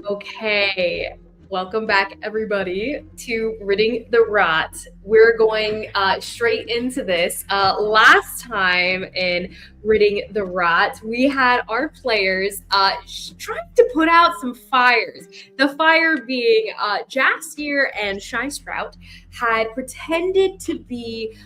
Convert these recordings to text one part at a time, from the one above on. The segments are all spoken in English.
Okay, welcome back everybody to Ridding the Rot. We're going straight into this. Last time in Ridding the Rot, we had our players trying to put out some fires. The fire being Jaskier and Shy had pretended to be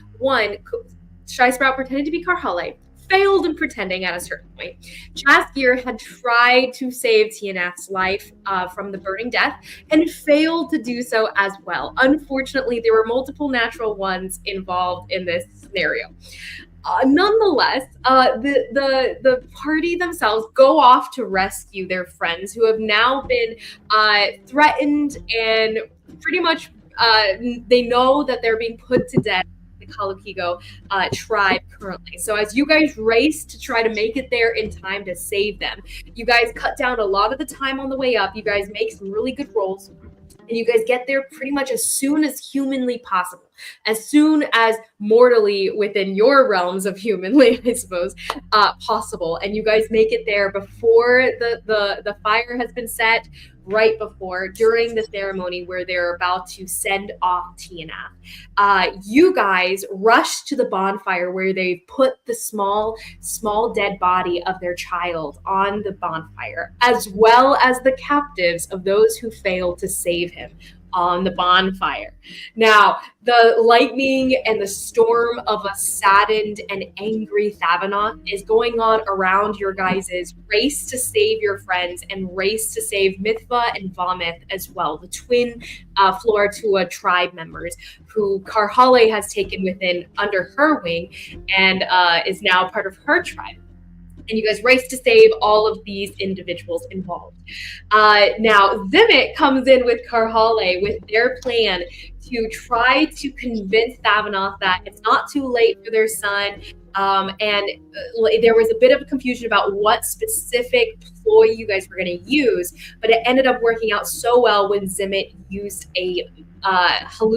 Shy Sprout pretended to be Karhale, failed in pretending at a certain point. Jaskier had tried to save Tyeenath's life from the burning death and failed to do so as well. Unfortunately, there were multiple natural ones involved in this scenario. Nonetheless, the party themselves go off to rescue their friends who have now been threatened and pretty much they know that they're being put to death. Kalukigo tribe currently. So as you guys race to try to make it there in time to save them, you guys cut down a lot of the time on the way up. You guys make some really good rolls, and you guys get there pretty much as soon as humanly possible, as soon as mortally within your realms of humanly, I suppose, possible. And you guys make it there before the fire has been set, right before, during the ceremony where they're about to send off Tyeenath. You guys rush to the bonfire where they've put the small dead body of their child on the bonfire, as well as the captives of those who failed to save him on the bonfire. Now, the lightning and the storm of a saddened and angry Thavanoth is going on around your guys' race to save your friends and race to save Mithva and Vomith as well, the twin Floratua tribe members who Karhale has taken under her wing and is now part of her tribe. And you guys race to save all of these individuals involved. Now, Zimmit comes in with Karhale with their plan to try to convince Thavanoth that it's not too late for their son. And there was a bit of a confusion about what specific ploy you guys were going to use, but it ended up working out so well when Zimmit used a magical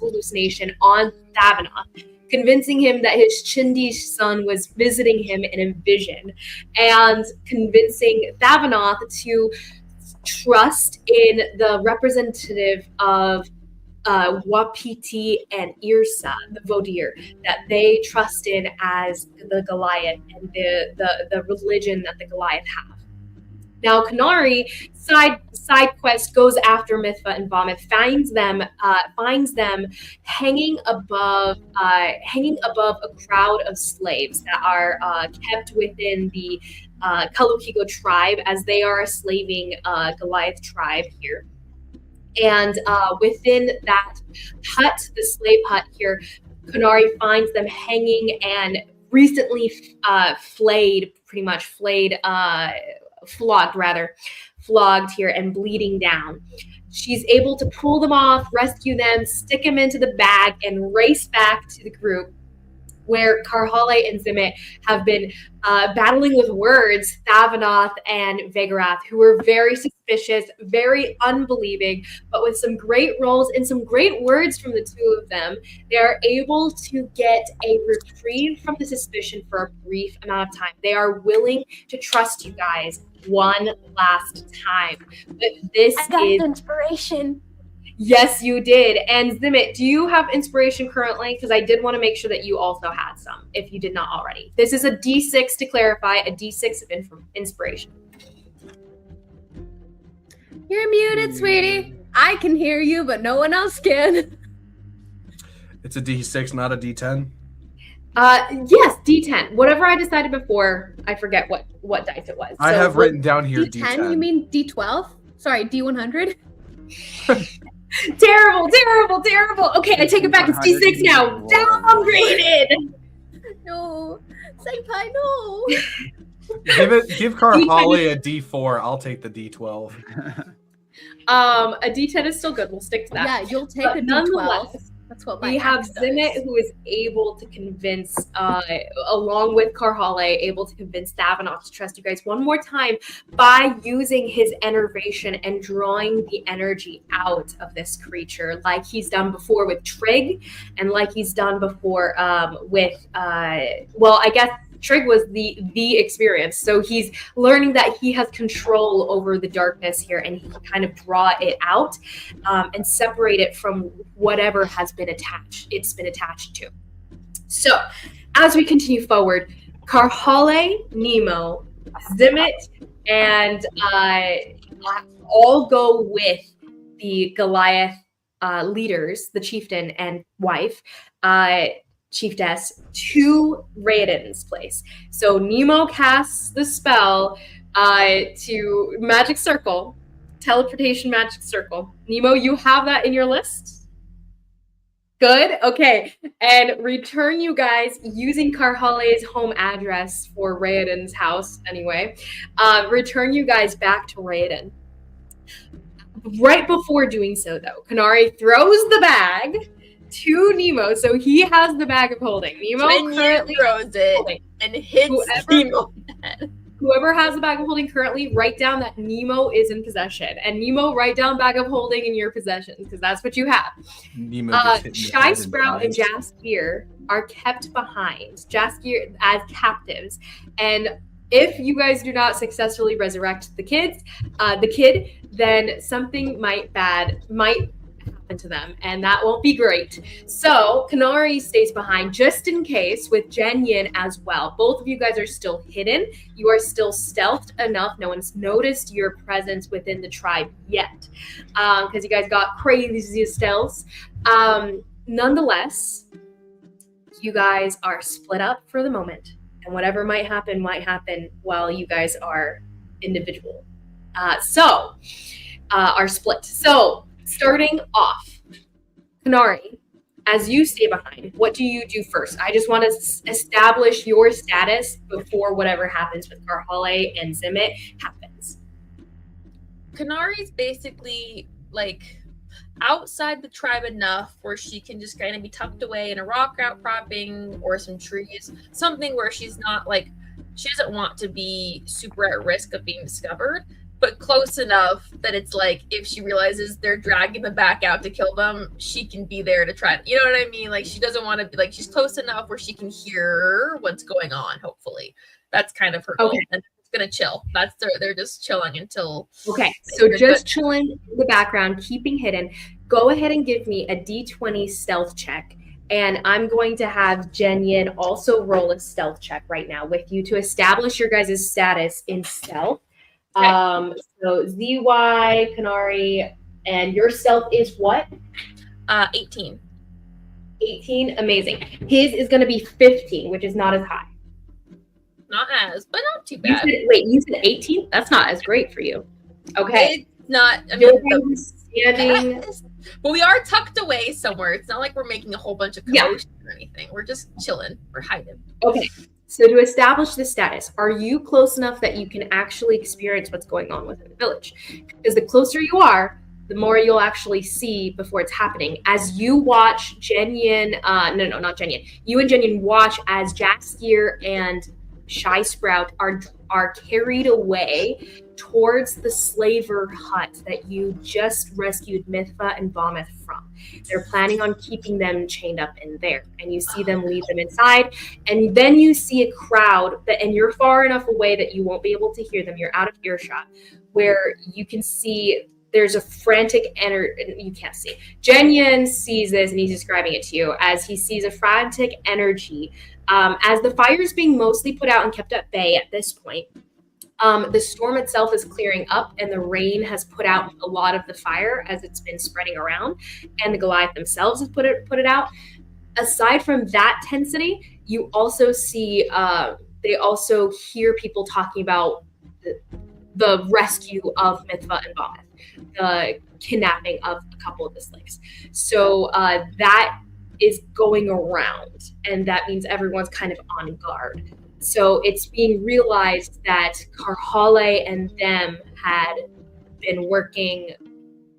hallucination on Thavanoth, convincing him that his Chindish son was visiting him in a vision, and convincing Thavanoth to trust in the representative of Wapiti and Irsa, the Vodr, that they trust in as the Goliath and the religion that the Goliath have. Now, Konari side quest goes after Mithva and Vomith, finds them hanging above a crowd of slaves that are kept within the Kalukigo tribe, as they are a slaving Goliath tribe here. And within that hut, the slave hut here, Konari finds them hanging and recently flogged here and bleeding down. She's able to pull them off, rescue them, stick them into the bag, and race back to the group where Karhale and Zimmit have been battling with words, Thavanoth and Vigarath, who were very suspicious, very unbelieving, but with some great rolls and some great words from the two of them, they are able to get a reprieve from the suspicion for a brief amount of time. They are willing to trust you guys one last time. But I got inspiration. Yes, you did. And Zimmit, do you have inspiration currently? Because I did want to make sure that you also had some, if you did not already. This is a D6, to clarify, a D6 of inspiration. You're muted, sweetie. I can hear you, but no one else can. It's a D6, not a D10? Yes, D10. Whatever I decided before, I forget what dice it was. I have written down here D10. D10. You mean D12? Sorry, D100? Terrible. Okay, I take it back. It's D6 now. Downgraded. No. Senpai, no. Give Karhale a D4. I'll take the D12. A D10 is still good. We'll stick to that. Yeah, you'll take a D12. That's what we have Zimmit, who is able to convince, along with Karhale, able to convince Thavanoth to trust you guys one more time by using his enervation and drawing the energy out of this creature, like he's done before with Trig, and like he's done before with, I guess Trig was the experience. So he's learning that he has control over the darkness here, and he can kind of draw it out and separate it from whatever has been attached. It's been attached to. So as we continue forward, Karhale, Nemo, Zimmit, and all go with the Goliath leaders, the chieftain and wife, Cheiftess, to Raoden's place. So Nemo casts the spell to magic circle, teleportation magic circle. Nemo, you have that in your list? Good, okay. And return you guys using Karhale's home address for Raoden's house anyway. Return you guys back to Raoden. Right before doing so, though, Konari throws the bag to Nemo, so he has the bag of holding. Nemo currently throws it and hits Nemo. Whoever has the bag of holding currently, write down that Nemo is in possession. And Nemo, write down bag of holding in your possession, because that's what you have. Shy Sprout and Jaskier are kept behind. Jaskier as captives. And if you guys do not successfully resurrect the kid, then something might happen to them, and that won't be great. So Konari stays behind just in case, with Jen as well. Both of you guys are still hidden. You are still stealthed enough. No one's noticed your presence within the tribe yet, because you guys got crazy stealths. Nonetheless, you guys are split up for the moment, and whatever might happen while you guys are individual. Are split. So starting off, Konari, as you stay behind, what do you do first? I just want to establish your status before whatever happens with Karhale and Zimmit happens. Konari's basically like outside the tribe enough where she can just kind of be tucked away in a rock outcropping or some trees, something where she's not like, she doesn't want to be super at risk of being discovered, but close enough that it's like if she realizes they're dragging them back out to kill them, she can be there to try. You know what I mean? Like she doesn't want to be like, she's close enough where she can hear what's going on. Hopefully, that's kind of her goal. And it's gonna chill. They're just chilling until. Okay, so just chilling in the background, keeping hidden. Go ahead and give me a D20 stealth check. And I'm going to have Jen also roll a stealth check right now with you to establish your guys' status in stealth. Okay. So ZY, Konari, and your stealth is what? 18. 18, amazing. His is going to be 15, which is not as high. Not as, but not too bad. You said 18? That's not as great for you. Okay. It's not. I mean, standing. But we are tucked away somewhere. It's not like we're making a whole bunch of commotion or anything. We're just chilling. We're hiding. Okay. So to establish the status, are you close enough that you can actually experience what's going on within the village? Because the closer you are, the more you'll actually see before it's happening. As you watch not Jen. You and Jen watch as Jaskier and Shy Sprout are carried away towards the slaver hut that you just rescued Mithva and Vomith from. They're planning on keeping them chained up in there, and you see them lead them inside, and then you see a crowd and you're far enough away that you won't be able to hear them. You're out of earshot, where you can see there's a frantic energy. You can't see. Jen sees this, and he's describing it to you as he sees a frantic energy as the fire is being mostly put out and kept at bay at this point. The storm itself is clearing up, and the rain has put out a lot of the fire as it's been spreading around, and the Goliath themselves have put it out. Aside from that tensity, you also see they also hear people talking about the rescue of Mithva and Vomith, the kidnapping of a couple of the slaves. So that is going around, and that means everyone's kind of on guard. So it's being realized that Karhale and them had been working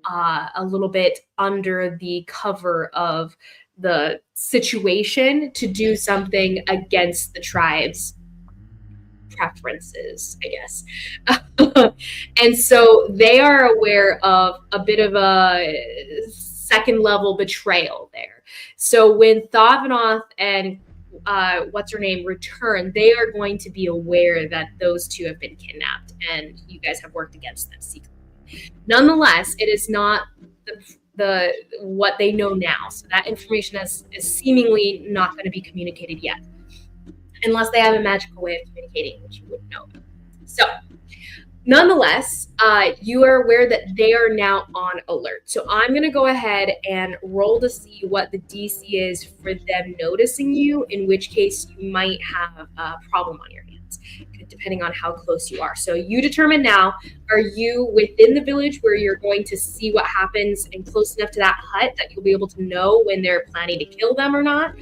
a little bit under the cover of the situation to do something against the tribe's preferences, I guess. And so they are aware of a bit of a second level betrayal there. So when Thavanoth and what's her name return, they are going to be aware that those two have been kidnapped and you guys have worked against them secretly. Nonetheless, it is not the what they know now. So that information is seemingly not going to be communicated yet, unless they have a magical way of communicating, which you wouldn't know about. So, nonetheless, you are aware that they are now on alert. So I'm going to go ahead and roll to see what the DC is for them noticing you, in which case you might have a problem on your hands, depending on how close you are. So you determine now, are you within the village where you're going to see what happens and close enough to that hut that you'll be able to know when they're planning to kill them or not?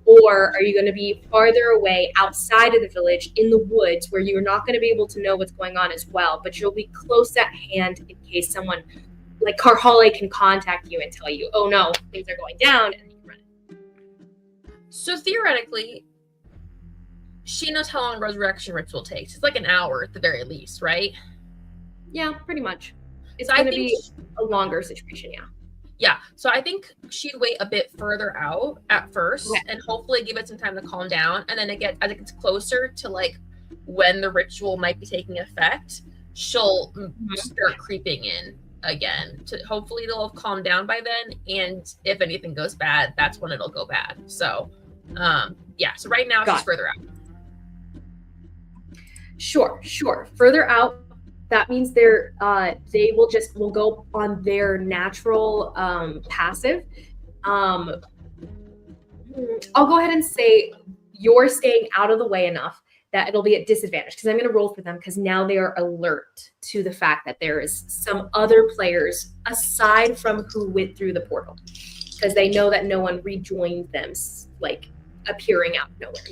Or are you going to be farther away outside of the village in the woods where you're not going to be able to know what's going on as well, but you'll be close at hand in case someone like Karhale can contact you and tell you, oh no, things are going down, and you can run it. So theoretically, she knows how long resurrection ritual takes. It's like an hour at the very least, right? Yeah, pretty much. It's So going to be a longer situation, yeah. Yeah, so I think she'd wait a bit further out at first and hopefully give it some time to calm down. And then as it gets closer to like when the ritual might be taking effect, she'll start creeping in again. Hopefully it'll have calmed down by then. And if anything goes bad, that's when it'll go bad. So, so right now she's further out. Sure. Further out. That means they will go on their natural passive. I'll go ahead and say you're staying out of the way enough that it'll be at disadvantage because I'm going to roll for them because now they are alert to the fact that there is some other players aside from who went through the portal because they know that no one rejoined them, like appearing out of nowhere,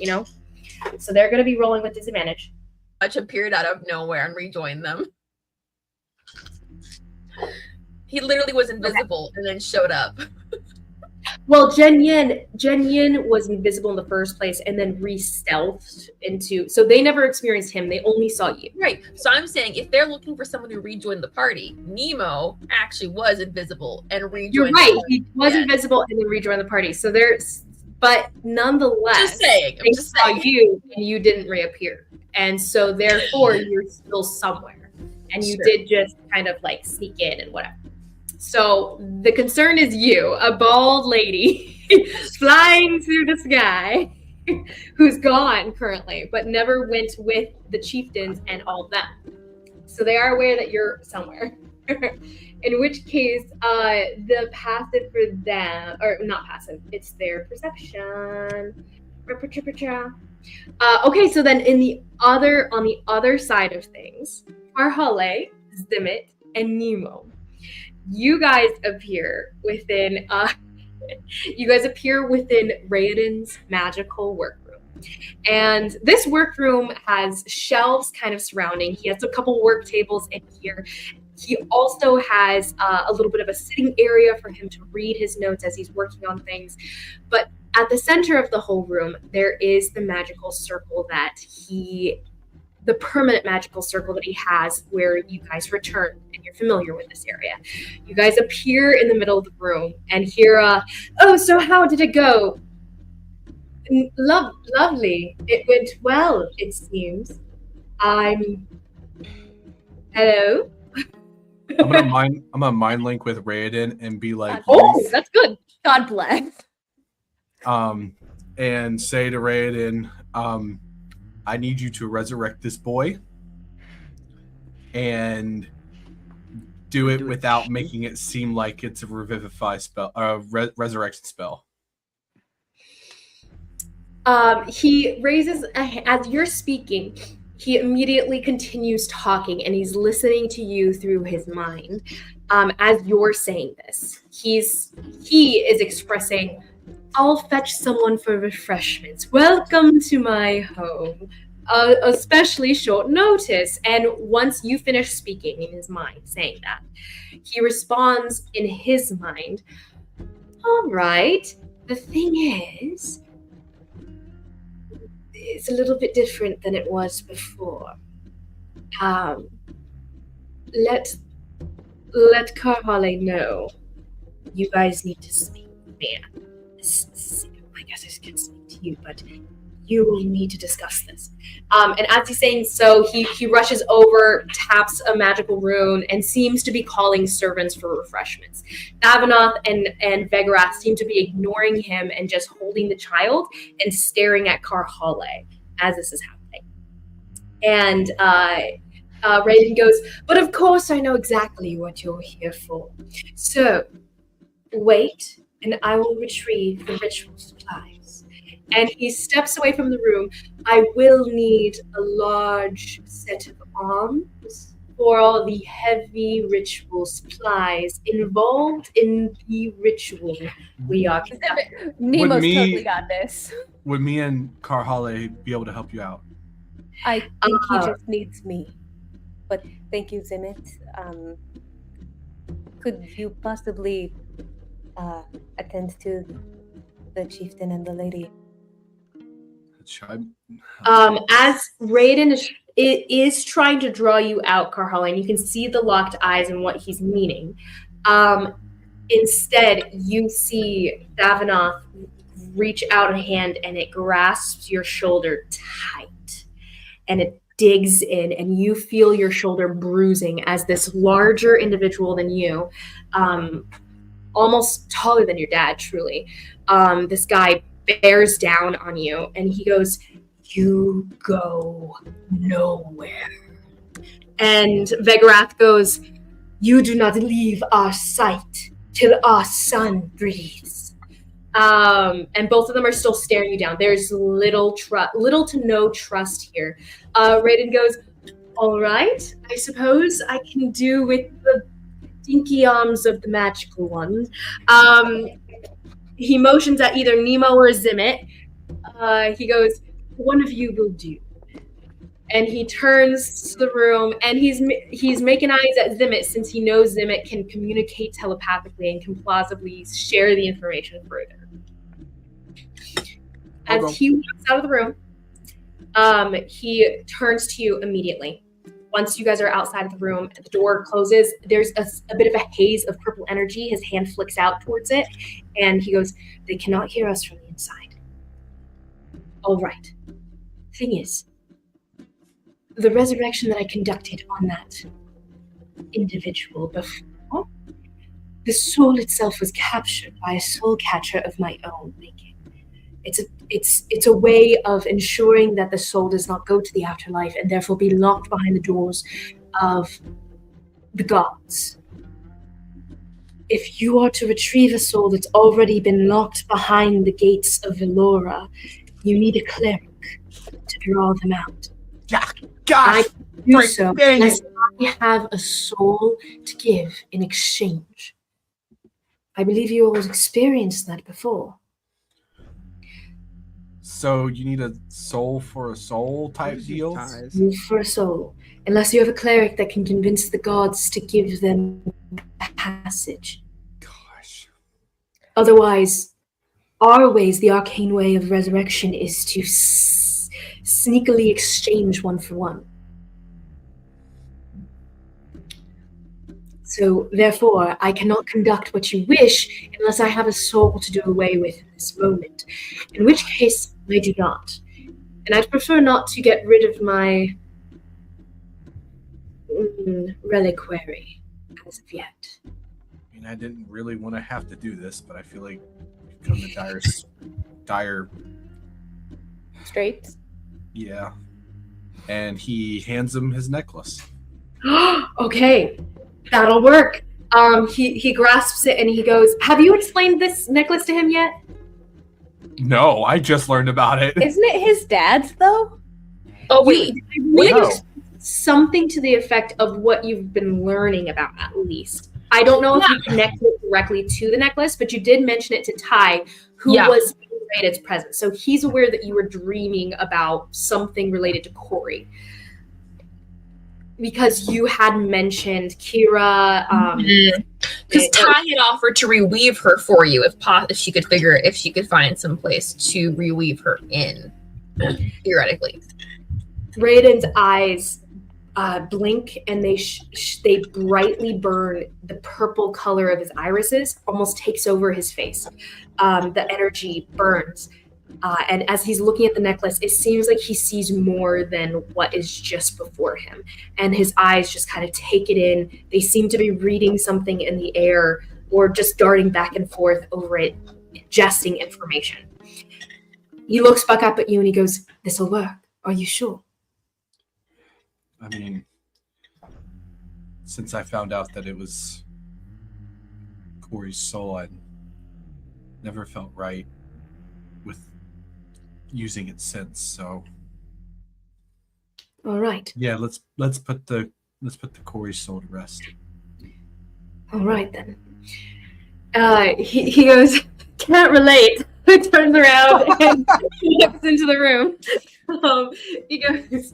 So they're going to be rolling with disadvantage. Appeared out of nowhere and rejoined them. He literally was invisible and then showed up. Well, Jen Yin was invisible in the first place and then re-stealthed into... So they never experienced him. They only saw you. Right. So I'm saying if they're looking for someone to rejoin the party, Nemo actually was invisible and rejoined. You're right. He was invisible and then rejoined the party. So there's... But nonetheless, just saying, they saw you and you didn't reappear. And so therefore, you're still somewhere. And you did just kind of like sneak in and whatever. So the concern is you, a bald lady flying through the sky who's gone currently, but never went with the chieftains and all of them. So they are aware that you're somewhere. In which case, the passive for them, or not passive, it's their perception. Okay, so then on the other side of things, Karhale, Zimmit, and Nemo, you guys appear within Raoden's magical workroom. And this workroom has shelves kind of surrounding. He has a couple work tables in here. He also has a little bit of a sitting area for him to read his notes as he's working on things. But at the center of the whole room, there is the magical circle the permanent magical circle that he has where you guys return, and you're familiar with this area. You guys appear in the middle of the room and hear, oh, so how did it go? Lovely. It went well, it seems. Hello? I'm gonna mind link with Raoden and be like, oh, that's good. God bless. And say to Raoden, I need you to resurrect this boy and do it without making it seem like it's a revivify spell, resurrection spell. He raises as you're speaking. He immediately continues talking, and he's listening to you through his mind as you're saying this. He is expressing, I'll fetch someone for refreshments. Welcome to my home. Especially short notice. And once you finish speaking in his mind, saying that, he responds in his mind, all right, the thing is, it's a little bit different than it was before. Let Karhale know you guys need to speak with me. I guess I can speak to you, but You will need to discuss this. And as he's saying so, he rushes over, taps a magical rune, and seems to be calling servants for refreshments. Thavanoth and Vegorath seem to be ignoring him and just holding the child and staring at Karhale as this is happening. And Raoden goes, but of course I know exactly what you're here for. So, wait, and I will retrieve the ritual supplies. And he steps away from the room. I will need a large set of arms for all the heavy ritual supplies involved in the ritual we are conducting. Nemo's me- totally got this. Would me and Karhale be able to help you out? I think he just needs me. But thank you, Zimmit. Could you possibly attend to the chieftain and the lady? As Raoden is trying to draw you out, Karhale, and you can see the locked eyes and what he's meaning. Instead, you see Thavanoth reach out a hand and it grasps your shoulder tight. And it digs in, and you feel your shoulder bruising as this larger individual than you, almost taller than your dad, truly, this guy bears down on you, and he goes, you go nowhere. And Vegorath goes, you do not leave our sight till our son breathes. And both of them are still staring you down. There's little to no trust here. Raoden goes, all right, I suppose I can do with the dinky arms of the magical one. He motions at either Nemo or Zimmit. He goes, one of you will do. And he turns to the room, and he's making eyes at Zimmit since he knows Zimmit can communicate telepathically and can plausibly share the information further. As he walks out of the room, he turns to you immediately. Once you guys are outside of the room, the door closes. There's a bit of a haze of purple energy. His hand flicks out towards it, and he goes, they cannot hear us from the inside. All right. Thing is, the resurrection that I conducted on that individual before, the soul itself was captured by a soul catcher of my own making. It's a way of ensuring that the soul does not go to the afterlife and therefore be locked behind the doors of the gods. If you are to retrieve a soul that's already been locked behind the gates of Velora, you need a cleric to draw them out. Gosh, I do so unless I have a soul to give in exchange. I believe you all experienced that before. So you need a soul for a soul type deal? Move for a soul. Unless you have a cleric that can convince the gods to give them passage. Gosh. Otherwise, our ways, the arcane way of resurrection, is to sneakily exchange one for one. So, therefore, I cannot conduct what you wish unless I have a soul to do away with in this moment. In which case, I do not. And I'd prefer not to get rid of my reliquary as of yet. I mean, I didn't really want to have to do this, but I feel like we've come to dire Straits? Yeah. And he hands him his necklace. Okay, that'll work. He grasps it and he goes, have you explained this necklace to him yet? No, I just learned about it. Isn't it his dad's, though? Oh, wait. No. Something to the effect of what you've been learning about, at least. I don't know if you connected it directly to the necklace, but you did mention it to Ty, who was in Raoden's presence. So he's aware that you were dreaming about something related to Corey. Because you had mentioned Kira. Because Ty had offered to reweave her for you if she could find some place to reweave her in, theoretically. Raoden's eyes blink and they brightly burn. The purple color of his irises almost takes over his face. The energy burns. And as he's looking at the necklace, it seems like he sees more than what is just before him. And his eyes just kind of take it in. They seem to be reading something in the air or just darting back and forth over it, ingesting information. He looks back up at you and he goes, "This'll work. Are you sure?" I mean, since I found out that it was Corey's soul, I never felt right with using it since. So, All right. yeah, let's put the Corey's soul to rest. All right then. He goes, "Can't relate." He turns around and looks into the room. He goes,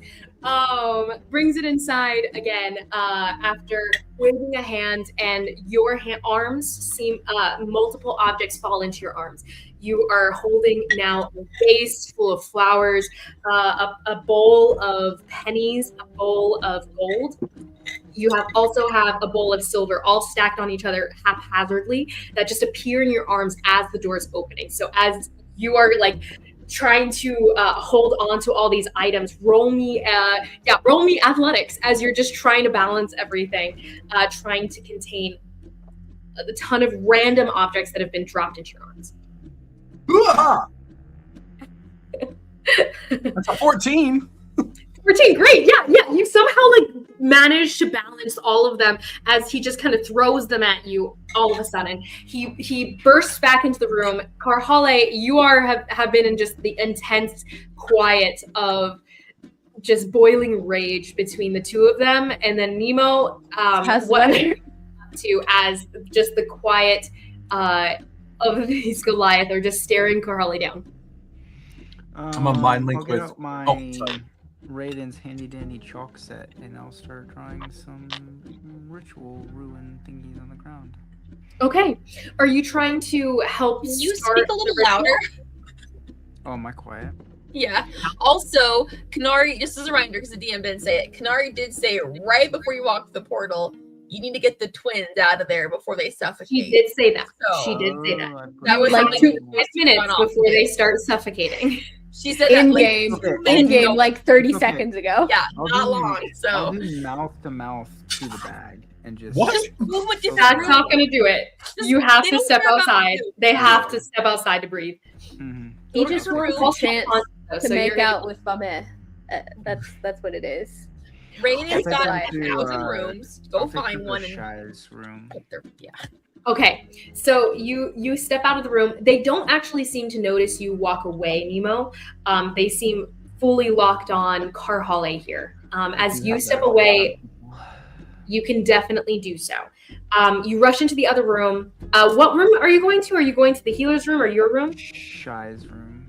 brings it inside again after waving a hand, and your arms seem multiple objects fall into your arms. You are holding now a vase full of flowers, a bowl of pennies, a bowl of gold. You also have a bowl of silver, all stacked on each other haphazardly, that just appear in your arms as the door is opening. So as you are trying to hold on to all these items, roll me athletics as you're just trying to balance everything, trying to contain a ton of random objects that have been dropped into your arms. That's a 14. 14, great. Yeah. You somehow manage to balance all of them as he just kind of throws them at you all of a sudden. He bursts back into the room. Karhale, you have been in just the intense quiet of just boiling rage between the two of them. And then Nemo, what are you up to as just the quiet of these Goliath are just staring Karhale down? I'm a mind link with... out my Raoden's handy dandy chalk set, and I'll start drawing some ritual ruin thingies on the ground. Okay. Are you trying to help Can you start speak a little louder? Oh, am I quiet? Yeah. Also, Konari, just as a reminder, because the DM didn't say it, Konari did say right before you walked the portal, you need to get the twins out of there before they suffocate. She did say that. So, She did say that. That was Like something 5 minutes before they start suffocating. She said In that game, okay. in game, like 30 Okay. seconds ago. Yeah, I'll not do- long. I'll So do mouth to mouth to the bag and just What? just move a different That's room. not going to do it. Just- You have they to don't step care about outside. you. They have to step outside to breathe. Mhm. He Go to just the wants room. a chance So to make you're- out with Bame. That's what it is. Raiden's That's got right. 1,000 rooms. Go I'll think find of one the and Shy's room. put their Okay, so you step out of the room. They don't actually seem to notice you walk away, Nemo. They seem fully locked on Karhale here. As you step away, you can definitely do so. You rush into the other room. What room are you going to? Are you going to the healer's room or your room? Shy's room.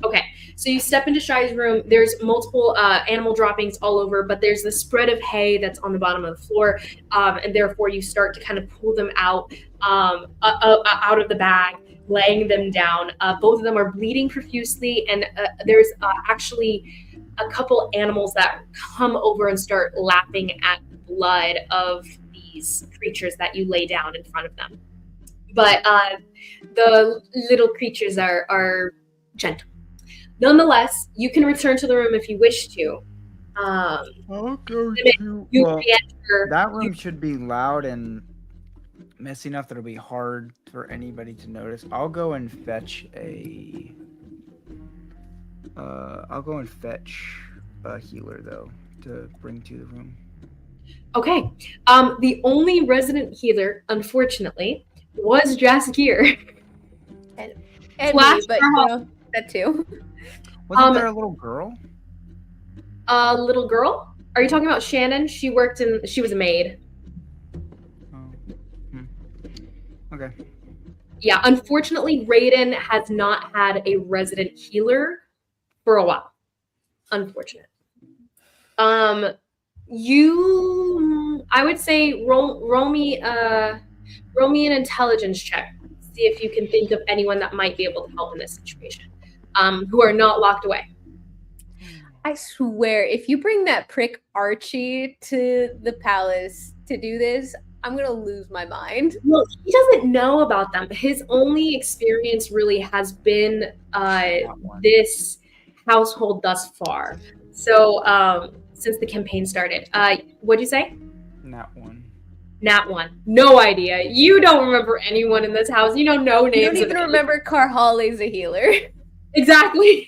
Okay, so you step into Shy's room. There's multiple animal droppings all over, but there's the spread of hay that's on the bottom of the floor, and therefore you start to kind of pull them out of the bag, laying them down. Both of them are bleeding profusely, and there's actually a couple animals that come over and start lapping at the blood of these creatures that you lay down in front of them. But the little creatures are gentle. Nonetheless, you can return to the room if you wish to. I'll go Zimmit, to... You Well, re-enter. that room should be loud and messy enough that it'll be hard for anybody to notice. I'll go and fetch a... I'll go and fetch a healer, though, to bring to the room. Okay. The only resident healer, unfortunately, was Jaskier. And Flash me, but Karhale. that too. Wasn't there a little girl? A little girl? Are you talking about Shannon? She was a maid. Oh. Okay. Yeah, unfortunately, Raoden has not had a resident healer for a while. Unfortunate. I would say roll me an intelligence check. See if you can think of anyone that might be able to help in this situation. Who are not locked away. I swear, if you bring that prick Archie to the palace to do this, I'm gonna lose my mind. Well, he doesn't know about them. His only experience really has been this household thus far. So, since the campaign started. What'd you say? Not one. Nat one. No idea. You don't remember anyone in this house. You know no names. You don't even of remember Carhale's a healer. Exactly.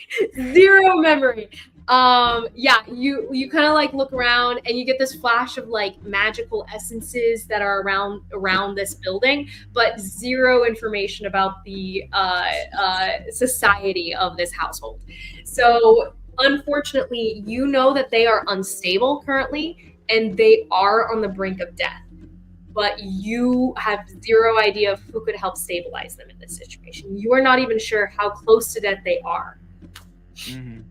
Zero memory. Yeah, you kind of like look around and you get this flash of like magical essences that are around this building, but zero information about the society of this household. So unfortunately, you know that they are unstable currently and they are on the brink of death, but you have zero idea of who could help stabilize them in this situation. You are not even sure how close to death they are. Mm-hmm.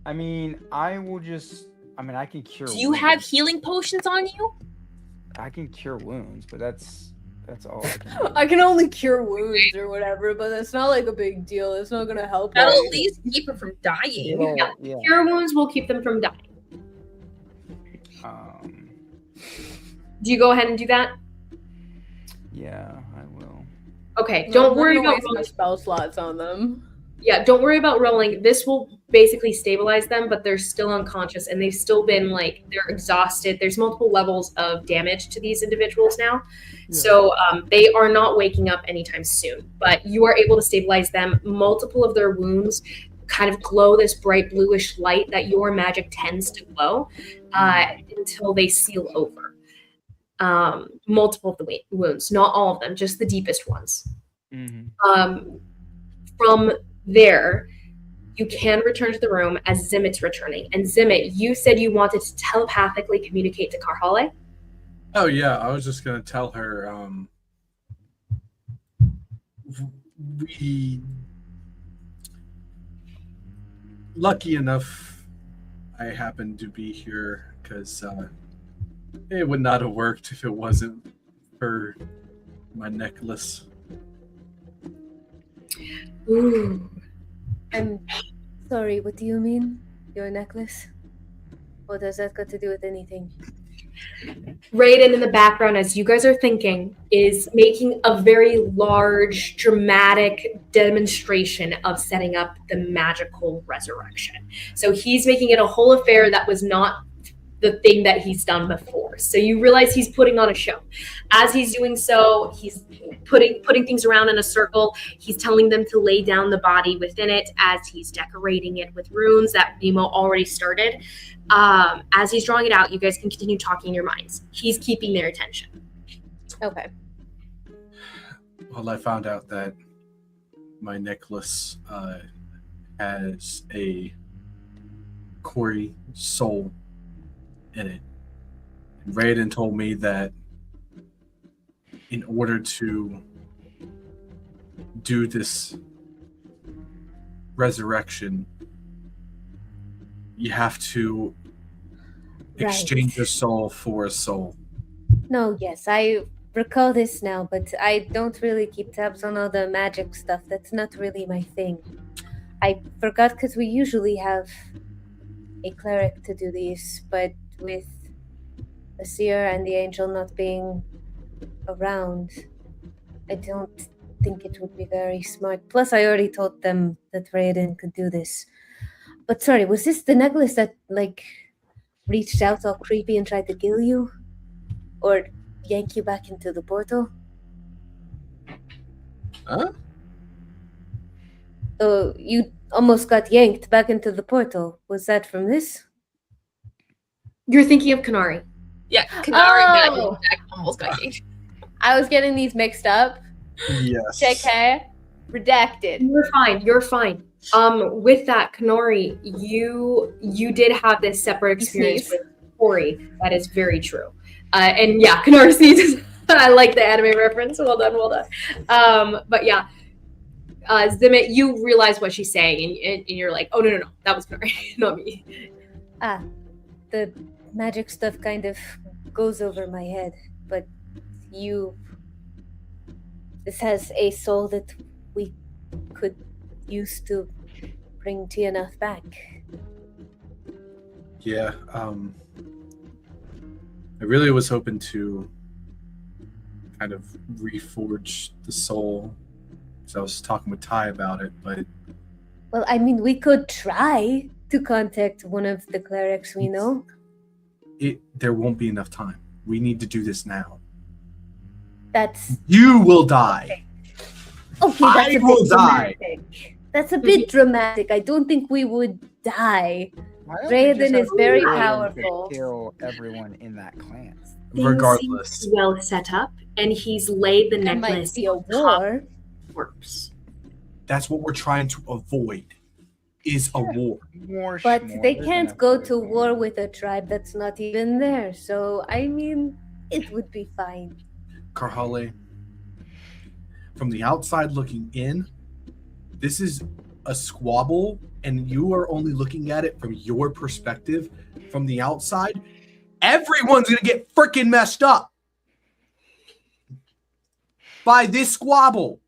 I mean, I can cure. Do you have healing potions on you? I can cure wounds, but that's all I can do. I can only cure wounds or whatever, but that's not like a big deal. It's not gonna help. That'll us. at least keep her from dying. Yeah. Cure wounds will keep them from dying. Do you go ahead and do that? Yeah, I will. Okay, don't worry about waste my spell slots on them. Yeah, don't worry about rolling. This will basically stabilize them, but they're still unconscious and they've still been like, they're exhausted. There's multiple levels of damage to these individuals now. Yeah. So they are not waking up anytime soon, but you are able to stabilize them. Multiple of their wounds kind of glow this bright bluish light that your magic tends to glow until they seal over. Multiple of the wounds, not all of them, just the deepest ones. Mm-hmm. From there, you can return to the room as Zimmit's returning. And Zimmit, you said you wanted to telepathically communicate to Karhale? Oh, yeah. I was just going to tell her, lucky enough I happened to be here because it would not have worked if it wasn't for my necklace. Ooh. I'm sorry, what do you mean? Your necklace? What does that got to do with anything? Raoden in the background, as you guys are thinking, is making a very large, dramatic demonstration of setting up the magical resurrection. So he's making it a whole affair that was not the thing that he's done before. So you realize he's putting on a show. As he's doing so, he's putting things around in a circle. He's telling them to lay down the body within it as he's decorating it with runes that Nemo already started. As he's drawing it out, you guys can continue talking in your minds. He's keeping their attention. Okay. Well, I found out that my necklace has a Kori soul in it. And Raoden told me that in order to do this resurrection, you have to exchange a soul for a soul. No, yes, I recall this now, but I don't really keep tabs on all the magic stuff. That's not really my thing. I forgot because we usually have a cleric to do these, but with the seer and the angel not being around, I don't think it would be very smart. Plus, I already told them that Raoden could do this. But sorry, was this the necklace that, like, reached out all creepy and tried to kill you? Or yank you back into the portal? Huh? Oh, you almost got yanked back into the portal. Was that from this? You're thinking of Konari. Yeah, Konari Oh. almost got yanked. I was getting these mixed up. Yes. JK. Redacted. You're fine. With that, Konari, you did have this separate experience with Kori. That is very true. And yeah, Konari sneezes. I like the anime reference. Well done. But yeah, Zimmit, you realize what she's saying, and you're like, oh no, that was Konari, not me. The magic stuff kind of goes over my head, but this has a soul that we could use to bring Tyeenath back. Yeah, I really was hoping to kind of reforge the soul. So I was talking with Ty about it, but Well, I mean, we could try to contact one of the clerics we know. there won't be enough time. We need to do this now. That's You will die. okay. That's I a will bit die. dramatic. That's a bit dramatic. I don't think we would die. Why don't we just Raoden have is very Raoden to powerful. Kill everyone in that clan. Things Regardless. seem well set up, and he's laid the There might necklace be a on top war. of the corpse. That's what we're trying to avoid. Is a war. More But schmore, they there's can't enough go for to everyone. war with a tribe that's not even there. So, I mean, it would be fine. Karhale, from the outside looking in, this is a squabble, and you are only looking at it from your perspective. From the outside, everyone's gonna get freaking messed up by this squabble.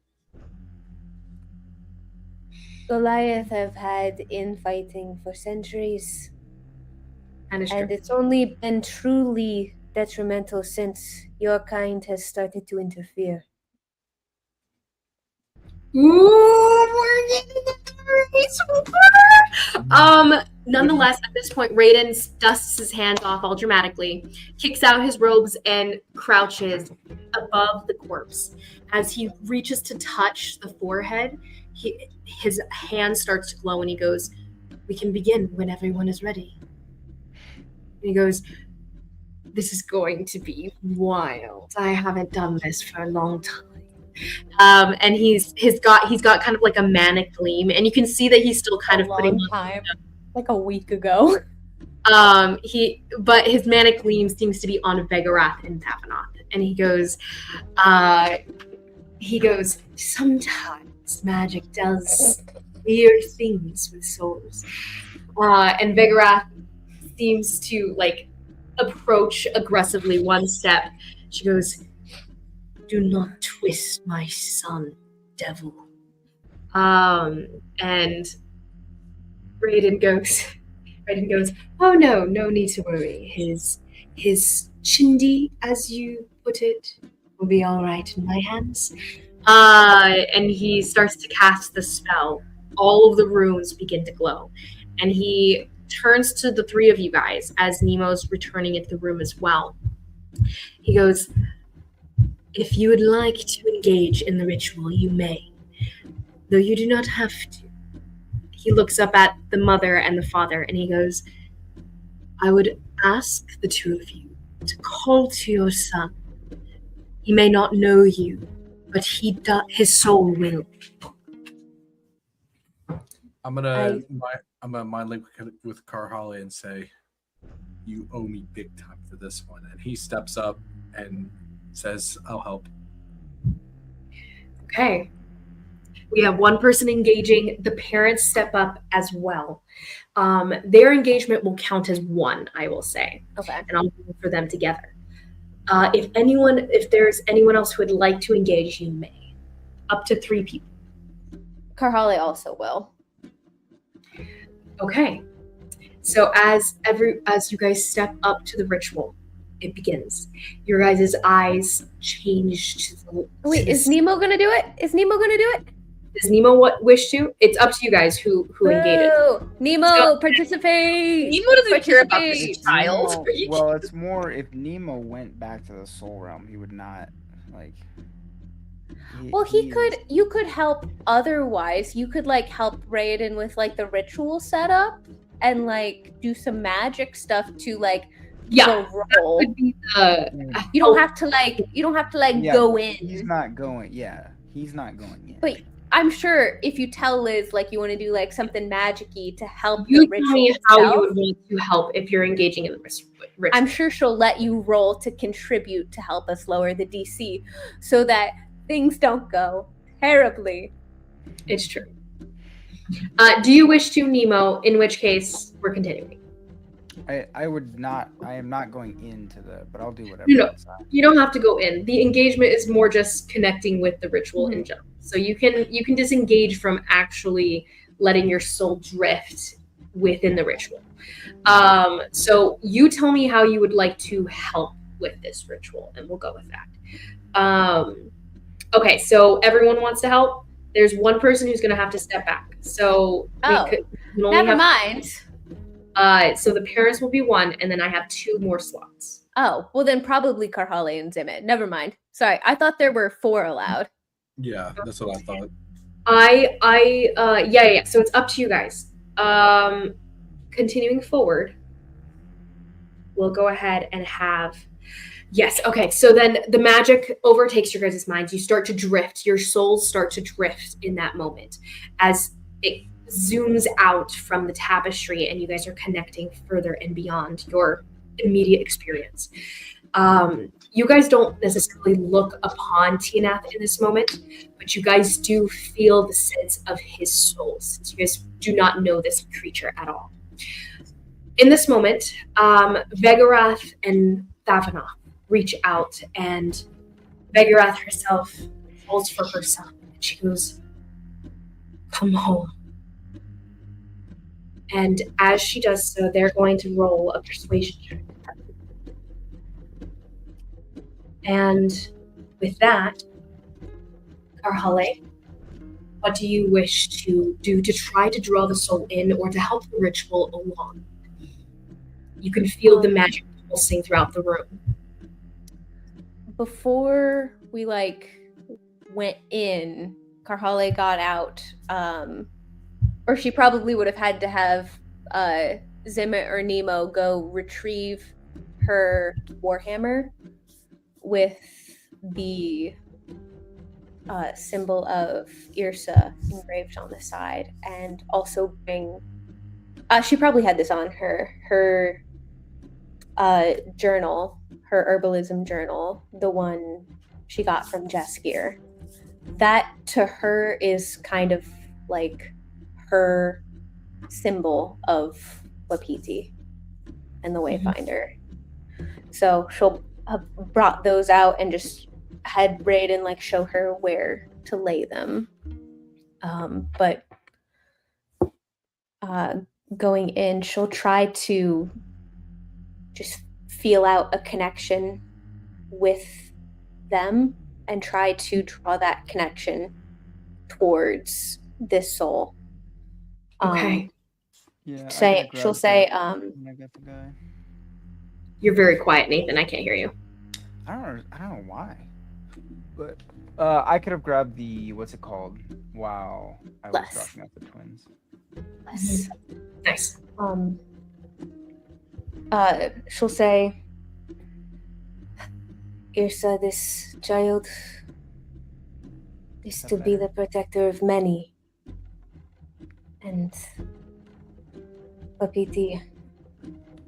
Goliath have had infighting for centuries, And it's and true. it's only been truly detrimental since your kind has started to interfere. Ooh, we're getting nonetheless, at this point, Raoden dusts his hands off all dramatically, kicks out his robes, and crouches above the corpse. As he reaches to touch the forehead, his hand starts to glow, and he goes, "We can begin when everyone is ready." And he goes, "This is going to be wild. I haven't done this for a long time." And he's got kind of like a manic gleam, and you can see that he's still kind of putting long time, like a week ago. but his manic gleam seems to be on Vegorath and Thavanoth, and he goes, "Sometimes magic does weird things with souls." And Vegorath seems to like approach aggressively one step. She goes, "Do not twist my son, devil." And Raoden goes, "Oh no need to worry. His chindi, as you put it, will be all right in my hands." And he starts to cast the spell. All of the runes begin to glow, and he turns to the three of you guys as Nemo's returning into the room as well. He goes, "If you would like to engage in the ritual, you may, though you do not have to." He looks up at the mother and the father, and he goes, "I would ask the two of you to call to your son. He may not know you, but his soul will." I'm gonna mind link with Karhale and say, "You owe me big time for this one." And he steps up and says, "I'll help." Okay. We have one person engaging. The parents step up as well. Their engagement will count as one, I will say. Okay. And I'll move for them together. If there's anyone else who would like to engage, you may. Up to 3 people. Karhale also will. Okay. So as you guys step up to the ritual, it begins. Your guys' eyes change to the... Wait, is Nemo gonna do it? Does Nemo wish to? It's up to you guys who engages. Woo! Nemo, participate! Nemo doesn't care about this Participate. child. Nemo- Are you well, it's more if Nemo went back to the soul realm, he would not like. Well, he's- you could help otherwise. You could like help Raoden with like the ritual setup and like do some magic stuff to like Yeah. the role. Could be the... You don't have to like Yeah, go He's in. not going. Yeah, he's not going in. But I'm sure if you tell Liz like you want to do like something magic-y to help You the tell ritual me how itself, you would want to help if you're engaging in the ritual. I'm sure she'll let you roll to contribute to help us lower the DC so that things don't go terribly. It's true. Do you wish to, Nemo? In which case, we're continuing. I would not. I am not going into but I'll do whatever. No. inside. You don't have to go in. The engagement is more just connecting with the ritual in general. So you can disengage from actually letting your soul drift within the ritual. So you tell me how you would like to help with this ritual, and we'll go with that. Okay, so everyone wants to help. There's one person who's going to have to step back. So Never mind. So the parents will be one, and then I have 2 more slots. Oh, well then probably Karhale and Zimmit. Never mind. Sorry, I thought there were 4 allowed. Yeah, that's what I thought. Yeah. So it's up to you guys. Continuing forward, we'll go ahead and have. Yes. Okay. So then the magic overtakes your guys' minds. You start to drift. Your souls start to drift in that moment as it zooms out from the tapestry, and you guys are connecting further and beyond your immediate experience. You guys don't necessarily look upon Tyeenath in this moment, but you guys do feel the sense of his soul, since you guys do not know this creature at all. In this moment, Vegarath and Thavanoth reach out, and Vegarath herself calls for her son, and she goes, "Come home." And as she does so, they're going to roll a persuasion check. And with that, Karhale, what do you wish to do to try to draw the soul in or to help the ritual along? You can feel the magic pulsing throughout the room. Before we went in, Karhale got out, or she probably would have had to have Zimmit or Nemo go retrieve her warhammer with the symbol of Yrsa engraved on the side, and also bring. She probably had this on her journal, her herbalism journal, the one she got from Jaskier. That to her is kind of like her symbol of Wapiti and the Wayfinder. So she'll have brought those out and just had Raoden show her where to lay them. But going in, she'll try to just feel out a connection with them and try to draw that connection towards this soul. Okay. Yeah. She'll say, I got the guy. You're very quiet, Nathan. I can't hear you. I don't know why. But I could have grabbed the what's it called? Wow. I was dropping out the twins. Less. Nice. She'll say, Yrsa, this child is to be the protector of many. And Wapiti,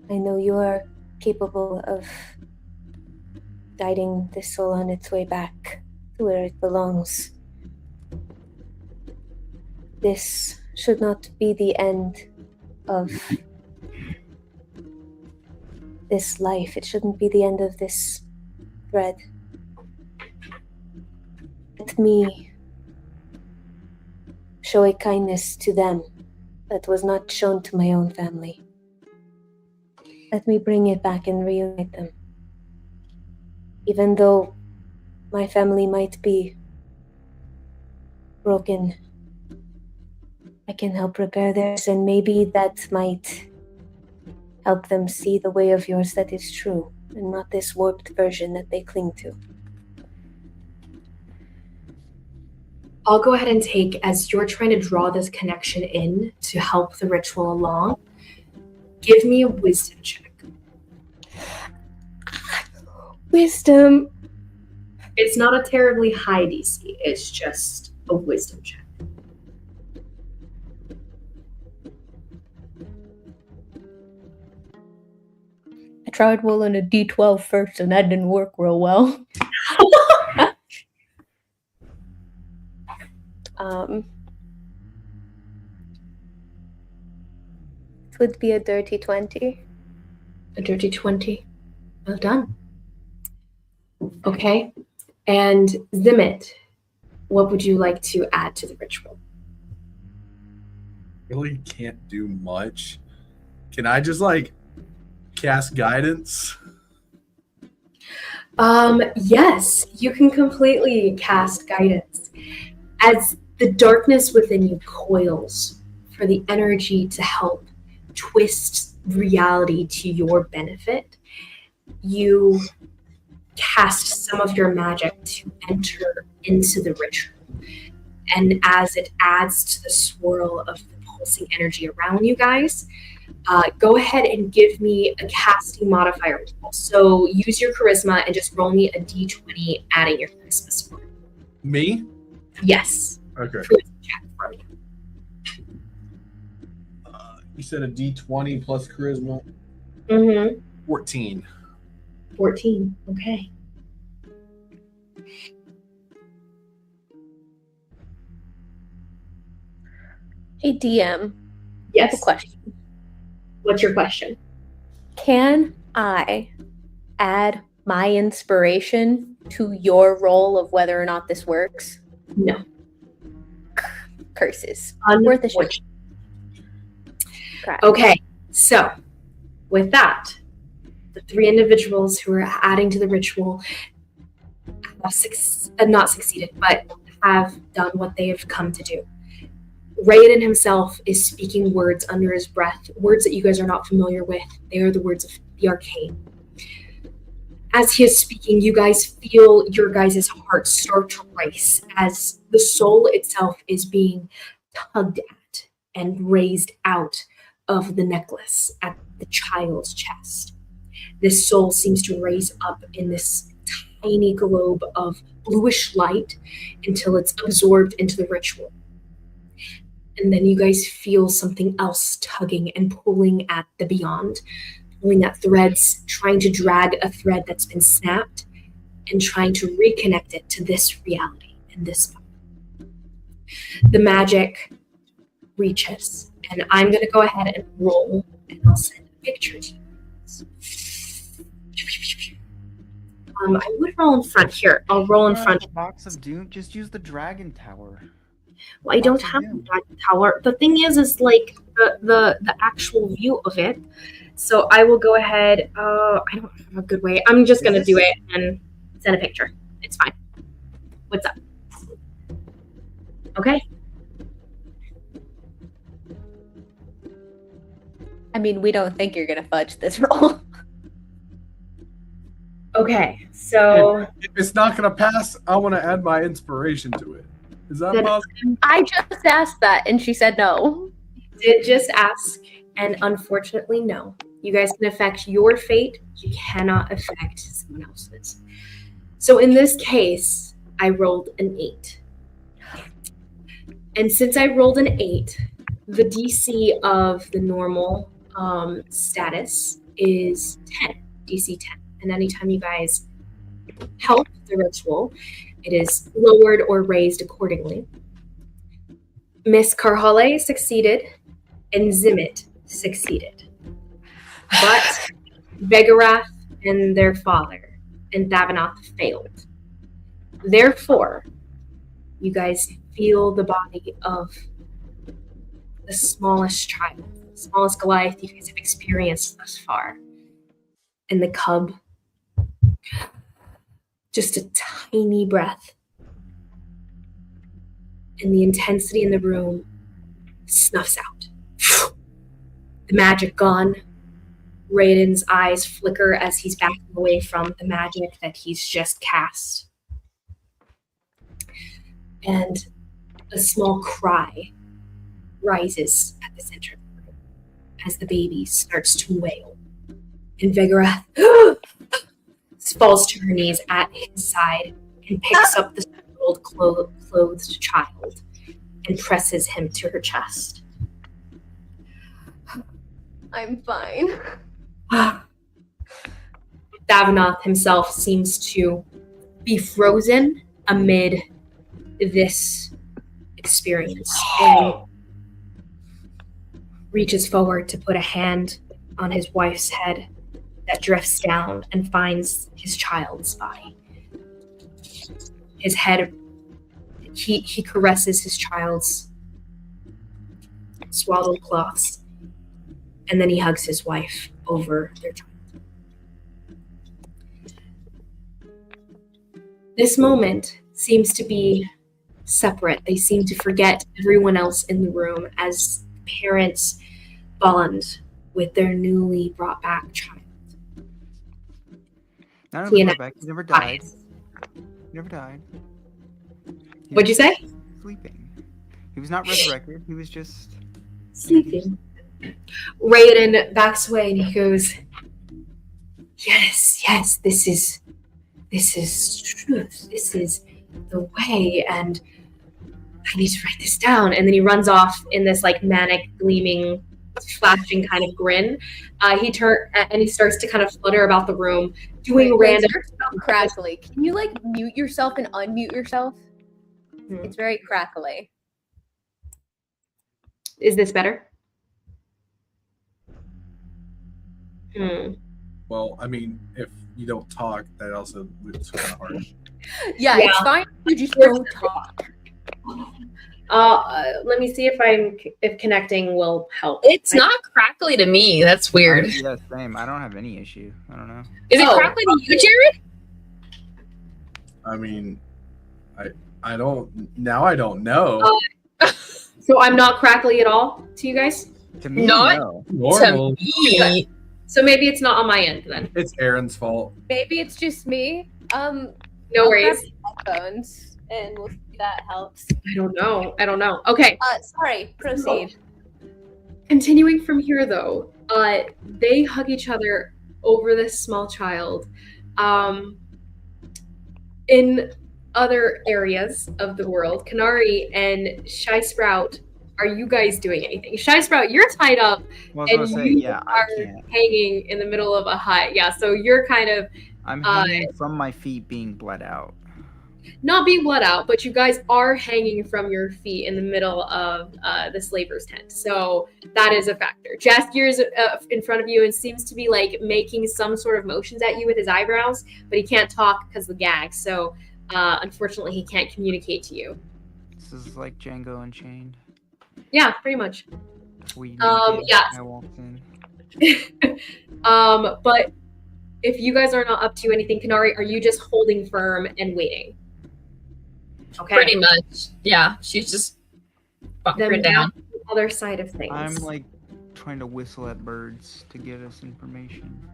I know you are capable of guiding this soul on its way back to where it belongs. This should not be the end of this life. It shouldn't be the end of this thread. Let me show a kindness to them that was not shown to my own family. Let me bring it back and reunite them. Even though my family might be broken, I can help repair theirs, and maybe that might help them see the way of yours that is true, and not this warped version that they cling to. I'll go ahead and take, as you're trying to draw this connection in to help the ritual along, give me a wisdom check. Wisdom. It's not a terribly high DC. It's just a wisdom check. I tried rolling a D12 first, and that didn't work real well. It would be a dirty 20. A dirty 20. Well done. Okay. And Zimmit, what would you like to add to the ritual? Really can't do much. Can I just cast guidance? Yes, you can completely cast guidance. As the darkness within you coils for the energy to help twist reality to your benefit, you cast some of your magic to enter into the ritual. And as it adds to the swirl of the pulsing energy around you guys, go ahead and give me a casting modifier roll. So use your charisma and just roll me a d20, adding your charisma score. Me? Yes. Okay. Charisma check for me. You said a D20 plus charisma? Mm-hmm. 14. 14. Okay. Hey, DM. I have a Yes. question. What's your question? Can I add my inspiration to your roll of whether or not this works? No. Curses. Worth a shot. Unfortunately. Okay, so with that, the three individuals who are adding to the ritual have not succeeded, but have done what they have come to do. Raoden himself is speaking words under his breath, words that you guys are not familiar with. They are the words of the arcane. As he is speaking, you guys feel your guys' hearts start to race as the soul itself is being tugged at and raised out of the necklace at the child's chest. This soul seems to raise up in this tiny globe of bluish light until it's absorbed into the ritual. And then you guys feel something else tugging and pulling at the beyond, pulling at threads, trying to drag a thread that's been snapped and trying to reconnect it to this reality and this body. The magic reaches, and I'm going to go ahead and roll, and I'll send a picture to you. I would roll in front here. I'll roll in front. The box of doom. Just use the dragon tower. Well, I don't have the dragon tower. The thing is like the actual view of it. So I will go ahead. I don't have a good way. I'm just gonna do it and send a picture. It's fine. What's up? Okay. I mean, we don't think you're gonna fudge this roll. Okay. So If it's not going to pass, I want to add my inspiration to it. Is that Then- possible? I just asked that, and she said no. did just ask, and unfortunately, no. You guys can affect your fate. You cannot affect someone else's. So in this case, I rolled an 8. And since I rolled an 8, the DC of the normal status is 10, DC 10. And anytime you guys help the ritual, it is lowered or raised accordingly. Miss Karhale succeeded, and Zimmit succeeded. But Vegarath and their father and Thavanoth failed. Therefore, you guys feel the body of the smallest child, the smallest Goliath you guys have experienced thus far. And the cub, just a tiny breath. And the intensity in the room snuffs out. The magic gone. Raoden's eyes flicker as he's backing away from the magic that he's just cast. And a small cry rises at the center of the room as the baby starts to wail. And Vegarath falls to her knees at his side and picks up the old clothed child and presses him to her chest. I'm fine. Thavanoth himself seems to be frozen amid this experience and reaches forward to put a hand on his wife's head that drifts down and finds his child's body. His head, he caresses his child's swaddled cloths, and then he hugs his wife over their child. This moment seems to be separate. They seem to forget everyone else in the room as parents bond with their newly brought back child. None of them Tyeenath brought back. He never died. dies. He never died. He What'd you was say? Sleeping. He was not resurrected. He was just Sleeping. Raoden backs away and he goes, yes, this is truth. This is the way, and I need to write this down. And then he runs off in this like manic, gleaming, flashing kind of grin. He starts to kind of flutter about the room, doing random crackly. Can you like mute yourself and unmute yourself? It's very crackly. Is this better? Well, I mean, if you don't talk, that also it's kind of hard. Yeah, it's fine. You just don't talk. Let me see if connecting will help. It's not crackly to me. That's weird. Yeah, same. I don't have any issue. I don't know. Is it crackly to you, Jared? I mean, I don't know. So I'm not crackly at all to you guys? To me, Not- no. Normal. To me. So maybe it's not on my end then. It's Aaron's fault. Maybe it's just me. No I'll worries. grab my headphones, and we'll see if that helps. I don't know. Okay. Sorry. Proceed. Continuing from here though, they hug each other over this small child. In other areas of the world, Konari and Shy Sprout, are you guys doing anything? Shy Sprout, you're tied up Well, I was and gonna say, you yeah, I are can't. hanging in the middle of a hut. Yeah, so you're kind of I'm hanging from my feet being bled out. not being bled out, but you guys are hanging from your feet in the middle of the slaver's tent. So that is a factor. Jaskier is in front of you and seems to be like making some sort of motions at you with his eyebrows, but he can't talk because of the gag. So unfortunately, he can't communicate to you. This is like Django Unchained. Yeah, pretty much. We yeah. I walked in. But if you guys are not up to anything, Konari, are you just holding firm and waiting? Okay. Pretty much. Yeah. She's just bunkering Then down. that's the other side of things. I'm like trying to whistle at birds to get us information.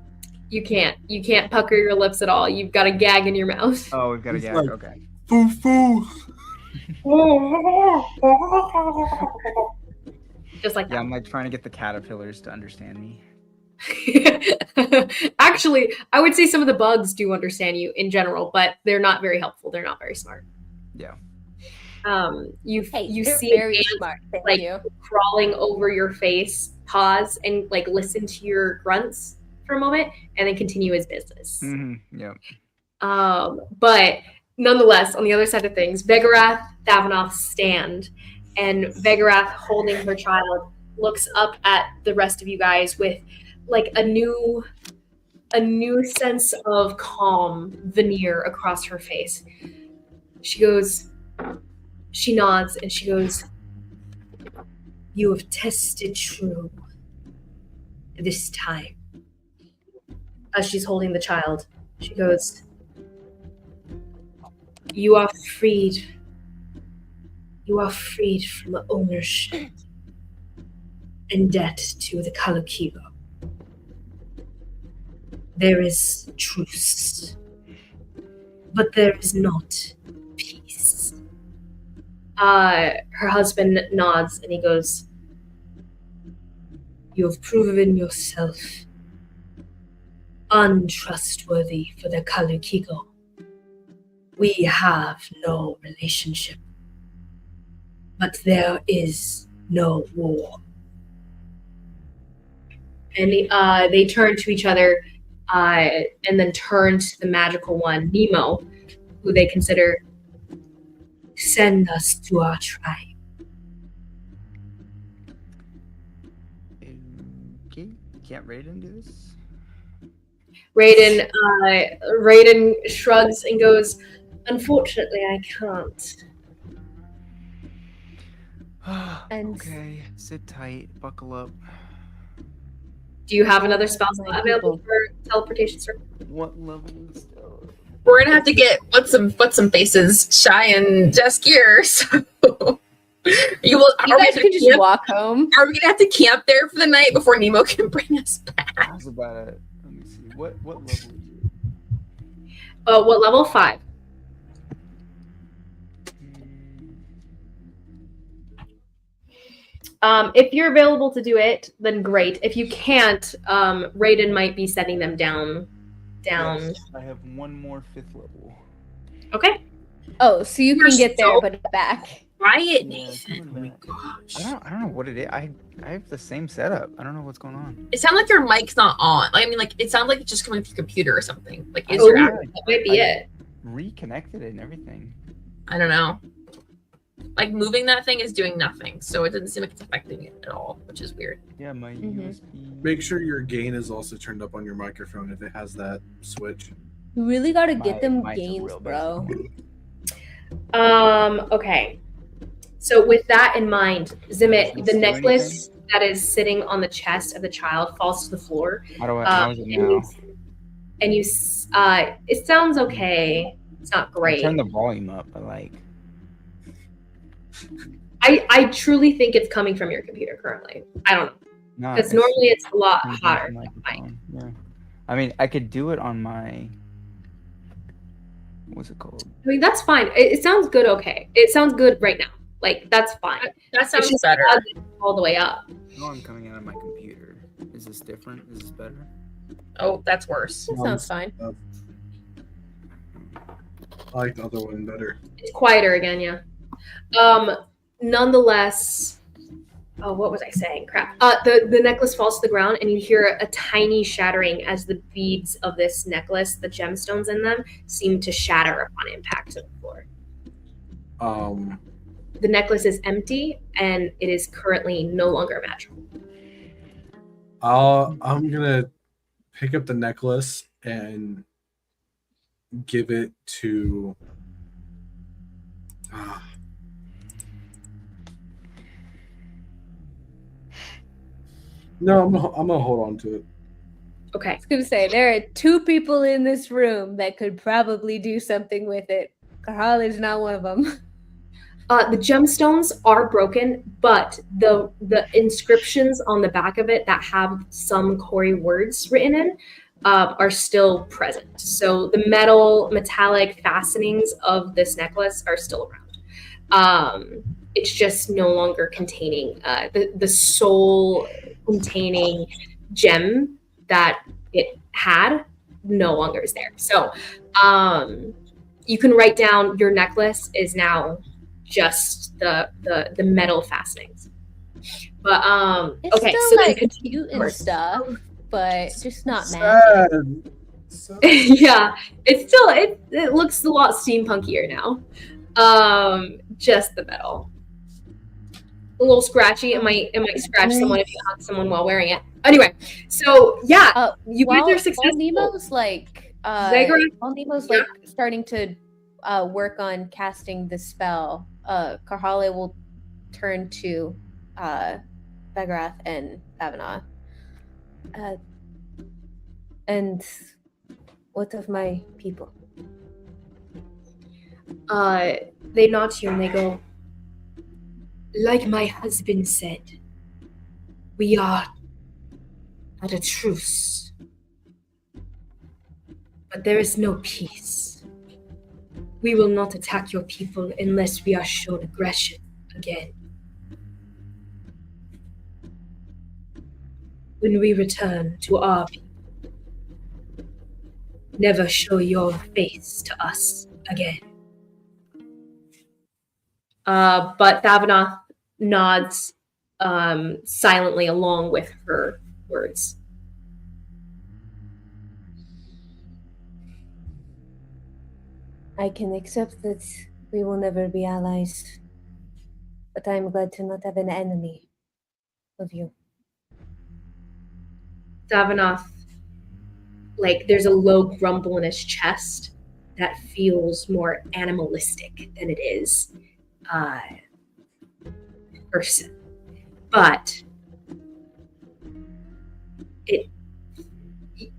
You can't pucker your lips at all. You've got a gag in your mouth. Oh, we've got a It's gag. like- Okay. Foo foo. Just like Yeah, I'm like trying to get the caterpillars to understand me. that. Actually, I would say some of the bugs do understand you in general, but they're not very helpful. They're not very smart. Yeah. You You're see very ants, smart. Thank like, you. crawling over your face, pause and like listen to your grunts for a moment, and then continue his business. Mm-hmm. Yeah. But nonetheless, on the other side of things, Vegarath, Thavanoth stand, and Vegarath, holding her child, looks up at the rest of you guys with like a new sense of calm veneer across her face. She nods and she goes, "You have tested true this time." As she's holding the child, she goes, "You are freed. You are freed from ownership and debt to the Kalukigo. There is truce, but there is not peace." Her husband nods and he goes, "You have proven yourself untrustworthy for the Kalukigo. We have no relationship, but there is no war." And they turn to each other and then turn to the magical one, Nemo, who they consider, "Send us to our tribe." Okay. Can't Raoden do this? Raoden shrugs and goes, "Unfortunately, I can't." And- Okay. Sit tight. Buckle up. Do you have another spell slot available for teleportation circle? What level is We're gonna have to get what's some faces, Shy and Jaskier. So you guys can just walk home. Are we gonna have to camp there for the night before Nemo can bring us back? I was about to. Let me see. What level is it? What level? 5. If you're available to do it, then great. If you can't, Raoden might be setting them down. Yes, I have one more 5th level. Okay. Oh, so you You're can get there, so- but back. Riot, Yeah, Nathan. coming back. I don't know what it is. I have the same setup. I don't know what's going on. It sounds like your mic's not on. Like, I mean, like it sounds like it's just coming through your computer or something. Like, is Oh, your yeah. app? That might be it. Reconnected it and everything. I don't know. Like moving that thing is doing nothing, so it doesn't seem like it's affecting it at all, which is weird. Yeah, my Mhm. USB. Make sure your gain is also turned up on your microphone if it has that switch. You really gotta get them Mine's a gains, real bro. basic one. Okay. So with that in mind, Zimmit, Does the this do necklace that is sitting on the chest of the child falls to the floor. How is it now? And you, it sounds okay. It's not I great. turned the volume up, but like. I truly think it's coming from your computer currently. I don't know. No, Because normally it's a lot comes hotter. from the microphone. Yeah. I mean, I could do it on my. What's it called? I mean, that's fine. It sounds good. Okay. It sounds good right now. Like, that's fine. That sounds just better. All the way up. No, I'm coming out of my computer. Is this different? Is this better? Oh, that's worse. That sounds fine. I like the other one better. It's quieter again, yeah. Nonetheless, oh, what was I saying? Crap. The necklace falls to the ground, and you hear a tiny shattering as the beads of this necklace, the gemstones in them, seem to shatter upon impact to the floor. The necklace is empty, and it is currently no longer magical. I'm gonna pick up the necklace and give it to. No, I'm gonna hold on to it. Okay. I was gonna say there are 2 people in this room that could probably do something with it. Carl is not one of them. The gemstones are broken, but the inscriptions on the back of it that have some Kori words written in are still present. So the metallic fastenings of this necklace are still around. It's just no longer containing the soul containing gem that it had no longer is there. So you can write down your necklace is now just the metal fastenings. But It's okay, still so like then cute and stuff, but just not magic. Sad. yeah, it's still it looks a lot steampunkier now. Just the metal. A little scratchy. It might scratch someone if you hug someone while wearing it. Anyway, so yeah, you guys are successful. While Nemo's like starting to work on casting the spell, Karhale will turn to Begrath and Thavanoth. And what of my people? They nod to you and they go, like my husband said, we are at a truce. But there is no peace. We will not attack your people unless we are shown aggression again. When we return to our people, never show your face to us again. But Thavanoth nods silently along with her words. I can accept that we will never be allies, but I am glad to not have an enemy of you. Thavanoth, like, there's a low grumble in his chest that feels more animalistic than it is person. But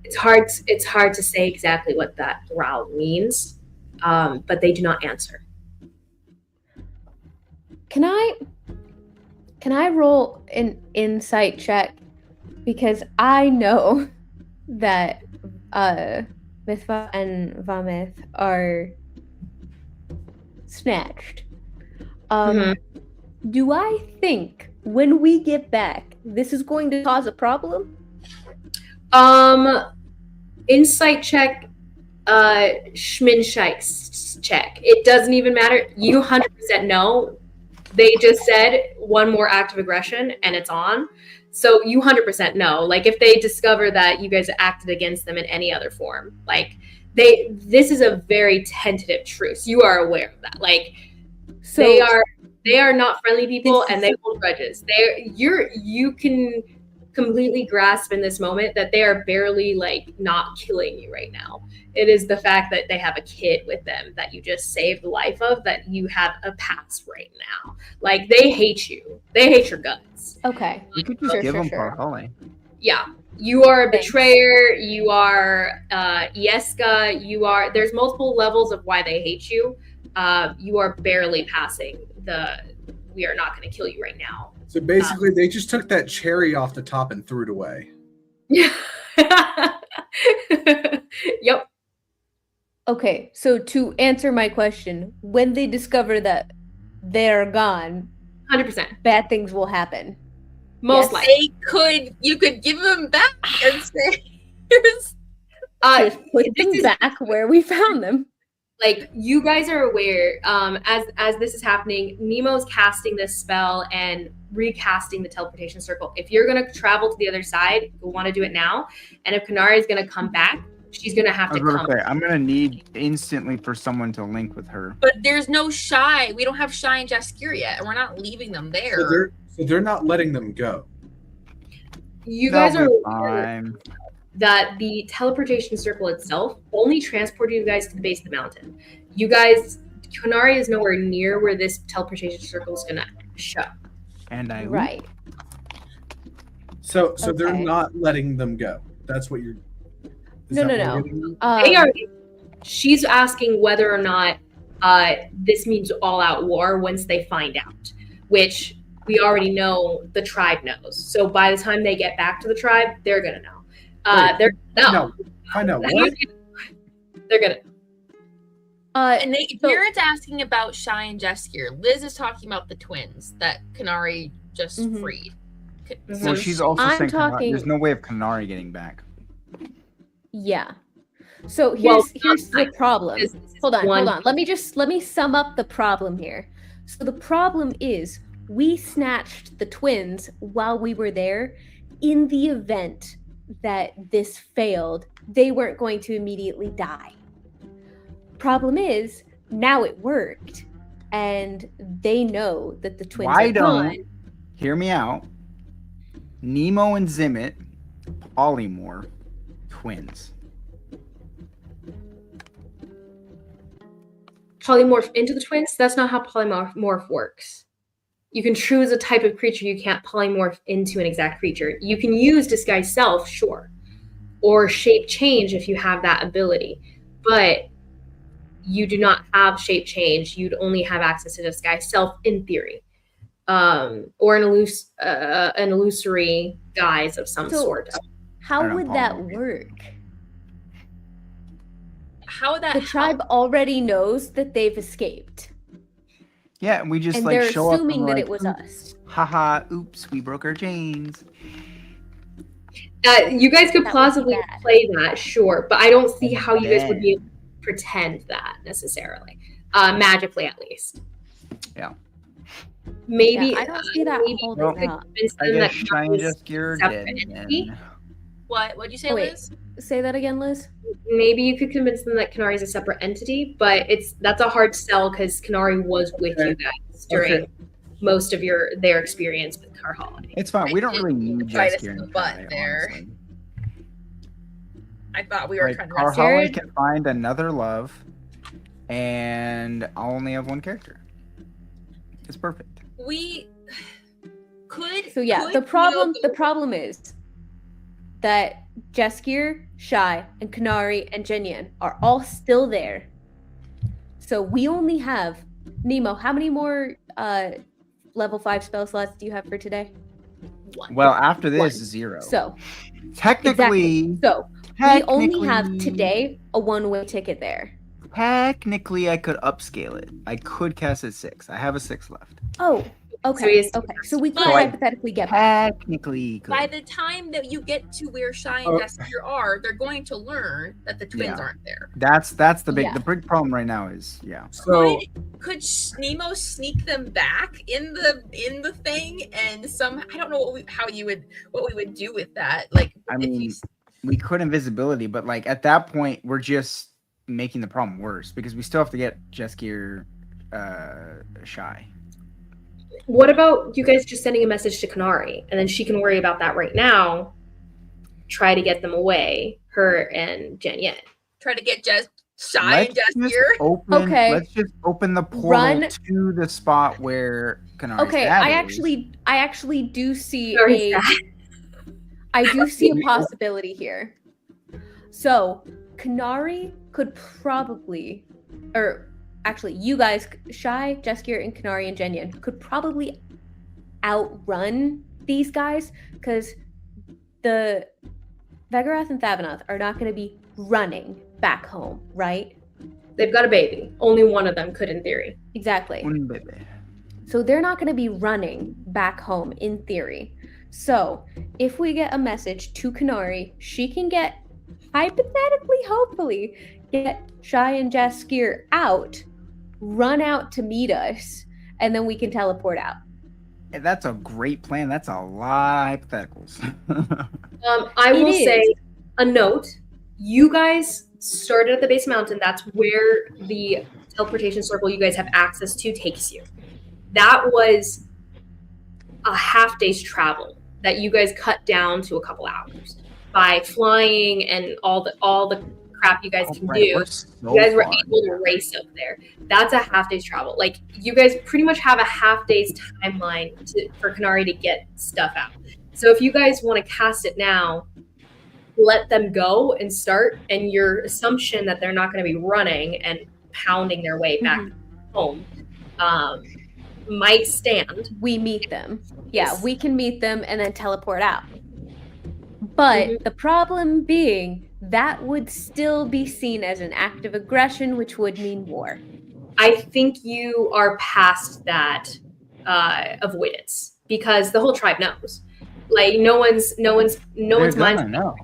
It's hard to say exactly what that growl means, but they do not answer. Can I roll an insight check? Because I know that Mithva and Vamith are snatched. Do I think when we get back, this is going to cause a problem? Insight check, Schminshikes check. It doesn't even matter. You 100% know. They just said one more act of aggression and it's on. So you 100% know. Like if they discover that you guys acted against them in any other form, like this is a very tentative truce. You are aware of that. Like So they are not friendly people and they hold grudges. You can completely grasp in this moment that they are barely like not killing you right now. It is the fact that they have a kid with them that you just saved the life of, that you have a pass right now. Like they hate you. They hate your guts. okay. We could just give them Parhale. Yeah. You are a betrayer. You are Yeska. There's multiple levels of why they hate you. You are barely passing we are not going to kill you right now. So basically, they just took that cherry off the top and threw it away. Yep. Okay, so to answer my question, when they discover that they're gone, 100%. bad things will happen. Most likely. You could give them back and say, here's... Just put them back where we found them. Like, you guys are aware, as this is happening, Nemo's casting this spell and recasting the teleportation circle. If you're going to travel to the other side, you'll want to do it now. And if Konari is going to come back, she's going to have to come. I'm going to need instantly for someone to link with her. But there's no Shy. We don't have Shy and Jaskier yet, and we're not leaving them there. So they're not letting them go. You guys are aware that the teleportation circle itself only transported you guys to the base of the mountain. You guys, Konari is nowhere near where this teleportation circle is going to show. And I Right. So they're not letting them go. That's what you're... No. She's asking whether or not this means all-out war once they find out, which we already know the tribe knows. So by the time they get back to the tribe, they're going to know. Find out what? They're gonna. And Jared's asking about Shy and Jaskier. Liz is talking about the twins that Konari just freed. So she's also saying there's no way of Konari getting back. Yeah. So here's the problem. Hold on. Let me sum up the problem here. So the problem is we snatched the twins while we were there. In the event that this failed, they weren't going to immediately die. Problem is, now it worked, and they know that the twins are gone. Hear me out. Nemo and Zimmit, polymorph, twins. Polymorph into the twins? That's not how polymorph works. You can choose a type of creature. You can't polymorph into an exact creature. You can use disguise self, sure, or shape change if you have that ability, but you do not have shape change. You'd only have access to disguise self in theory, or an illusory guise of some sort. How would that work? How would that? The tribe already knows that they've escaped. Yeah, and we just and like they're show up assuming and that it was us. Haha, oops, we broke our chains. You guys could plausibly play that, sure, but I don't see how you guys would be able to pretend that necessarily, magically at least. Yeah. Maybe I don't see that holding up. I guess Shy and Jaskier did. What'd you say, Liz? Say that again, Liz. Maybe you could convince them that Konari is a separate entity, but that's a hard sell because Konari was with you guys during most of their experience with Karhali. It's fine. We don't really need Jaskier and Shy there. Honestly. I thought we were trying to Karhali can find another love, and I'll only have one character. It's perfect. We could. So yeah, the problem is that Jaskier, Shy, and Konari and ZY are all still there. So we only have Nemo. How many more level 5 spell slots do you have for today? 1. Well, after this, 1. 0. So technically, exactly. So we only have today a one-way ticket there. Technically, I could upscale it. I could cast at 6. I have a 6 left. Oh, okay. So So we could But- hypothetically get back. Technically, could. By the time that you get to where Shy and Jaskier are, they're going to learn that the twins Yeah. aren't there. That's the big Yeah. problem right now is So Could Nemo sneak them back in the thing and I don't know what we would do with that. Like, I if mean, you- we could invisibility, but like at that point, we're just making the problem worse because we still have to get Jaskier Shy. what about you guys just sending a message to Konari, and then she can worry about that right now. Try to get them away, her and ZY. try to get Shy and Jaskier. Let's just open the portal to the spot where Konari's Okay, dad I actually do see Konari's a dad. I do see a possibility here. So Konari could probably, or actually, you guys, Shy, Jaskier, and Konari and ZY could probably outrun these guys because the Vegarath and Thavanoth are not going to be running back home, right? They've got a baby. Only one of them could, in theory. Exactly. Un bebé. So they're not going to be running back home in theory. So if we get a message to Konari, she can get, hypothetically, hopefully, get Shy and Jaskier out, run out to meet us, and then we can teleport out. Hey, that's a great plan. That's a lot of hypotheticals. I will say a note. You guys started at the base mountain. That's where the teleportation circle you guys have access to takes you. That was a half day's travel that you guys cut down to a couple hours by flying and all the crap you guys can do. You guys were able to race up there. That's a half day's travel. Like, you guys pretty much have a half day's timeline for Konari to get stuff out. So if you guys want to cast it now, let them go and start, and your assumption that they're not going to be running and pounding their way back home might stand. We meet them. Yeah, we can meet them and then teleport out. But the problem being, that would still be seen as an act of aggression, which would mean war. I think you are past that avoidance because the whole tribe knows. Like, no one's mind. Know.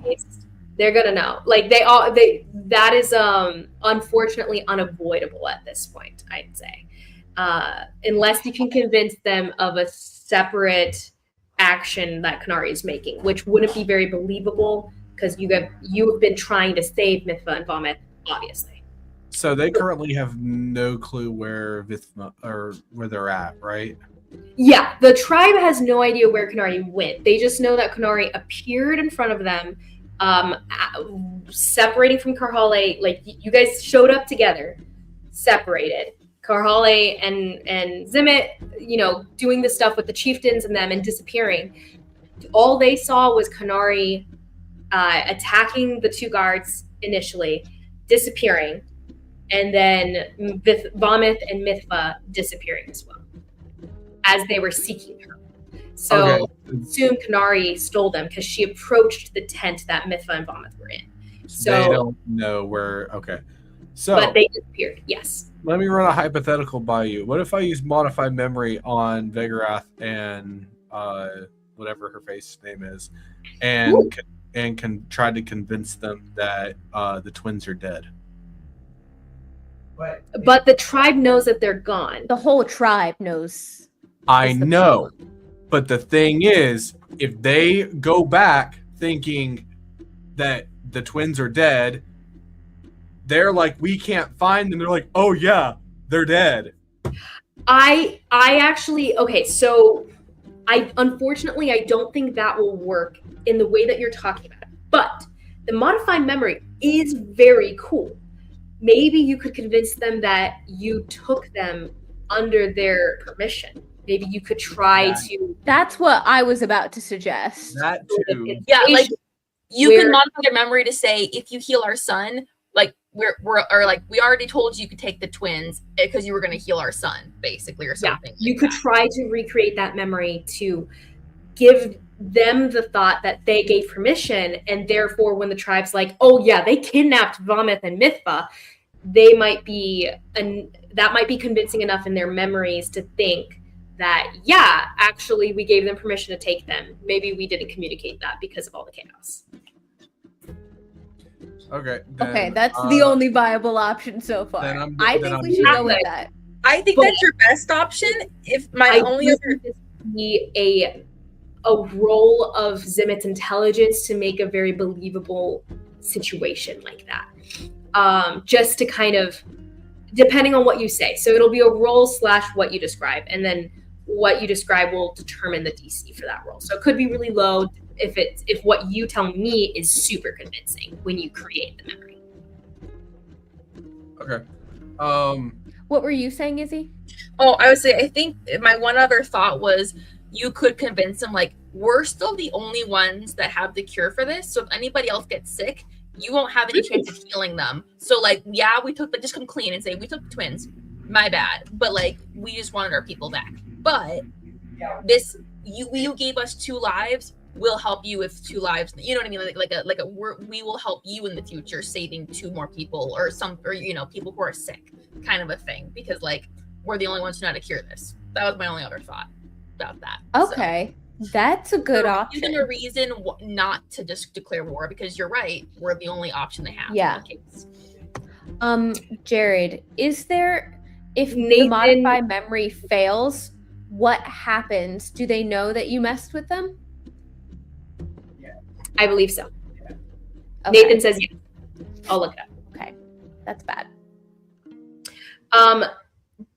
They're gonna know. Like, that is unfortunately unavoidable at this point, I'd say. Unless you can convince them of a separate action that Konari is making, which wouldn't be very believable because you have been trying to save Mithva and Vomit, obviously. So they currently have no clue where Vithma or where they're at, right? Yeah, the tribe has no idea where Konari went. They just know that Konari appeared in front of them, separating from Karhale. Like, you guys showed up together, separated. Karhale and Zimmit, doing the stuff with the Cheiftans and them and disappearing. All they saw was Konari attacking the two guards initially, disappearing, and then Vomit and Mithva disappearing as well, as they were seeking her. So assume Konari stole them because she approached the tent that Mithva and Vomit were in. So they don't know where. Okay. So, but they disappeared. Yes. Let me run a hypothetical by you. What if I use modify memory on Vegarath and whatever her face name is, and can try to convince them that the twins are dead? But the tribe knows that they're gone. The whole tribe knows. I know, but the thing is, if they go back thinking that the twins are dead, they're like, we can't find them. They're like, oh yeah, they're dead. I actually, okay, so unfortunately I don't think that will work in the way that you're talking about it. But the modified memory is very cool. Maybe you could convince them that you took them under their permission. Maybe you could try to. That's what I was about to suggest. That too. Yeah, like You can modify your memory to say, if you heal our son, like we already told you could take the twins because you were going to heal our son, basically, or something. You could try to recreate that memory to give them the thought that they gave permission, and therefore when the tribe's like, oh yeah, they kidnapped Vomith and Mithva, they might be, that might be convincing enough in their memories to think that, yeah, actually we gave them permission to take them. Maybe we didn't communicate that because of all the chaos. Okay. Okay, that's the only viable option so far. I think we should go with that. I think that's your best option. If my only other be a role of Zimmit's intelligence to make a very believable situation like that. Just to kind of, depending on what you say. So it'll be a roll / what you describe, and then what you describe will determine the DC for that roll. So it could be really low if what you tell me is super convincing when you create the memory. Okay. What were you saying, Izzy? Oh, I would say, I think my one other thought was you could convince them, like, we're still the only ones that have the cure for this. So if anybody else gets sick, you won't have any chance of healing them. So, like, yeah, just come clean and say, we took the twins. My bad. But, like, we just wanted our people back. But you gave us 2 lives. We'll help you with 2 lives. You know what I mean? We will help you in the future, saving 2 more people or people who are sick, kind of a thing. Because, like, we're the only ones who know how to cure this. That was my only other thought about that. Okay. That's a good option. Give them a reason not to just declare war, because you're right. We're the only option they have. Yeah. In case. Jared, is there, if the modify memory fails, what happens? Do they know that you messed with them? I believe so. Okay. Nathan says yes. I'll look it up. Okay. That's bad.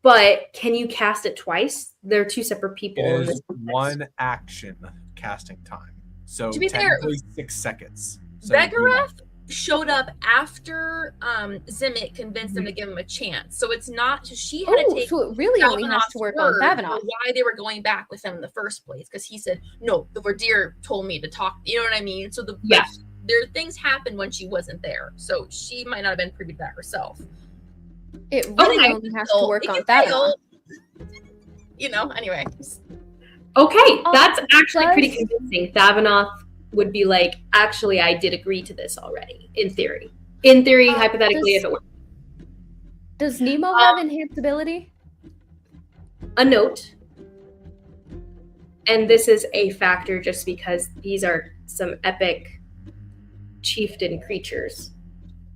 But can you cast it twice? They're 2 separate people. It is 1 action casting time. So to be fair, 6 seconds. So Begarath showed up after Zimmit convinced them to give him a chance. So it's not, so she had to take, so it really only has to work on Thavanoth. Why they were going back with him in the first place, because he said, no, the Vodr told me to talk, you know what I mean? So there things happened when she wasn't there, so she might not have been privy to that herself. It really only has to work on Thavanoth. Anyway. Okay, that's actually pretty convincing. Thavanoth would be like, actually, I did agree to this already, in theory. Hypothetically, if it worked. Does Nemo have enhanced ability? A note. And this is a factor just because these are some epic chieftain creatures.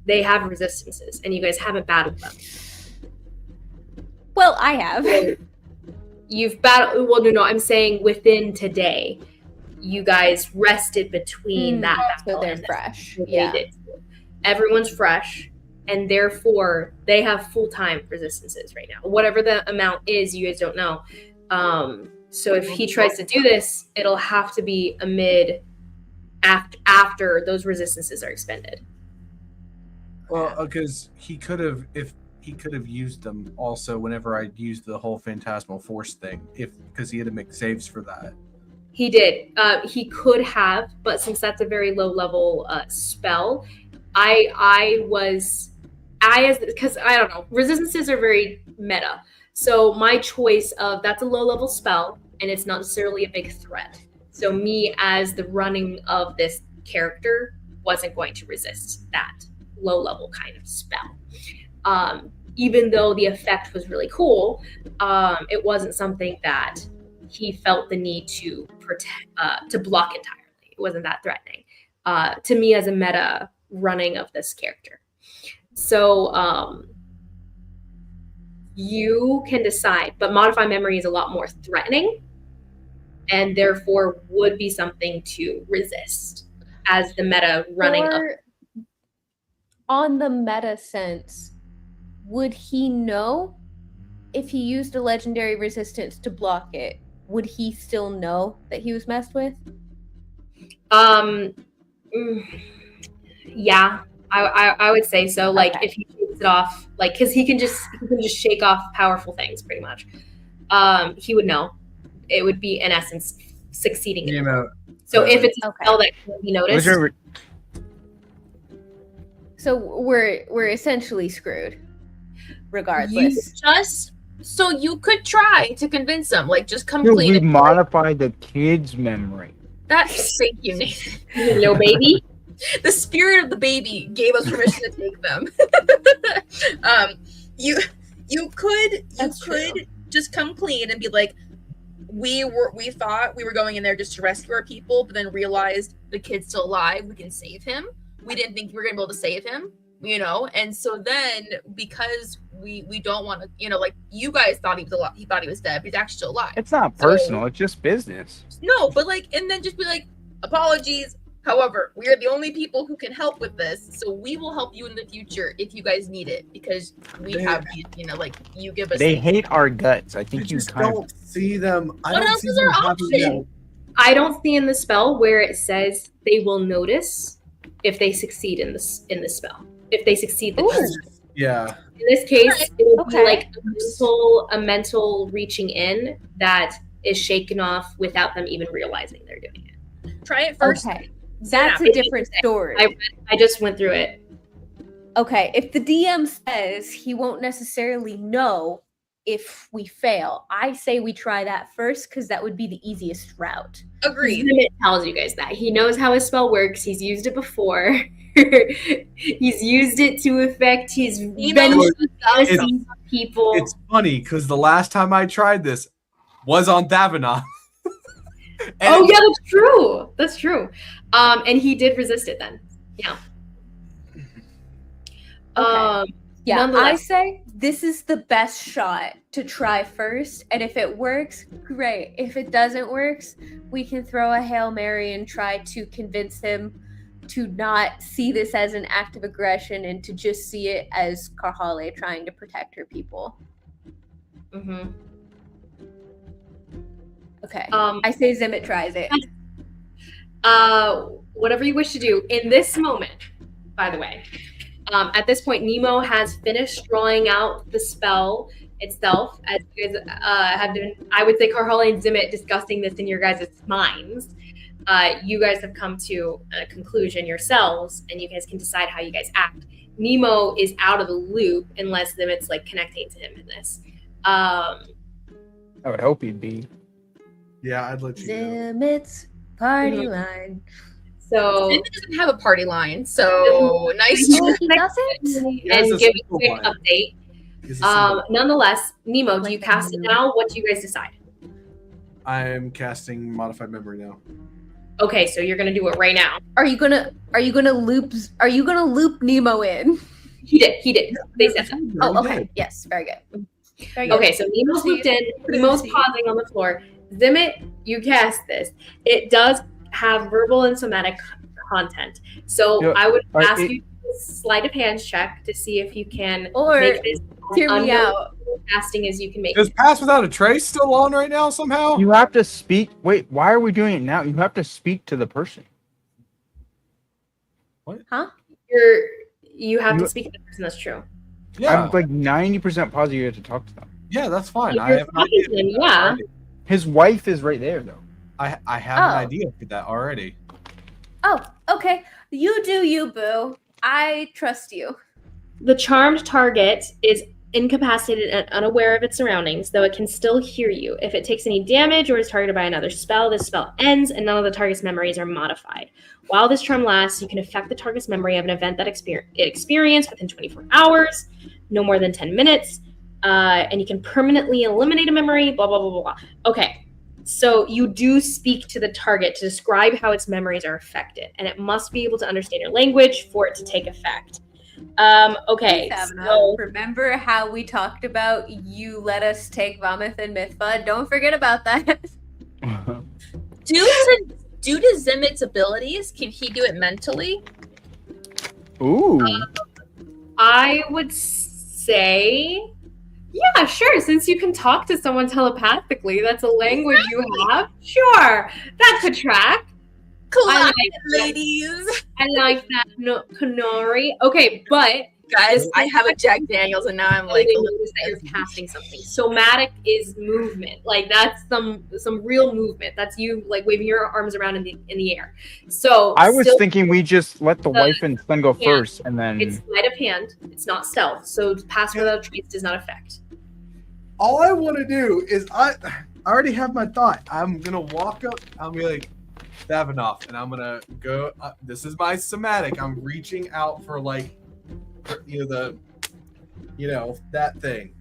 They have resistances, and you guys haven't battled them. Well, I have. You've battled. Well, no. I'm saying within today, you guys rested between that battle. So they're fresh. Yeah. Everyone's fresh, and therefore they have full-time resistances right now. Whatever the amount is, you guys don't know. So if he tries to do this, it'll have to be after those resistances are expended. Well, because he could have used them also whenever I used the whole Phantasmal Force thing, because he had to make saves for that. He did. He could have, but since that's a very low level spell, because I don't know, resistances are very meta. So my choice of that's a low level spell and it's not necessarily a big threat. So me as the running of this character wasn't going to resist that low level kind of spell. Even though the effect was really cool, it wasn't something that he felt the need to protect, to block entirely. It wasn't that threatening to me as a meta running of this character. So you can decide, but modify memory is a lot more threatening and therefore would be something to resist as the meta running of. On the meta sense, would he know if he used a legendary resistance to block it? Would he still know that he was messed with? Yeah, I would say so. Like if he shakes it off, like because he can just shake off powerful things pretty much. He would know. It would be in essence succeeding. You know. So if it's a spell that can be noticed, So we're essentially screwed, regardless. So you could try to convince them, like just come Dude, clean. we modified the kid's memory. Thank you, Nathan. Little baby. The spirit of the baby gave us permission to take them. You could just come clean and be like, we thought we were going in there just to rescue our people, but then realized the kid's still alive. We can save him. We didn't think we were gonna be able to save him, and so then because we don't want to, like you guys thought he was alive, he thought he was dead, but he's actually still alive. It's not personal, it's just business. No, but and then just be like, apologies. However, we are the only people who can help with this, so we will help you in the future if you guys need it, because we have these, you give us. They hate our guts. I think I you just don't see them. What else is our option? I don't see in the spell where it says they will notice if they succeed in the spell. If they succeed the test. Yeah. In this case, Right. it would Okay. be like a mental reaching in that is shaken off without them even realizing they're doing it. Try it first. Okay, that's Yeah. a different story. I just went through it. Okay, if the DM says he won't necessarily know if we fail, I say we try that first because that would be the easiest route. Agreed. Zimmit tells you guys that. He knows how his spell works. He's used it before. He's used it to affect his knows vengeance people. It's funny because the last time I tried this was on Thavanoth. Oh yeah, that's true. That's true. And he did resist it then. Yeah. Yeah, I Nonetheless. say this is the best shot to try first, and if it works, great. If it doesn't work, we can throw a Hail Mary and try to convince him to not see this as an act of aggression and to just see it as Karhale trying to protect her people. Mhm. Okay. Um, I say Zimmit tries it. whatever you wish to do in this moment, by the way. At this point, Nemo has finished drawing out the spell itself. As you guys have been, I would say, Karhale and Zimmit discussing this in your guys' minds. You guys have come to a conclusion yourselves, and you guys can decide how you guys act. Nemo is out of the loop unless Zimmit's connecting to him in this. I would hope he'd be. Yeah, I'd let you go. Zimmit's party line. So Zimmit doesn't have a party line, so nice. Oh, he doesn't? has a and give you a simple quick one. update. It's a simple- Nonetheless, Nemo, do Like you that cast it movie. now? What do you guys decide? I'm casting modified memory now. Okay, so you're gonna do it right now. Are you gonna loop Nemo in? He did. They said that. Oh, We okay. did. Yes, very good. Very good. Okay, so Nemo's looped in. Nemo's pausing on the floor. Zimmit, you cast this. It does have verbal and somatic content. So Yeah, I would ask it- you to sleight of hand check to see if you can Or make this hear me out. casting as you can make Is it. Pass Without a Trace still on right now somehow? You have to speak. Wait, why are we doing it now? You have to speak to the person. You have You- to speak to the person. That's true. Yeah, I'm like 90% positive you have to talk to them. yeah, that's fine. If I you're have an talking idea. to them, for that yeah. already. His wife is right there, though. I have an Oh. idea for that already. Oh, okay. You do you, boo. I trust you. The charmed target is incapacitated and unaware of its surroundings, though it can still hear you. If it takes any damage or is targeted by another spell, this spell ends and none of the target's memories are modified. While this charm lasts, you can affect the target's memory of an event that it experienced within 24 hours, no more than 10 minutes, and you can permanently eliminate a memory, blah, blah, blah, blah, blah. Okay, so you do speak to the target to describe how its memories are affected, and it must be able to understand your language for it to take effect. Okay, Thavanoth, so remember how we talked about you let us take Vomith and Mythbud? Don't forget about that. Due to Zimmit's abilities, can he do it mentally? Ooh. I would say, yeah, sure. Since you can talk to someone telepathically, that's a language you have. Sure, that could track. I like that. ladies. I like that, no, Konari. Okay, but Guys, I have a Jack Daniels, and now I'm like, notice that you're casting something. Somatic is movement. Like that's some real movement. That's you like waving your arms around in the air. So I was thinking we just let the wife and son go first, and then it's sleight of hand. It's not stealth. So pass without a trace does not affect. All I want to do is I already have my thought. I'm gonna walk up. I'll be like, Thavanoth, and I'm gonna go. This is my somatic. I'm reaching out for like, that thing.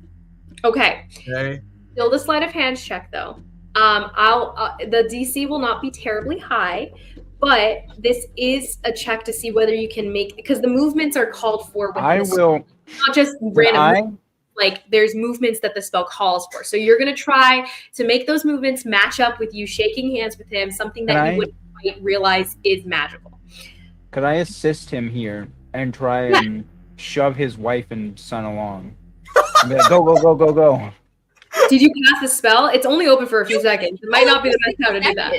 Okay. Okay. Still the sleight of hand check though. The DC will not be terribly high, but this is a check to see whether you can make because the movements are called for. I will not just random. Like there's movements that the spell calls for. So you're going to try to make those movements match up with you shaking hands with him, something that you wouldn't quite realize is magical. Could I assist him here and try and shove his wife and son along? Like, go. Did you cast the spell? It's only open for a few seconds. It might not be the best time to do that.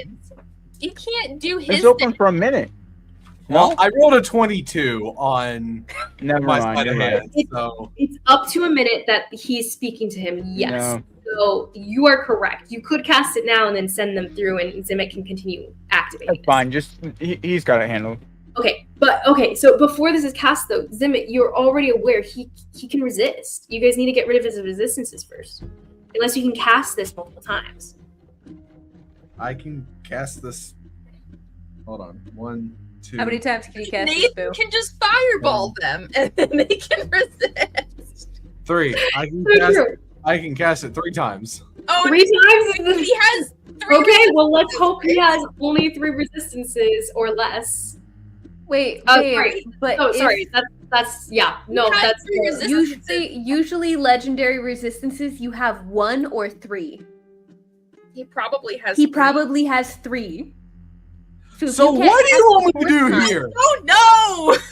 You can't do his It's open for a minute. Well, I rolled a 22 on Never my mind. sleight of You're hand, right. so It's up to a minute that he's speaking to him. Yes. No. So you are correct. You could cast it now and then send them through, and Zimmit can continue activating. That's fine. Just he's got it handled. Okay. So before this is cast, though, Zimmit, you're already aware he can resist. You guys need to get rid of his resistances first, unless you can cast this multiple times. I can cast this. Hold on, 1, 2. How many times can you cast this, Nathan Boo? can just fireball them, and then they can resist. 3. I can cast it 3 times. Oh, 3 times? he has 3. Okay, well, let's hope he has only 3 resistances or less. Wait, Sorry. but Oh, sorry. That's yeah. No, has that's 3 resistances. usually legendary resistances you have 1 or 3. He probably has. He 3. probably has 3. So what do you want me to do here? Oh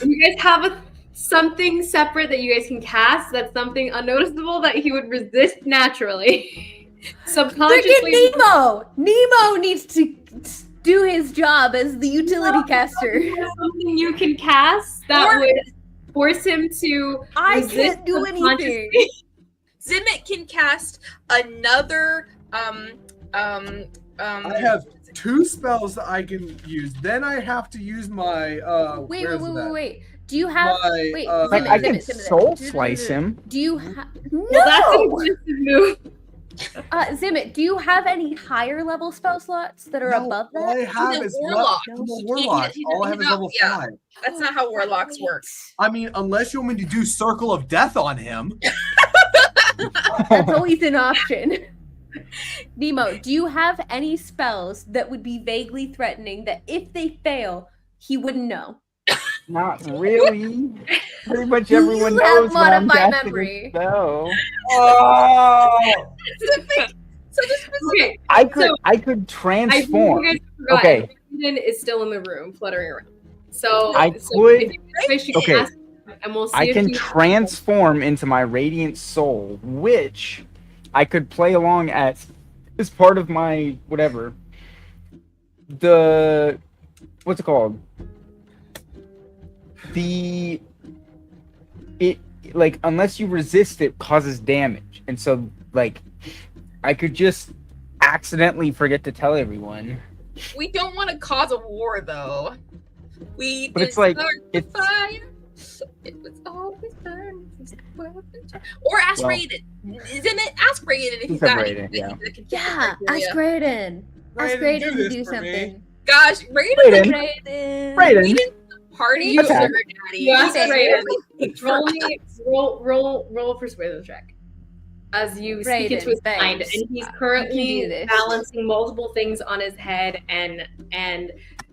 no! You guys have something separate that you guys can cast. That's something unnoticeable that he would resist naturally, subconsciously. Freaking Nemo needs to do his job as the utility caster. Something you can cast that would force him to. I resist can't do anything. Zimmit can cast another. I have 2 spells that I can use. Then I have to use my. Wait. Do you have? I can soul slice him. Do you have? Well, that's an aggressive move. Zimmit, do you have any higher level spell slots that are above All I that? have He's a is warlock. I'm a He warlock. can't- All I have is level 5. That's not how warlocks work. I mean, unless you want me to do Circle of Death on him. That's always an option. Nemo, do you have any spells that would be vaguely threatening that if they fail, he wouldn't know? Not really. Pretty much Do everyone you have knows when I'm modified casting memory? a spell. Oh! So this was Okay, I could I transform. think you guys forgot. Okay. Raoden is still in the room, fluttering around. So I if could- you wish, you can okay. ask him, and we'll see I if can he- transform into my radiant soul, which I could play along as part of my whatever. What's it called? Unless you resist it causes damage. And so like I could just accidentally forget to tell everyone. We don't want to cause a war, though. But it's like, it's- fire. It was always burning. Or ask Well- Raoden. Isn't it? Ask Raoden if he's He's a got Raoden, anything yeah. that can fit the Yeah, criteria. ask Raoden. Ask Raoden, Raoden do to this do for me. something. Gosh, Raoden's Raoden. Raoden. Raoden. party Attack. sugar daddy. You ask Okay. Raoden. Roll a persuasion check. As you speak into his Raoden, mind, thanks. and he's You currently can do this. balancing multiple things on his head and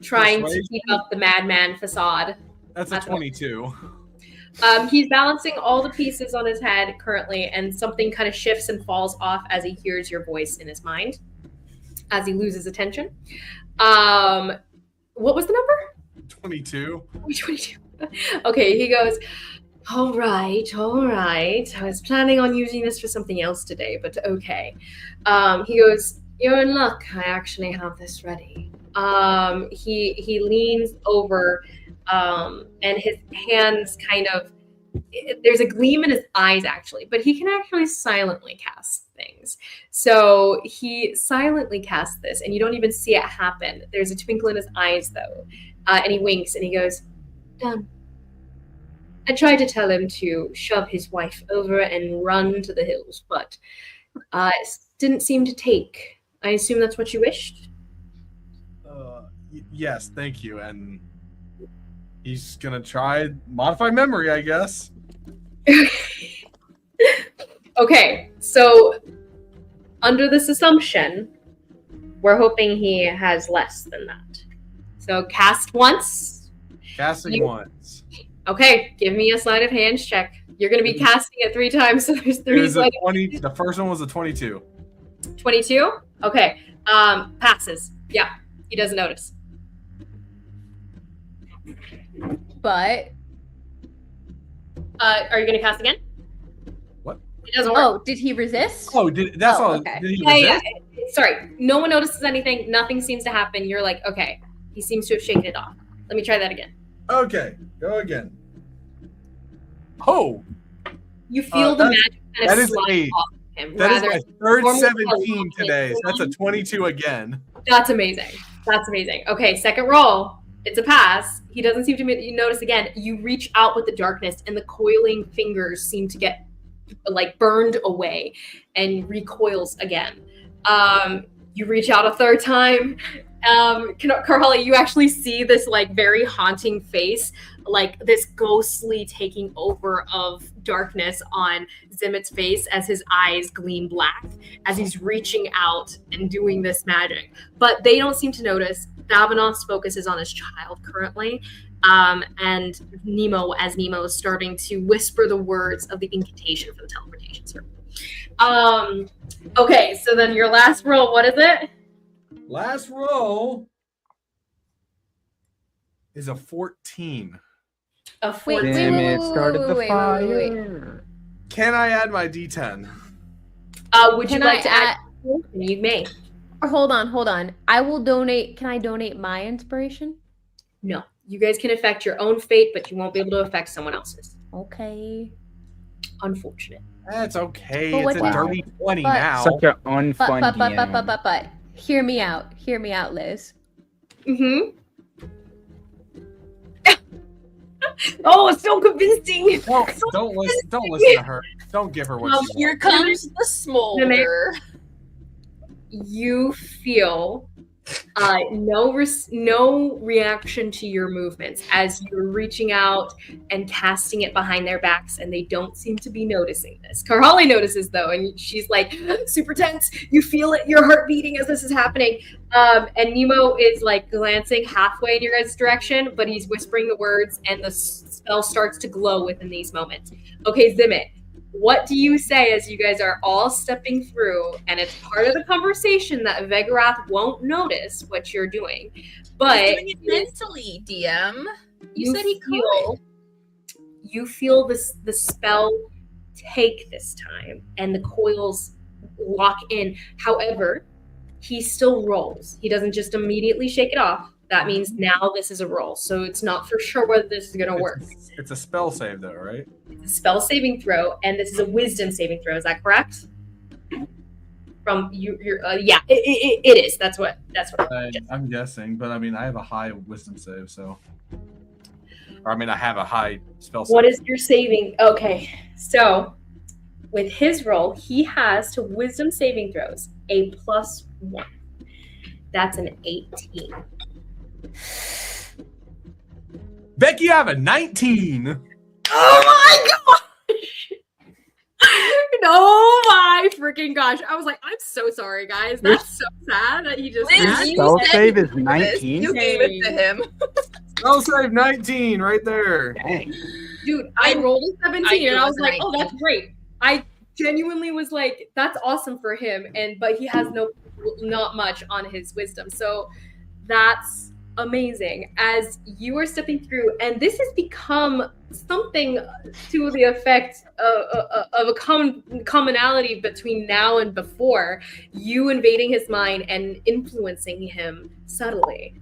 trying to Persuasion? keep up the madman facade. That's a 22. He's balancing all the pieces on his head currently, and something kind of shifts and falls off as he hears your voice in his mind, as he loses attention. What was the number? 22. 22. Okay, he goes, all right. I was planning on using this for something else today, but okay. He goes, you're in luck. I actually have this ready. He leans over, and his hands kind of there's a gleam in his eyes actually, but he can actually silently cast things. So he silently casts this, and you don't even see it happen. There's a twinkle in his eyes though, and he winks and he goes, "Done." I tried to tell him to shove his wife over and run to the hills, but it didn't seem to take. I assume that's what you wished? Yes, thank you. And he's gonna try modify memory, I guess. Okay, so under this assumption, we're hoping he has less than that. So cast once. Casting once. Okay, give me a sleight of hand check. You're going to be casting it 3 times, so there's 3 sleight of 20. The first one was a 22. 22? Okay. Passes. Yeah, he doesn't notice. But are you going to cast again? What? It doesn't work. oh, did he resist? Oh, that's all. Okay. Did he Yeah. resist? Sorry, no one notices anything. Nothing seems to happen. You're like, okay, he seems to have shaken it off. Let me try that again. Okay, go again. Oh, You feel the magic kind that of is slide off of him. that is rather my third normal 17 color. today. So that's a 22 again. That's amazing. That's amazing. Okay, second roll. It's a pass. He doesn't seem to notice again. You reach out with the darkness, and the coiling fingers seem to get like burned away and recoils again. You reach out a third time. Karhali, you actually see this like very haunting face, like this ghostly taking over of darkness on Zimmit's face as his eyes gleam black as he's reaching out and doing this magic. But they don't seem to notice. Thavanoth's focus is on his child currently, and Nemo is starting to whisper the words of the incantation for the teleportation circle. Okay, so then your last roll, what is it? Last roll is a 14. A 14. Zimmit started the wait. fire. Can I add my D10? Would you Can like I to add? You may. Or hold on. I will donate. Can I donate my inspiration? No, you guys can affect your own fate, but you won't be able to affect someone else's. Okay. Unfortunate. That's okay. But It's a what dirty 20 but- now. Such an unfun DM. But. Hear me out, Liz. Mm-hmm. Oh, it's so convincing. Don't listen to her. Don't give her what she wants. Here comes the smolder. You feel no reaction to your movements as you're reaching out and casting it behind their backs, and they don't seem to be noticing this. Karhali notices though, and she's like super tense. You feel it, your heart beating as this is happening. And Nemo is like glancing halfway in your guys' direction, but he's whispering the words, and the spell starts to glow within these moments. Okay, Zimmit, what do you say as you guys are all stepping through, and it's part of the conversation that Vegorath won't notice what you're doing, but He's doing it mentally, DM. You said he could. You feel the spell take this time, and the coils lock in. However, he still rolls. He doesn't just immediately shake it off. That means now this is a roll, so it's not for sure whether this is going to work. It's a spell save, though, right? It's a spell saving throw, and this is a wisdom saving throw. Is that correct? From yeah, it is. That's what. I'm guessing, but I mean, I have a high wisdom save, so. Or I mean, I have a high spell save. What is your saving? Okay, so with his roll, he has to wisdom saving throws a +1. That's an 18. Becky, I have a 19. Oh my gosh! Oh my freaking gosh! I was like, I'm so sorry, guys. That's so sad that he just. Liz, had- you Spell said save you is did this. 19? You gave it to him. Spell save 19 right there. Dang. Dude, I rolled a 17, and I was it like, was oh, that's great. I genuinely was like, that's awesome for him, but he has not much on his wisdom, so that's amazing. As you are stepping through, and this has become something to the effect of a commonality between now and before, you invading his mind and influencing him subtly.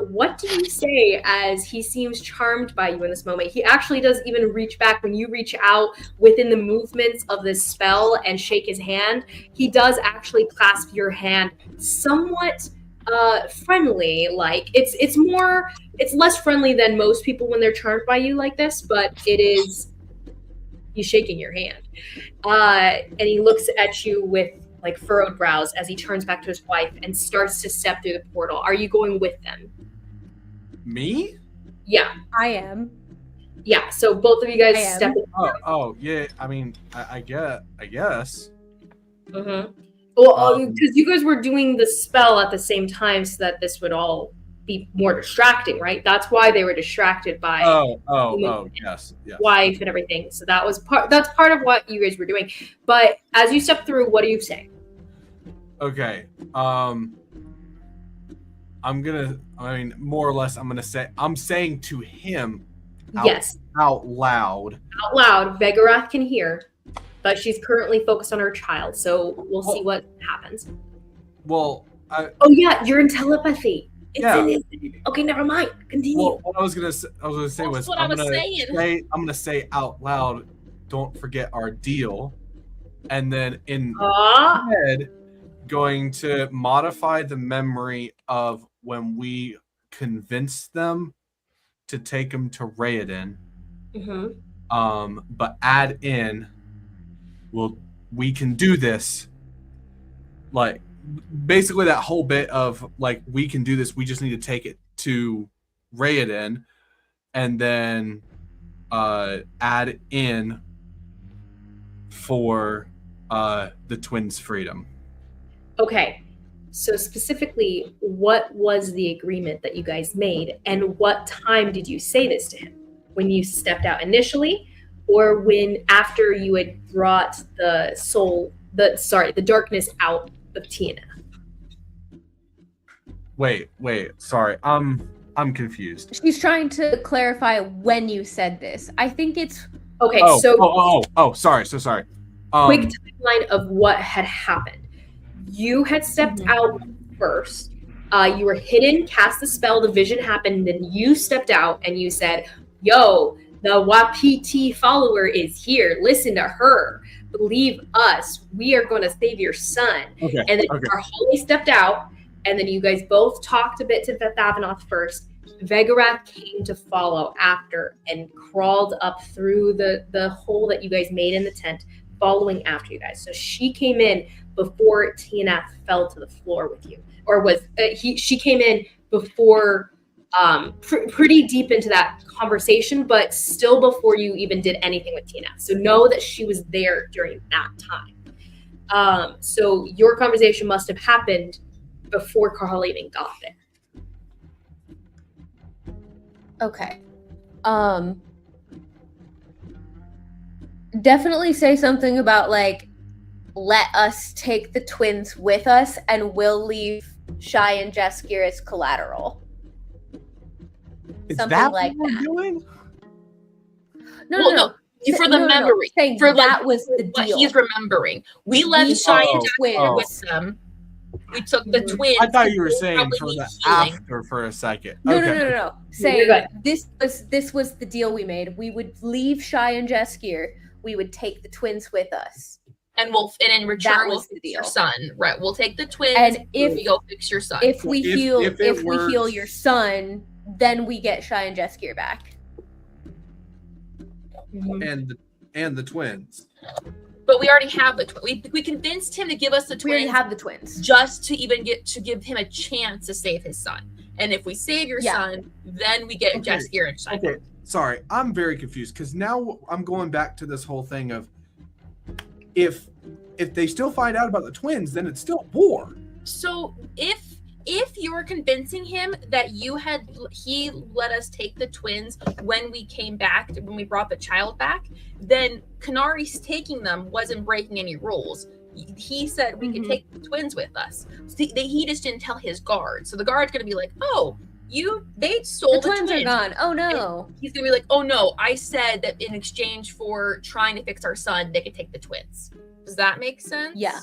What do you say as he seems charmed by you in this moment? He actually does even reach back when you reach out within the movements of this spell and shake his hand. He does actually clasp your hand somewhat friendly. Like it's less friendly than most people when they're charmed by you like this, but he's shaking your hand. And he looks at you with like furrowed brows as he turns back to his wife and starts to step through the portal. Are you going with them? Me? Yeah. I am. Yeah, so both of you guys step in. Oh, yeah. I mean, I guess. Mm-hmm. Well, because you guys were doing the spell at the same time so that this would all be more distracting, right? That's why they were distracted by yes. wife and everything. So that's part of what you guys were doing. But as you step through, what do you say? Okay. I'm more or less, I'm saying to him out loud. Out loud, Vegarath can hear, but she's currently focused on her child, so we'll see what happens. Well, you're in telepathy. Okay, never mind. Continue. Well, what I was gonna say was I'm gonna say out loud, don't forget our deal, and then in head going to modify the memory of when we convinced them to take him to Raoden. Mm-hmm. But add in, well, we can do this. Like, basically that whole bit of like, we can do this. We just need to take it to Raoden, and then add in for the twins' freedom. Okay. So specifically, what was the agreement that you guys made, and what time did you say this to him? When you stepped out initially, or when after you had brought the darkness out of Tyeenath? Wait, sorry. I'm confused. She's trying to clarify when you said this. I think it's okay. Sorry. Quick timeline of what had happened. You had stepped out first. You were hidden, cast the spell, the vision happened, then you stepped out and you said, yo, the YPT follower is here. Listen to her. Believe us. We are going to save your son. Okay. And then Holly stepped out, and then you guys both talked a bit to Thavanoth first. Vegarath came to follow after and crawled up through the hole that you guys made in the tent, following after you guys. So she came in before Tyeenath fell to the floor with you, or she came in before pretty deep into that conversation, but still before you even did anything with Tyeenath. So know that she was there during that time. So your conversation must have happened before Carl even got there. okay. Definitely say something about like, let us take the twins with us, and we'll leave Shy and Jaskier as collateral. Is something that like what we're that. doing? No. For the memory. Saying For that was the what deal. he's remembering. We left Shy and Jaskier with them. We took the twins. I thought you were saying probably for the healing. after for a second. No. Saying You're this was the deal we made. We would leave Shy and Jaskier. We would take the twins with us. And in return we'll fix your son. Right. We'll take the twins And if we go fix your son. If we heal if we heal your son, then we get Shy and Jaskier back. And the twins. But we already have the twins. We convinced him to give us the twins. We already have the twins. Just to even give him a chance to save his son. And if we save your son, then we get Jaskier and Shy. Okay, sorry, I'm very confused because now I'm going back to this whole thing of if they still find out about the twins, then it's still war. So if you were convincing him that he let us take the twins when we came back, when we brought the child back, then Konari's taking them wasn't breaking any rules. He said we could take the twins with us. He just didn't tell his guard. So the guard's going to be like, oh, they stole the twins. The twins are gone. Oh no. And he's going to be like, oh no, I said that in exchange for trying to fix our son, they could take the twins. Does that make sense? Yeah.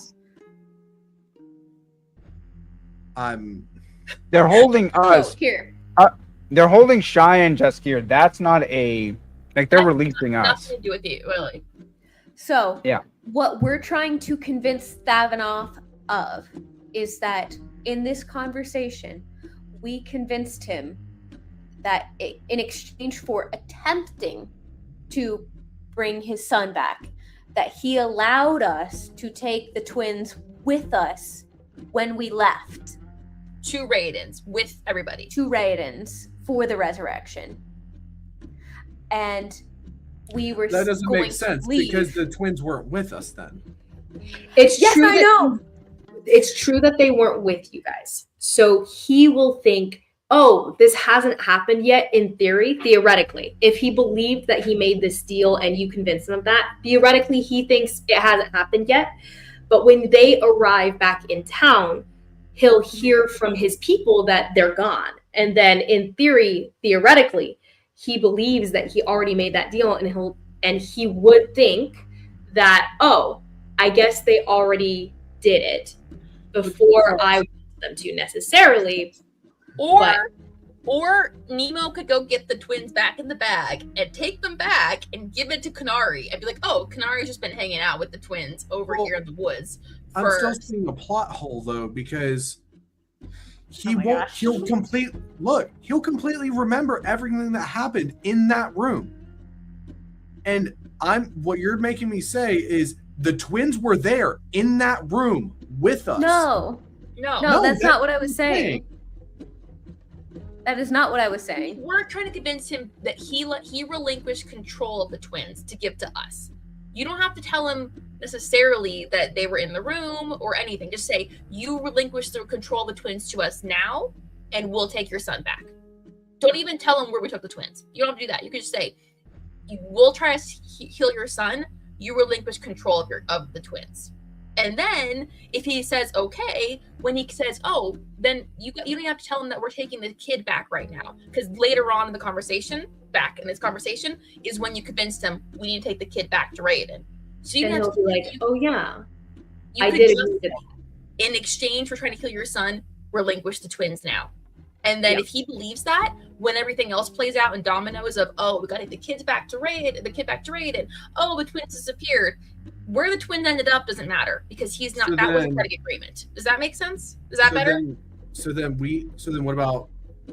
They're holding us. So, here. They're holding Shy and Jaskier. That's not a like they're releasing us. Nothing to do with you, really. So, Yeah. What we're trying to convince Thavanoth of is that in this conversation, we convinced him that in exchange for attempting to bring his son back, that he allowed us to take the twins with us when we left. 2 Raodens with everybody. 2 Raodens for the resurrection. And we were That doesn't going make sense to leave. because the twins weren't with us then. It's Yes, true I that- know. It's true that they weren't with you guys. So he will think, oh, this hasn't happened yet in theory, theoretically. If he believed that he made this deal and you convinced him of that, theoretically he thinks it hasn't happened yet. But when they arrive back in town, he'll hear from his people that they're gone. And then in theory, theoretically, he believes that he already made that deal and he would think that, oh, I guess they already did it before I wanted them to necessarily. Or Nemo could go get the twins back in the bag and take them back and give it to Konari and be like, oh, Konari's just been hanging out with the twins over here in the woods. I'm still seeing a plot hole though, because he'll completely remember everything that happened in that room. And what you're making me say is the twins were there in that room with us. No, that's not what I was saying. That is not what I was saying. We're trying to convince him that he relinquished control of the twins to give to us. You don't have to tell him necessarily that they were in the room or anything. Just say, you relinquish the control of the twins to us now, and we'll take your son back. Don't even tell him where we took the twins. You don't have to do that. You can just say, we'll try to heal your son. You relinquish control of the twins. And then if he says okay, when he says, oh, then you don't have to tell him that we're taking the kid back right now. Because later on in the conversation, back in this conversation, is when you convinced him we need to take the kid back to Raoden. So you And have he'll to be like, oh yeah, you I could did just, agree to that. in exchange for trying to heal your son, relinquish the twins now. And then if he believes that, when everything else plays out in dominoes of, oh, we got to take the kid back to Raoden, oh, the twins disappeared. Where the twins ended up doesn't matter because he's not. That wasn't part of the agreement. Does that make sense? Is that better? So then what about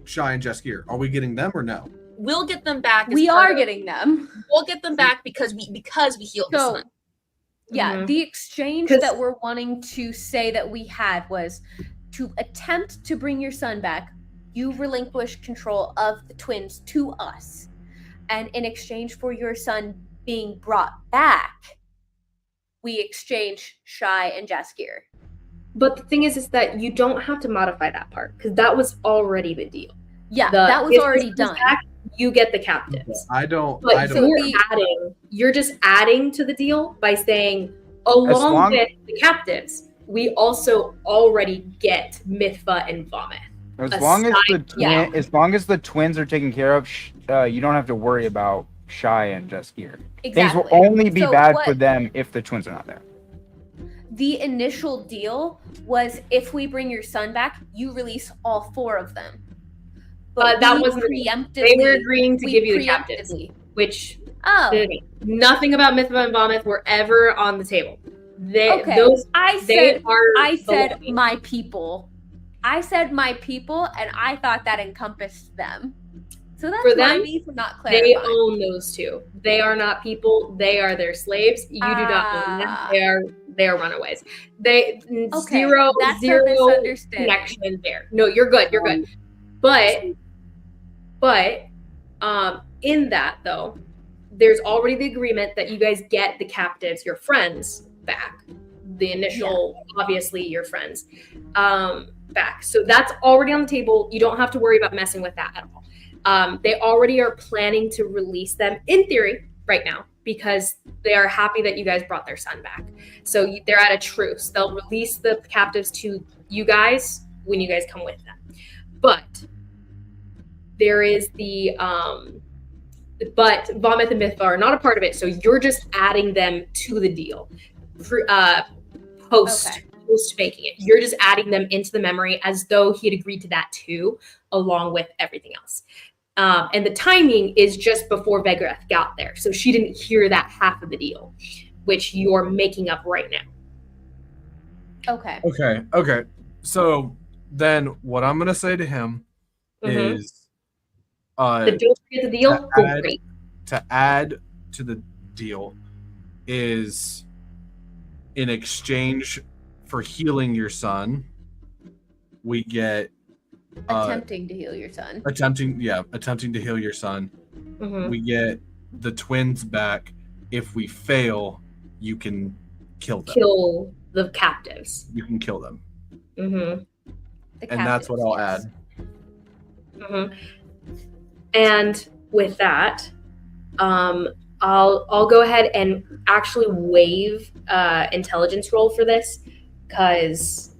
Shy and Jaskier? Are we getting them or no? We'll get them back. We are getting them. We'll get them back because we healed the son. Yeah, the exchange that we're wanting to say that we had was to attempt to bring your son back. You relinquish control of the twins to us. And in exchange for your son being brought back, we exchange Shy and Jaskier. But the thing is that you don't have to modify that part because that was already the deal. Yeah, that was already done. Back, you get the captives. I don't. You're just adding to the deal by saying, along with the captives, we also already get Mithva and Vomit. As long as the twins are taken care of, you don't have to worry about Shy and Jaskier. Exactly. Things will only be bad for them if the twins are not there. The initial deal was if we bring your son back, you release all 4 of them. But that was preemptively. They were agreeing to give you the captives, which nothing about Mithva and Vomit were ever on the table. I said my people. I said my people, and I thought that encompassed them. So that's for them, me for not clarifying. They own those 2. They are not people. They are their slaves. You do not own them. They are runaways. Zero connection there. No, you're good. You're good. But in that though, there's already the agreement that you guys get the captives, your friends, back. The initial, obviously, your friends back. So that's already on the table. You don't have to worry about messing with that at all. They already are planning to release them in theory right now because they are happy that you guys brought their son back. So they're at a truce. They'll release the captives to you guys when you guys come with them. But there is but Vomit and Mithva are not a part of it. So you're just adding them to the deal. Post close to making it. You're just adding them into the memory as though he had agreed to that too, along with everything else. And the timing is just before Vegreth got there. So she didn't hear that half of the deal, which you're making up right now. Okay. Okay. So then what I'm going to say to him is don't forget the deal. To add to the deal is in exchange for healing your son, we get Attempting to heal your son. Attempting to heal your son. We get the twins back. If we fail, you can kill them. Kill the captives. You can kill them. And that's what I'll add. And with that, I'll go ahead and actually waive intelligence roll for this, because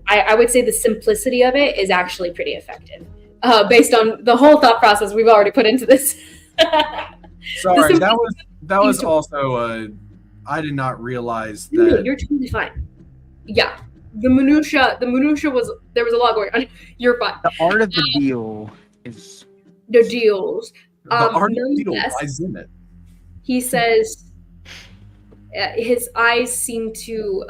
I would say the simplicity of it is actually pretty effective, based on the whole thought process we've already put into this. Sorry, that was also I did not realize that. No, you're totally fine. Yeah, the minutia was, there was a lot going on. You're fine. The art of the deal is the deals. The art of the deal by Zimmit. He says his eyes seem to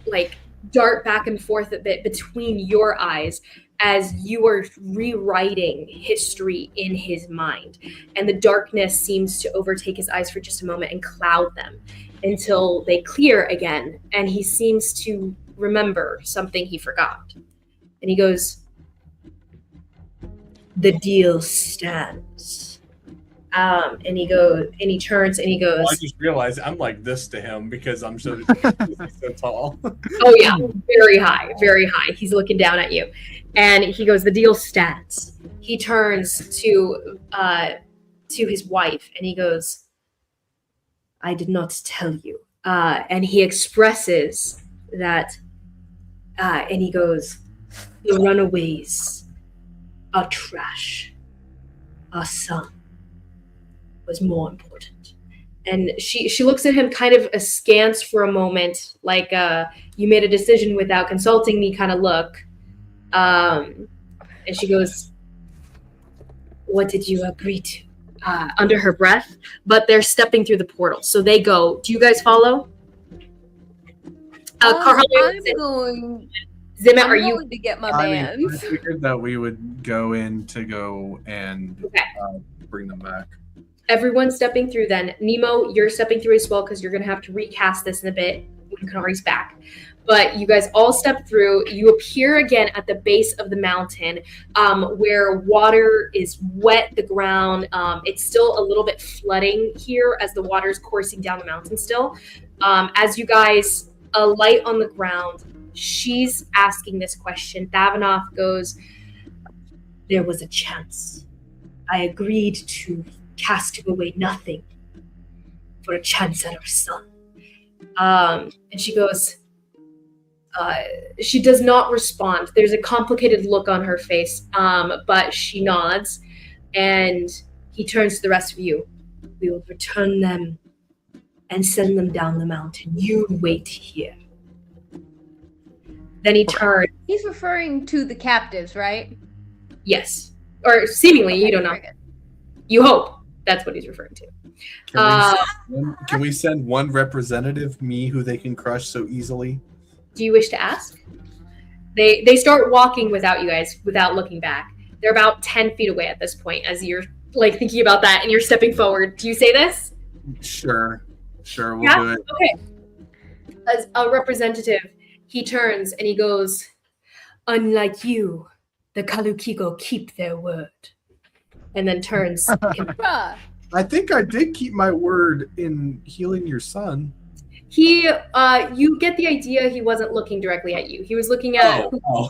like dart back and forth a bit between your eyes as you are rewriting history in his mind. And the darkness seems to overtake his eyes for just a moment and cloud them until they clear again. And he seems to remember something he forgot. And he goes, "The deal stands." And he goes, and he turns and he goes, Well, I just realized I'm like this to him because I'm so tall. Oh yeah, very high, very high. He's looking down at you. And he goes, "The deal stands." He turns to his wife and he goes, "I did not tell you." And he expresses that, and he goes, "The runaways are trash. Our son was more important." And she looks at him kind of askance for a moment, like you made a decision without consulting me kind of look. And she goes, "What did you agree to?" Under her breath, but they're stepping through the portal. So they go. Do you guys follow? I'm going. Zimmit, are you going to get my I bands? figured that we would go in to go and bring them back. Everyone's stepping through then. Nemo, you're stepping through as well because you're going to have to recast this in a bit when Konari's back. But you guys all step through. You appear again at the base of the mountain where water is wet the ground. It's still a little bit flooding here as the water's coursing down the mountain still. As you guys alight on the ground, she's asking this question. Thavanoth goes, "There was a chance. I agreed to casting away nothing for a chance at our son." And she goes, she does not respond. There's a complicated look on her face, but she nods, and he turns to the rest of you. "We will return them and send them down the mountain. You wait here." Then he turns. He's referring to the captives, right? Yes. Or seemingly, you don't know. You hope that's what he's referring to. Can we send one representative, me, who they can crush so easily? Do you wish to ask? They start walking without you guys, without looking back. They're about 10 feet away at this point as you're like thinking about that and you're stepping forward. Do you say this? Sure, we'll do it. Okay. As a representative, he turns and he goes, "Unlike you, the Kalukigo keep their word." And then turns. Bruh. I think I did keep my word in healing your son. You get the idea he wasn't looking directly at you. He was looking at. No,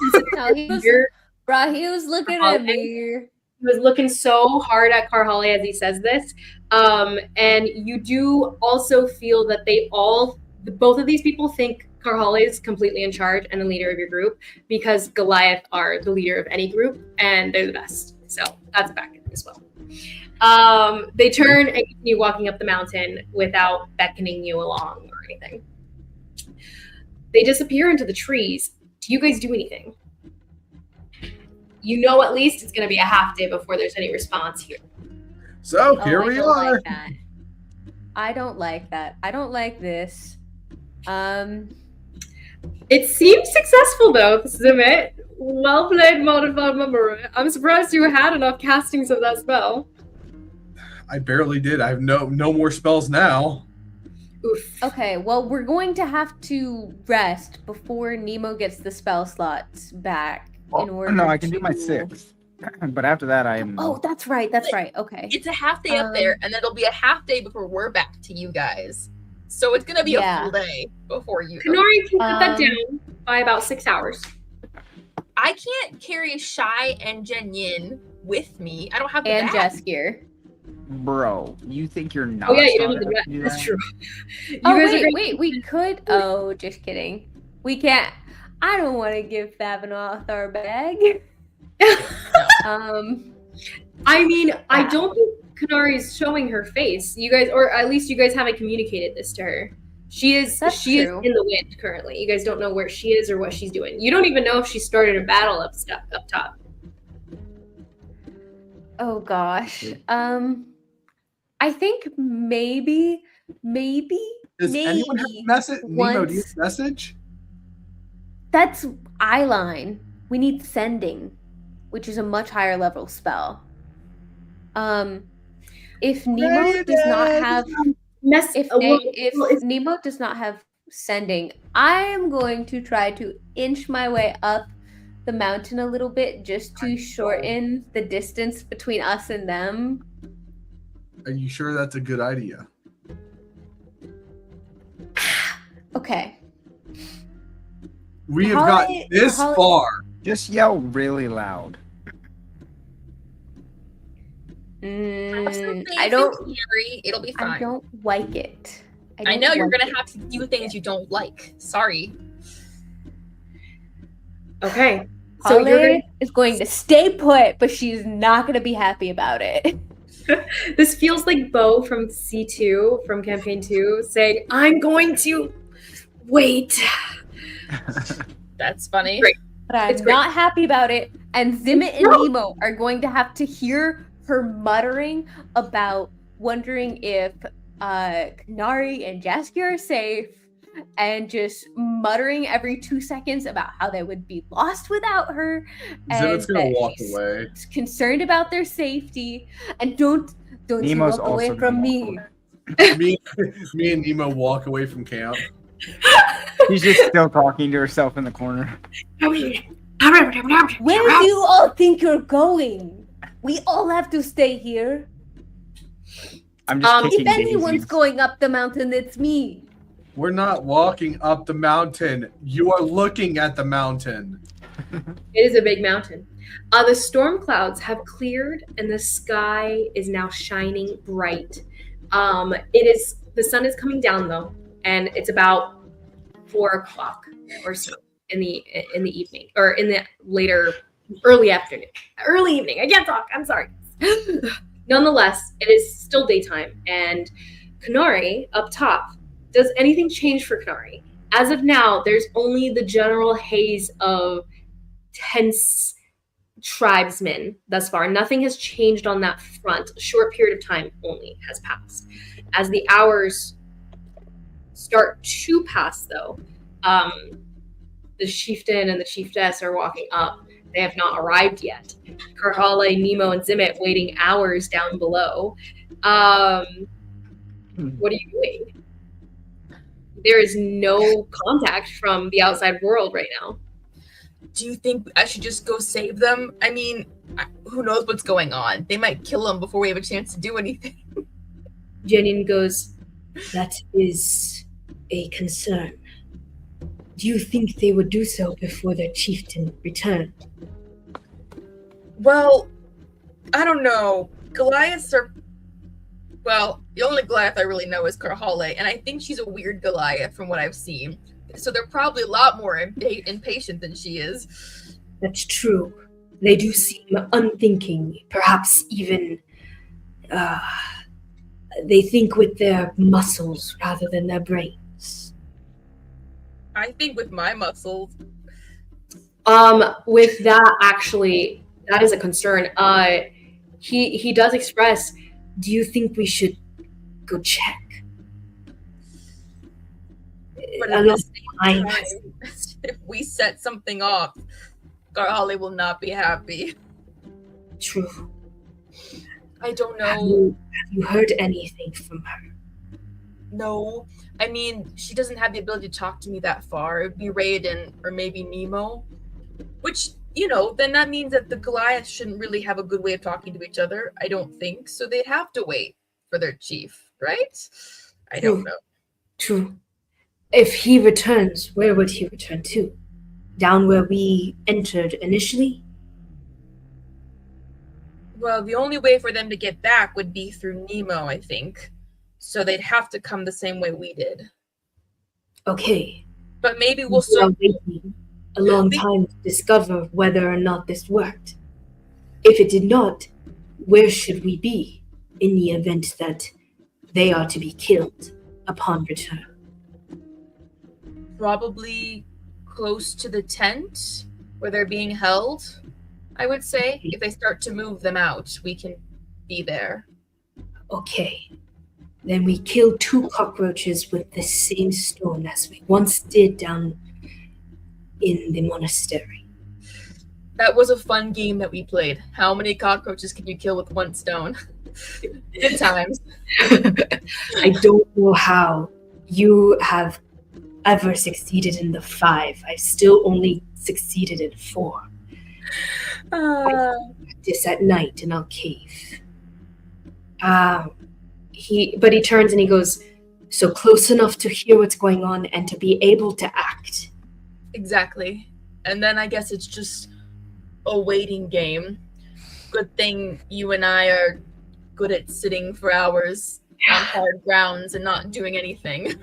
he was looking at me. He was looking so hard at Karhali as he says this. And you do also feel that both of these people think Karhali is completely in charge and the leader of your group because Goliath are the leader of any group and they're the best. So that's back as well. They turn and continue walking up the mountain without beckoning you along or anything. They disappear into the trees. Do you guys do anything? You know at least it's going to be a half day before there's any response here. So here we are. Like that. I don't like that. I don't like this. It seems successful though, Zimmit. Well played, modified memory. I'm surprised you had enough castings of that spell. I barely did. I have no more spells now. Oof. Okay, well, we're going to have to rest before Nemo gets the spell slots back in order No, I can to... do my 6. But after that, I'm... Oh, that's right. That's right. Okay. It's a half day up there, and then it'll be a half day before we're back to you guys. So it's gonna be a full day before you. Konari can cut that down by about 6 hours. I can't carry Shy and Yin with me. I don't have the And bag. Jaskier. Bro, you think you're not? Oh yeah, you don't have strong the enough to do That's that? true. You Oh, guys are wait, great. wait. We could... Oh, just kidding. We can't... I don't want to give Thavanoth our bag. I mean, I don't think Konari's showing her face. You guys, or at least you guys haven't communicated this to her. She is That's she true. is in the wind currently. You guys don't know where she is or what she's doing. You don't even know if she started a battle up top. Oh gosh. I think maybe Does anyone have a message? Nemo, do you have a message? that's eye line. We need sending, which is a much higher level spell. If Nemo does not have if Nemo does not have sending, I am going to try to inch my way up the mountain a little bit just to shorten the distance between us and them. Are you sure that's a good idea? Okay. We have gotten this far. Just yell really loud. I don't. Carry, it'll be fine. I don't like it. I know you're gonna have to do things you don't like. Sorry. Okay. So Holly is going to stay put, but she's not going to be happy about it. This feels like Bo from C2, from campaign 2, saying, "I'm going to wait." That's funny. Great. But I'm not happy about it. And Zimmit and Nemo are going to have to hear her muttering about wondering if Konari and Jaskier are safe, and just muttering every 2 seconds about how they would be lost without her. Zimmit's gonna that walk she's away. concerned about their safety. And don't Nemo's you walk away also from gonna me. walk me and Nemo walk away from camp. She's just still talking to herself in the corner. Where do you all think you're going? We all have to stay here. I'm just kicking If anyone's daisies. going up the mountain, it's me. We're not walking up the mountain. You are looking at the mountain. It is a big mountain. The storm clouds have cleared and the sky is now shining bright. The sun is coming down though, and it's about 4 o'clock or so in the evening, or in the early afternoon, early evening. I can't talk. I'm sorry. Nonetheless, it is still daytime, and Konari up top. Does anything change for Konari? As of now, there's only the general haze of tense tribesmen thus far. Nothing has changed on that front. A short period of time only has passed. As the hours start to pass, though, the chieftain and the chiefess are walking up. They have not arrived yet. Karhale, Nemo, and Zimmit waiting hours down below. What are you doing? There is no contact from the outside world right now. Do you think I should just go save them? I mean, who knows what's going on? They might kill them before we have a chance to do anything. Jenin goes, "That is a concern. Do you think they would do so before their chieftain returned?" Well, I don't know. Goliaths are... Well, the only Goliath I really know is Karhale, and I think she's a weird Goliath from what I've seen. So they're probably a lot more impatient than she is. That's true. They do seem unthinking, perhaps even they think with their muscles rather than their brains. I think with my muscles. With that, actually, that is a concern. He does express, do you think we should go check? But A at lot the of same time. time, if we set something off, Garhali will not be happy. True. I don't know. Have you heard anything from her? No. I mean, she doesn't have the ability to talk to me that far. It would be Raoden or maybe Nemo. Which, then that means that the Goliaths shouldn't really have a good way of talking to each other. I don't think. So they'd have to wait for their chief, right? I don't know. True. If he returns, where would he return to? Down where we entered initially? Well, the only way for them to get back would be through Nemo, I think. So they'd have to come the same way we did. Okay. But maybe we'll still waiting a long time to discover whether or not this worked. If it did not, where should we be in the event that they are to be killed upon return? Probably close to the tent where they're being held, I would say. If they start to move them out, we can be there. Okay. Then we kill 2 cockroaches with the same stone as we once did down in the monastery. That was a fun game that we played. How many cockroaches can you kill with 1 stone? Good times. I don't know how you have ever succeeded in the 5. I've still only succeeded in 4. I practice at night in our cave. But he turns and he goes, so close enough to hear what's going on and to be able to act. Exactly. And then I guess it's just a waiting game. Good thing you and I are good at sitting for hours on hard grounds and not doing anything.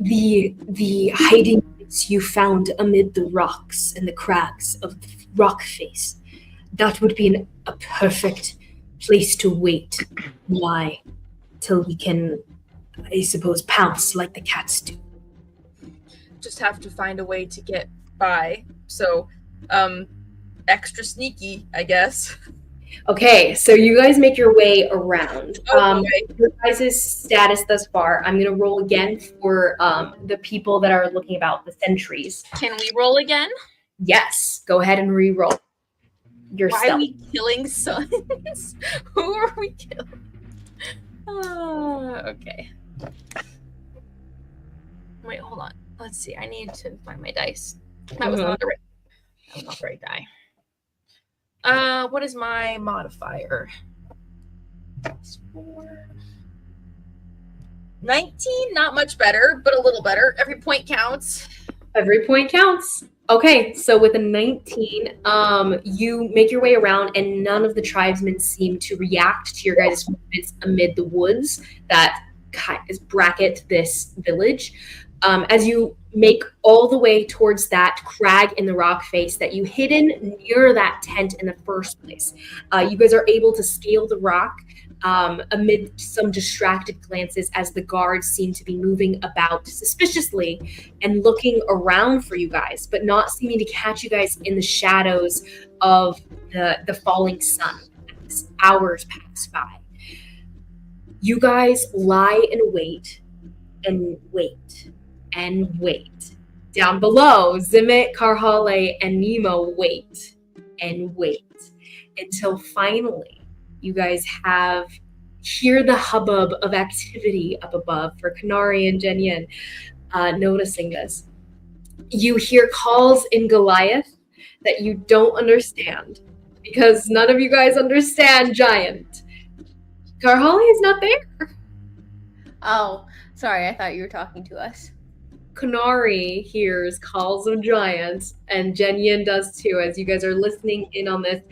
The hiding place you found amid the rocks and the crags of the rock face, that would be a perfect place to wait. Why? Till we can, I suppose, pounce like the cats do. Just have to find a way to get by. So, extra sneaky, I guess. Okay, so you guys make your way around. Your guys' status thus far, I'm going to roll again for the people that are looking about, the sentries. Can we roll again? Yes, go ahead and re-roll your Why stuff. are we killing sons? Who are we killing? Okay. Wait, hold on. Let's see. I need to find my dice. That was not the right die. What is my modifier? 4. 19, not much better, but a little better. Every point counts. Every point counts. Okay, so with a 19, you make your way around, and none of the tribesmen seem to react to your guys' movements amid the woods that bracket this village. As you make all the way towards that crag in the rock face that you hidden near that tent in the first place, you guys are able to scale the rock amid some distracted glances as the guards seem to be moving about suspiciously and looking around for you guys, but not seeming to catch you guys in the shadows of the falling sun as hours pass by. You guys lie in wait and wait and wait. Down below, Zimmit, Karhale, and Nemo wait and wait until finally you guys hear the hubbub of activity up above for Konari and ZY noticing this. You hear calls in Goliath that you don't understand because none of you guys understand Giant. Karhale is not there. Oh, sorry, I thought you were talking to us. Konari hears calls of Giant, and ZY does too, as you guys are listening in on this.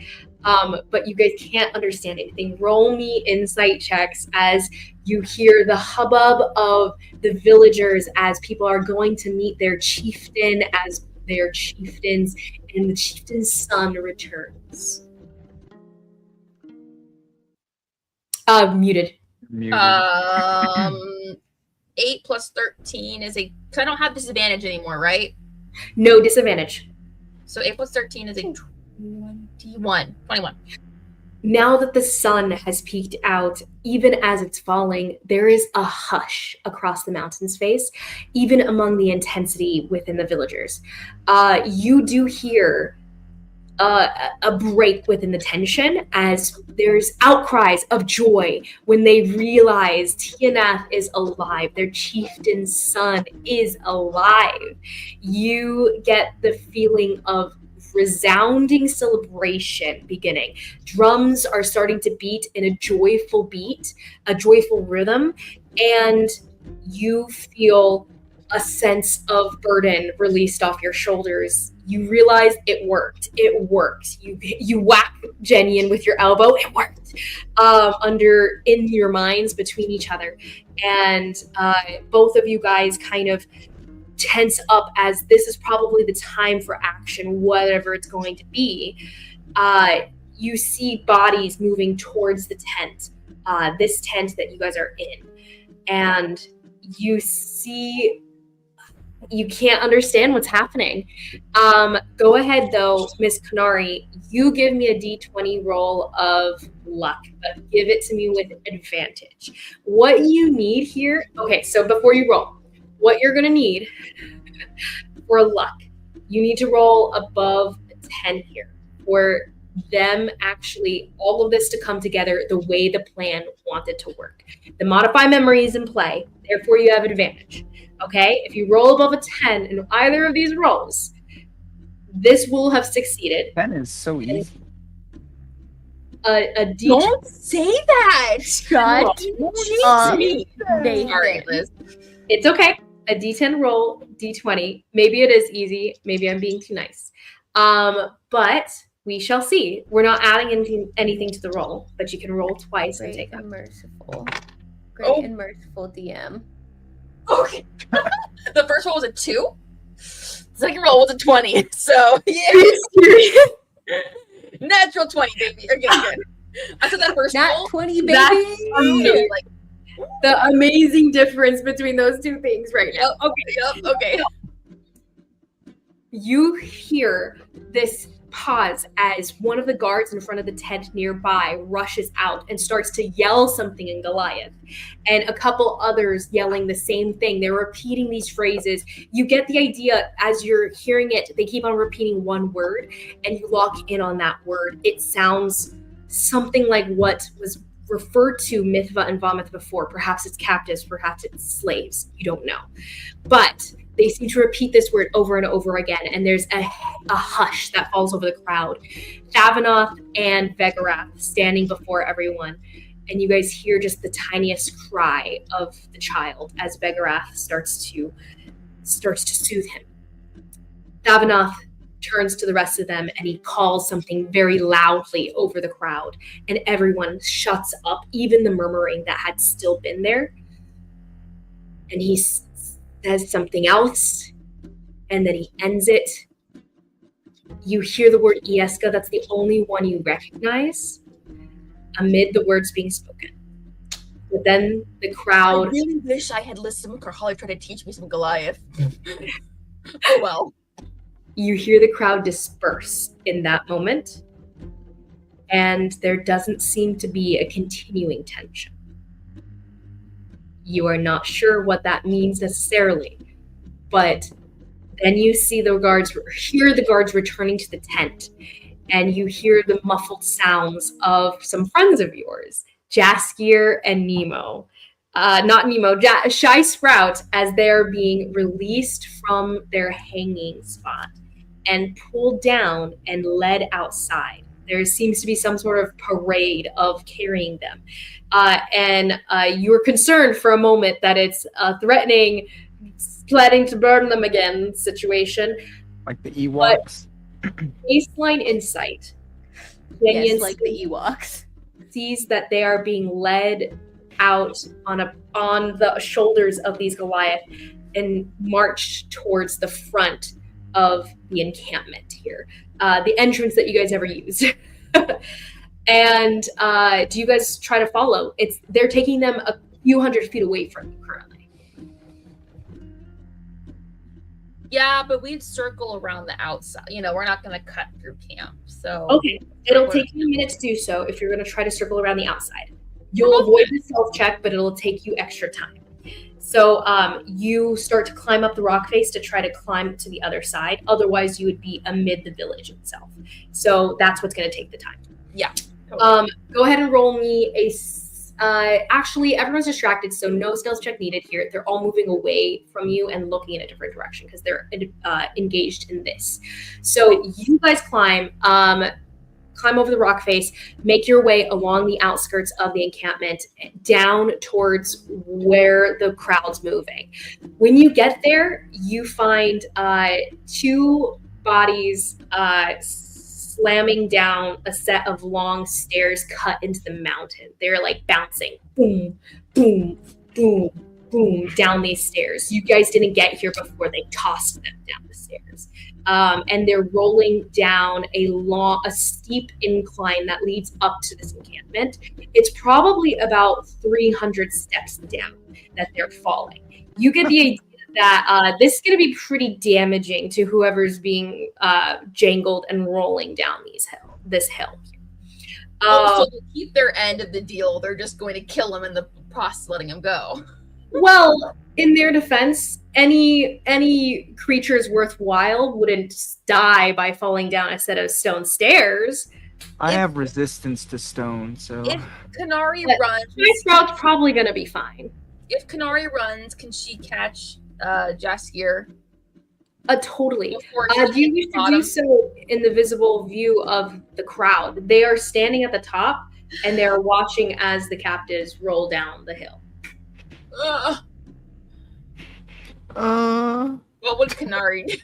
But you guys can't understand anything. Roll me insight checks as you hear the hubbub of the villagers as people are going to meet their chieftain as their chieftains, and the chieftain's son returns. Muted. 8. 8 plus 13 is a... Because I don't have disadvantage anymore, right? No disadvantage. So 8 plus 13 is a 21. Now that the sun has peeked out, even as it's falling, there is a hush across the mountain's face, even among the intensity within the villagers. You do hear a break within the tension as there's outcries of joy when they realize Tyeenath is alive. Their chieftain's son is alive. You get the feeling of resounding celebration beginning. Drums are starting to beat in a joyful beat, a joyful rhythm, and you feel a sense of burden released off your shoulders. You realize it worked. It worked. You whack Jenny with your elbow. It worked. In your minds between each other, and both of you guys kind of tense up as this is probably the time for action, whatever it's going to be. You see bodies moving towards the tent, this tent that you guys are in, and you can't understand what's happening. Go ahead though, Miss Konari, you give me a d20 roll of luck, but give it to me with advantage. What you need here, okay, so before you roll, what you're gonna need for luck, you need to roll above 10 here for them actually, all of this to come together the way the plan wanted to work. The modify memory is in play, therefore you have advantage. Okay, if you roll above a 10 in either of these rolls, this will have succeeded. 10 is so easy. A D. Don't say that! Shut up, Sorry, Liz. It's okay. A D10 roll, D20. Maybe it is easy. Maybe I'm being too nice. But we shall see. We're not adding anything to the roll, but you can roll twice and take and up. merciful. Great and merciful DM. Okay. The first roll was a 2. The second roll was a 20. So, yeah. Natural 20, baby. Okay, good. After that first Not roll, 20, baby. That's amazing. Like, the amazing difference between those two things right now. Okay. You hear this pause as one of the guards in front of the tent nearby rushes out and starts to yell something in Goliath, and a couple others yelling the same thing. They're repeating these phrases. You get the idea as you're hearing it. They keep on repeating one word, and you lock in on that word. It sounds something like what was referred to Mithva and Vomith before. Perhaps it's captives, perhaps it's slaves. You don't know. But they seem to repeat this word over and over again, and there's a hush that falls over the crowd. Thavanoth and Vegarath standing before everyone, and you guys hear just the tiniest cry of the child as Vegarath starts to soothe him. Thavanoth turns to the rest of them and he calls something very loudly over the crowd, and everyone shuts up, even the murmuring that had still been there. And he says something else, and then he ends it. You hear the word Ieska, that's the only one you recognize amid the words being spoken. But then the crowd... I really wish I had listened to Karhali try to teach me some Goliath. Oh well. You hear the crowd disperse in that moment, and there doesn't seem to be a continuing tension. You are not sure what that means necessarily, but then you see hear the guards returning to the tent, and you hear the muffled sounds of some friends of yours, Jaskier and Shy Sprout, as they're being released from their hanging spot and pulled down and led outside. There seems to be some sort of parade of carrying them. And you were concerned for a moment that it's a threatening, planning to burn them again situation. Like the Ewoks? Baseline insight. Yes, like the Ewoks. Sees that they are being led out on the shoulders of these Goliath and marched towards the front of the encampment here. The entrance that you guys ever used. And do you guys try to follow? They're taking them a few hundred feet away from you currently. Yeah, but we'd circle around the outside. You know, we're not going to cut through camp. So Okay, it'll take you a minute to do so if you're going to try to circle around the outside. You'll avoid the stealth check, but it'll take you extra time. So you start to climb up the rock face to try to climb to the other side. Otherwise, you would be amid the village itself. So that's what's going to take the time. Yeah. Totally. Go ahead and roll me a... actually, everyone's distracted, so no stealth check needed here. They're all moving away from you and looking in a different direction because they're engaged in this. So you guys climb over the rock face, make your way along the outskirts of the encampment down towards where the crowd's moving. When you get there, you find 2 bodies slamming down a set of long stairs cut into the mountain. They're like bouncing, boom, boom, boom, boom, down these stairs. You guys didn't get here before they tossed them down the stairs. And they're rolling down a steep incline that leads up to this encampment. It's probably about 300 steps down that they're falling. You get the idea that this is going to be pretty damaging to whoever's being jangled and rolling down this hill. So to keep their end of the deal, they're just going to kill him in the process, letting him go. Well, in their defense, any creatures worthwhile wouldn't die by falling down a set of stone stairs. I have resistance to stone, so... If Konari runs... My sprout's probably going to be fine. If Konari runs, can she catch Jaskier? Totally. Do you wish to do so in the visible view of the crowd? They are standing at the top, and they are watching as the captives roll down the hill. What would Konari do?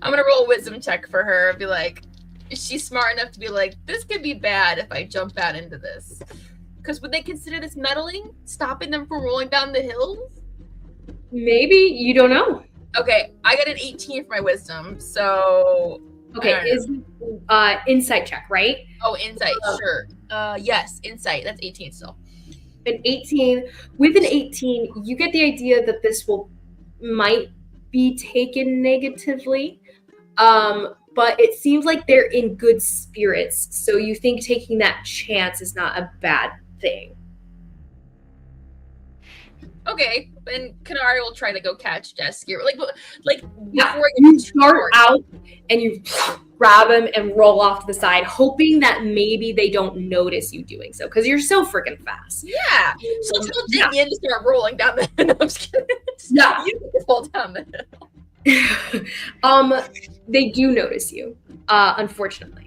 I'm gonna roll a wisdom check for her and be like, is she smart enough to be like, this could be bad if I jump out into this? Because would they consider this meddling? Stopping them from rolling down the hills? Maybe. You don't know. Okay, I got an 18 for my wisdom, so... Okay, is insight check, right? Oh, insight, sure. Yes, insight. That's 18 still. An 18. With an 18, you get the idea that this might be taken negatively. But it seems like they're in good spirits, so you think taking that chance is not a bad thing. Okay, then Konari will try to go catch Jaskier. Yeah, you start out and you grab him and roll off to the side, hoping that maybe they don't notice you doing so, because you're so freaking fast. Yeah, so she'll dig in to start rolling down the hill. I'm just kidding. Yeah, you can fall down the hill. They do notice you, unfortunately.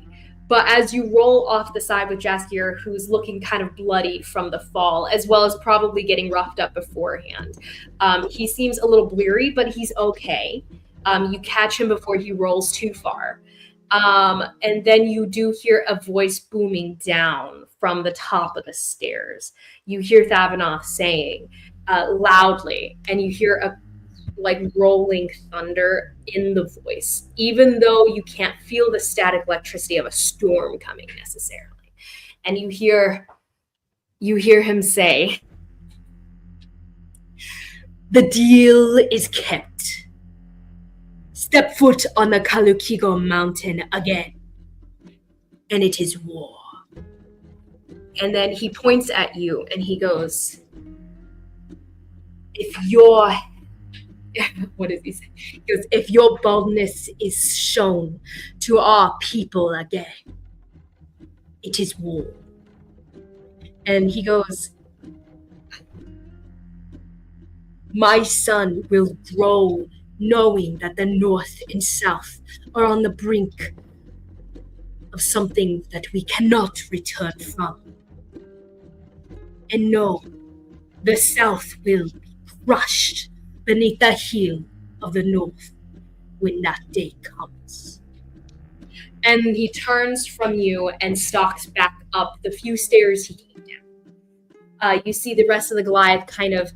But as you roll off the side with Jaskier, who's looking kind of bloody from the fall, as well as probably getting roughed up beforehand, he seems a little bleary, but he's okay. You catch him before he rolls too far. And then you do hear a voice booming down from the top of the stairs. You hear Thavanoth saying loudly, and you hear rolling thunder in the voice, even though you can't feel the static electricity of a storm coming necessarily. And you hear him say, "The deal is kept. Step foot on the Kalukigo mountain again, and it is war." And then he points at you and he goes, what does he say? He goes, "If your boldness is shown to our people again, it is war." And he goes, "My son will grow knowing that the North and South are on the brink of something that we cannot return from. And no, the South will be crushed beneath the heel of the North when that day comes." And he turns from you and stalks back up the few stairs he came down. You see the rest of the Goliath kind of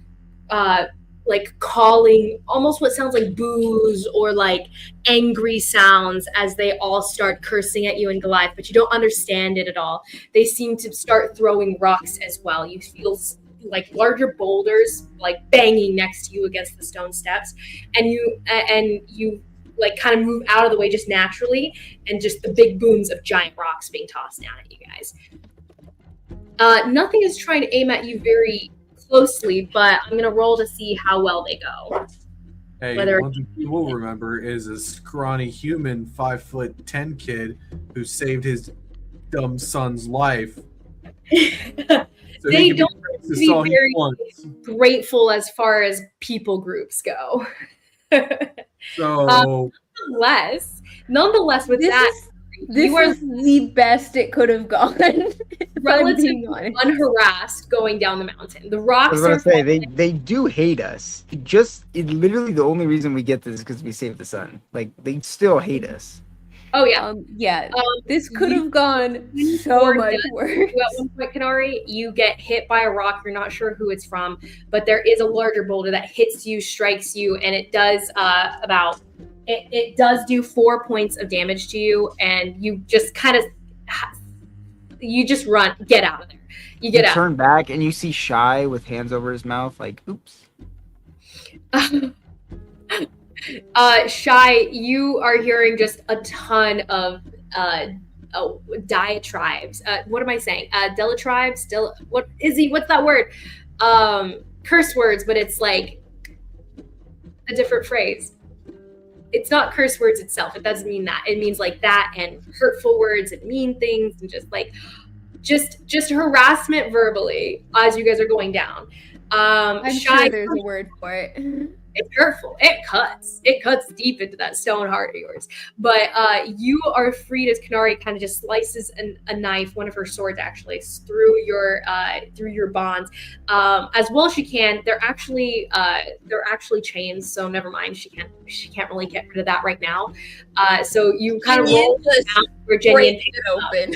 calling almost what sounds like boos or like angry sounds as they all start cursing at you in Goliath, but you don't understand it at all. They seem to start throwing rocks as well. You feel like larger boulders like banging next to you against the stone steps, and you like kind of move out of the way just naturally, and just the big booms of giant rocks being tossed down at you guys. Nothing is trying to aim at you very closely, but I'm gonna roll to see how well they go. Hey, one thing we'll remember is a scrawny human 5'10" kid who saved his dumb son's life. So they don't be very grateful as far as people groups go. So nonetheless, with this is the best it could have gone. Relatively unharassed going down the mountain. The rocks I was gonna say they do hate us. Literally the only reason we get this is because we saved the sun. Like they still hate us. Oh yeah. This could have gone so much worse. At one point, Konari, you get hit by a rock. You're not sure who it's from, but there is a larger boulder that hits you, strikes you, and it does it does do 4 points of damage to you, and you just kind of run, get out of there. You turn back and you see Shy with hands over his mouth, like, oops. Shy, you are hearing just a ton of diatribes. What am I saying? Delatribes? What's that word? Curse words, but it's like a different phrase. It's not curse words itself. It doesn't mean that. It means like that, and hurtful words and mean things, and just harassment verbally as you guys are going down. I'm sure there's a word for it. It's hurtful. It cuts deep into that stone heart of yours. But you are freed as Konari kind of just slices a knife, one of her swords actually, through your bonds as well as she can. They're actually chains, so never mind. She can't really get rid of that right now. So you kind of roll down where Jenyin picks it open.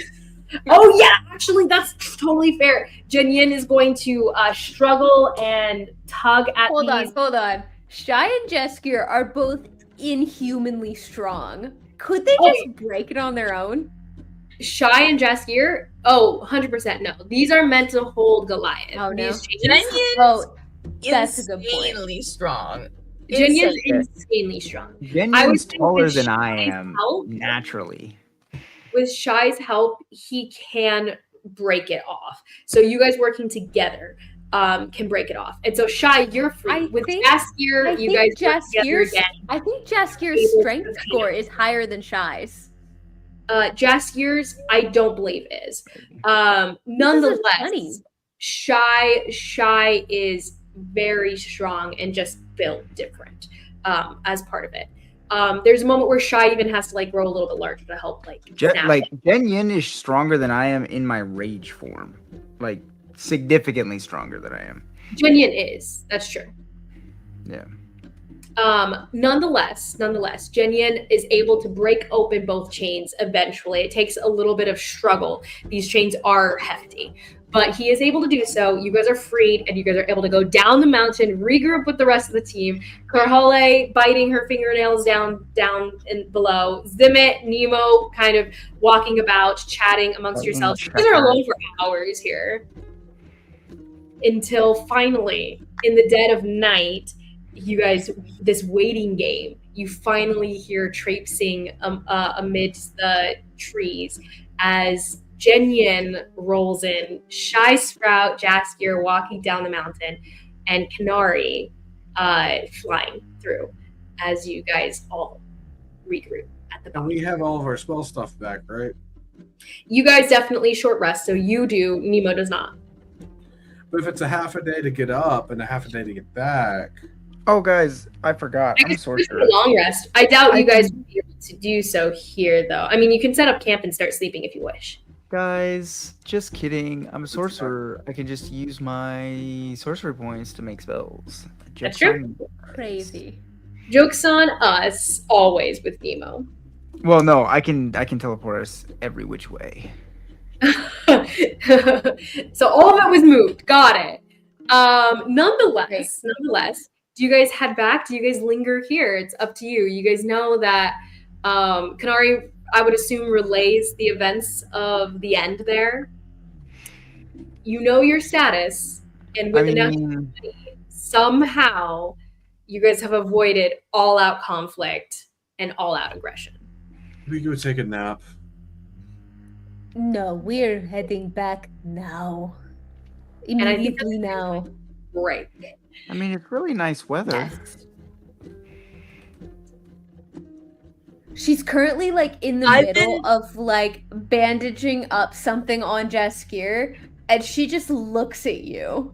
Oh yeah, actually that's totally fair. Jenyin is going to struggle and tug at these. Hold on. Shy and Jaskier are both inhumanly strong. Could they just break it on their own? Shy and Jaskier? 100% no. These are meant to hold Goliath. Oh no. That's a good point. Insanely strong. Jenyen's insanely strong. Jenyen's taller than I am naturally. With Shy's help, he can break it off. So you guys working together can break it off. And so Shy, you're free. With Jaskier, you guys work together again. I think Jaskier's strength score is higher than Shy's. Jaskier's, I don't believe is. Nonetheless, Shy is very strong and just built different as part of it. There's a moment where Shy even has to like grow a little bit larger to help Jenyin is stronger than I am in my rage form. Like significantly stronger than I am. Jenyin is. That's true. Yeah. Nonetheless, Jenyin is able to break open both chains eventually. It takes a little bit of struggle. These chains are hefty, but he is able to do so. You guys are freed, and you guys are able to go down the mountain, regroup with the rest of the team. Karhale biting her fingernails down and below. Zimmit, Nemo kind of walking about, chatting amongst yourselves. You guys are alone for hours here. Until finally, in the dead of night, you guys, this waiting game, you finally hear traipsing amidst the trees as Jenyin rolls in, Shy, Sprout, Jaskier walking down the mountain, and Konari flying through as you guys all regroup at the bottom. And we have all of our spell stuff back, right? You guys definitely short rest, so you do. Nemo does not. But if it's a half a day to get up and a half a day to get back. Oh, guys, I forgot. I'm a sorcerer. A long rest. I doubt you guys will be able to do so here, though. I mean, you can set up camp and start sleeping if you wish. Guys, just kidding. I'm a sorcerer. I can just use my sorcery points to make spells. That's true. Crazy. Joke's on us, always with Nemo. Well, no, I can teleport us every which way. So all of it was moved. Got it. Nonetheless, do you guys head back? Do you guys linger here? It's up to you. You guys know that Konari, I would assume, relays the events of the end there. You know your status, And with I enough mean, somehow you guys have avoided all-out conflict and all-out aggression. We go take a nap. No, we're heading back now. And I think Immediately now. Right. I mean, it's really nice weather. Yes. She's currently like in the middle of like bandaging up something on Jaskier, and she just looks at you.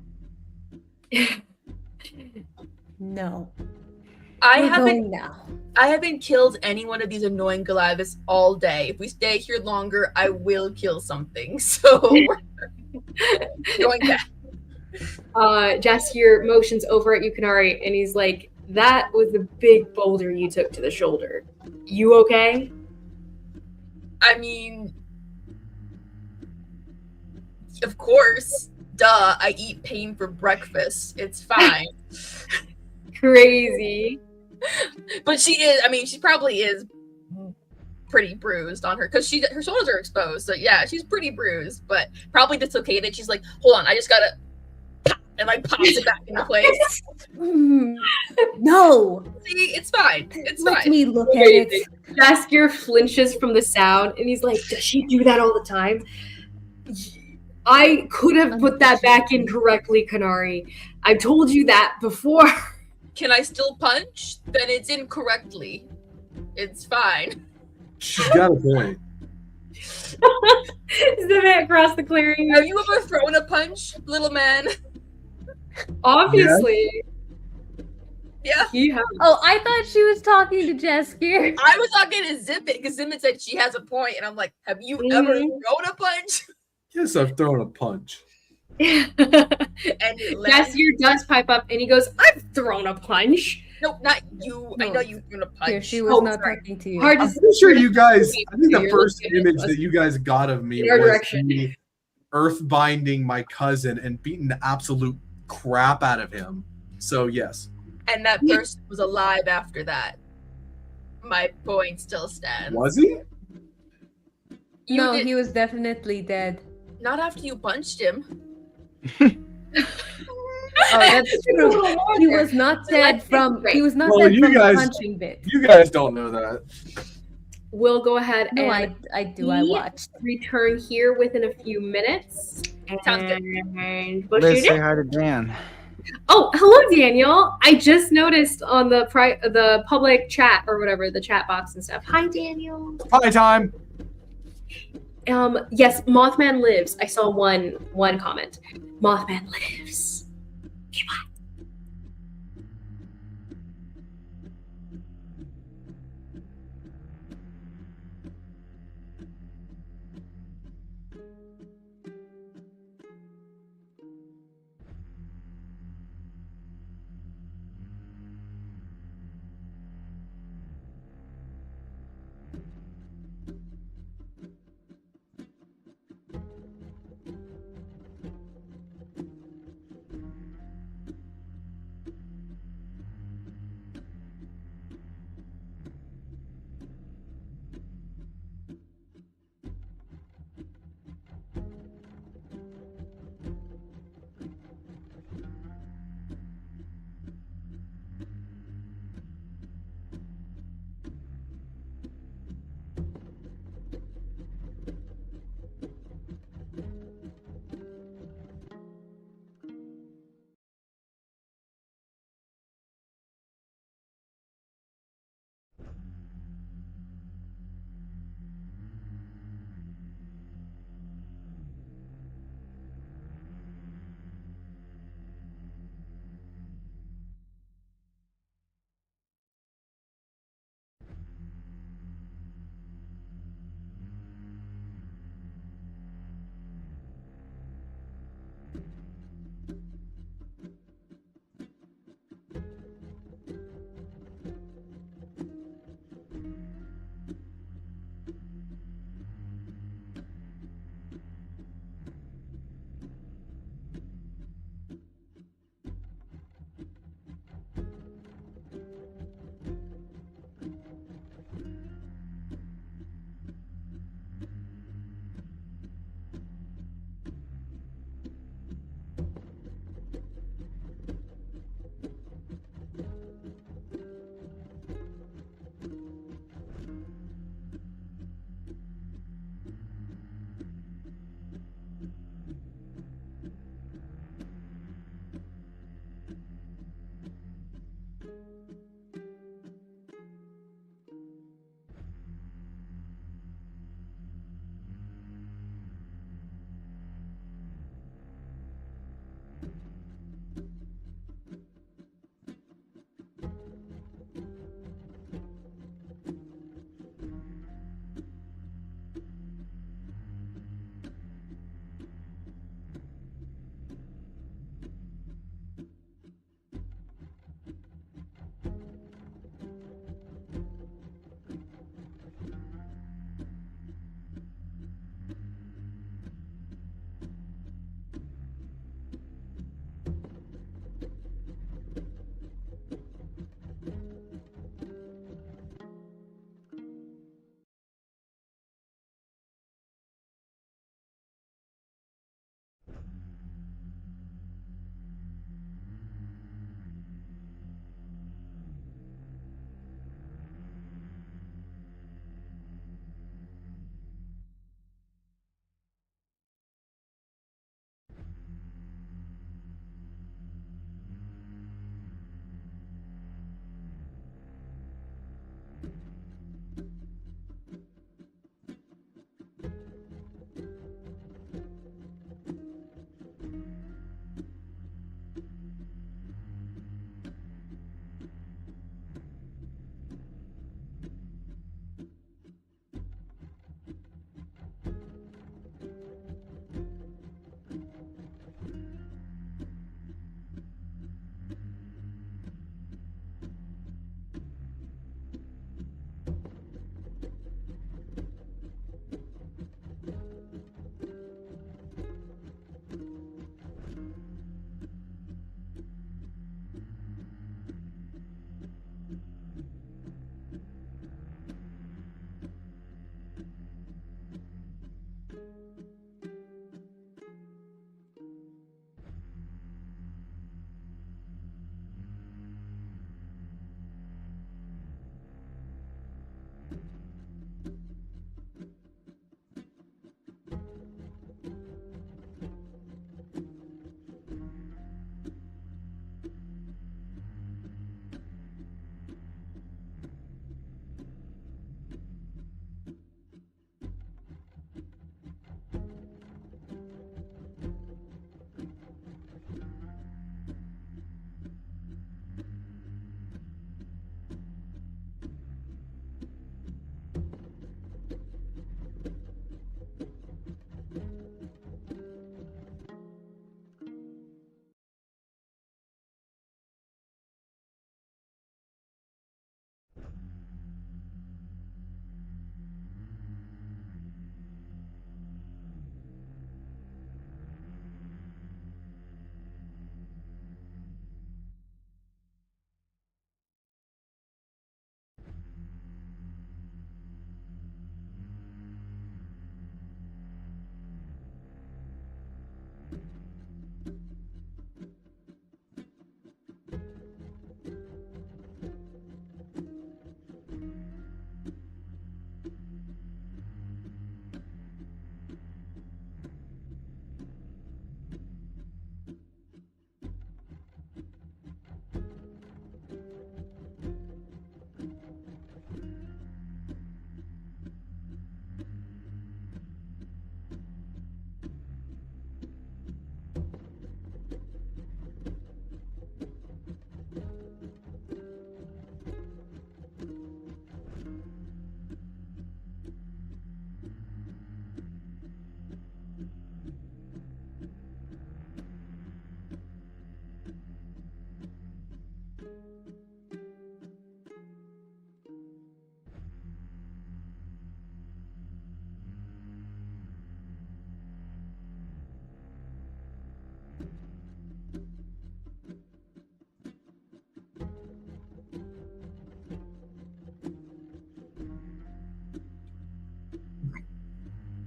No. We're going now. I haven't killed any one of these annoying Goliaths all day. If we stay here longer, I will kill something. So we're going back. Jaskier motions over at Konari, and he's like, "That was a big boulder you took to the shoulder. You okay?" I mean, of course. Duh, I eat pain for breakfast. It's fine. Crazy. But she probably is pretty bruised on her, because her shoulders are exposed. So yeah, she's pretty bruised, but probably dislocated. She's like, hold on, I just gotta pop, and like pops it back into place. No. See, it's fine. It's Let fine. me look at it. Jaskier flinches from the sound, and he's like, "Does she do that all the time?" I could have put that back in correctly, Konari. I told you that before. Can I still punch? Then it's incorrectly. It's fine. She's got a point. Zimmit across the clearing. Have you ever thrown a punch, little man? Obviously. Yeah. Oh, I thought she was talking to Jaskier. I was talking to Zimmit, because Zimmit said she has a point, and I'm like, have you ever thrown a punch? Yes, I've thrown a punch. And it lands. Jaskier does pipe up, and he goes, "I've thrown a punch." No, not you. I know you've thrown a punch. Here, she was not talking to you. Hard to I'm pretty sure you guys. I think the You're first looking at image us. that you guys got of me In our was direction. me earth binding my cousin and beating the absolute crap out of him. So yes. And that person was alive after that. My point still stands. Was he? No, he was definitely dead. Not after you punched him. Oh, that's true. He was not dead from. He was not Well, dead you from guys- the punching bit. You guys don't know that. We'll go ahead No, and I do. I watched. return here within a few minutes. Sounds good. And we'll Let's shoot say it. hi to Dan. Oh, hello, Daniel. I just noticed on the public chat or whatever, the chat box and stuff. Hi, Daniel. Hi, time. Yes, Mothman lives. I saw one comment. Mothman lives.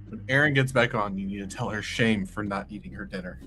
When Erin gets back on, you need to tell her shame for not eating her dinner.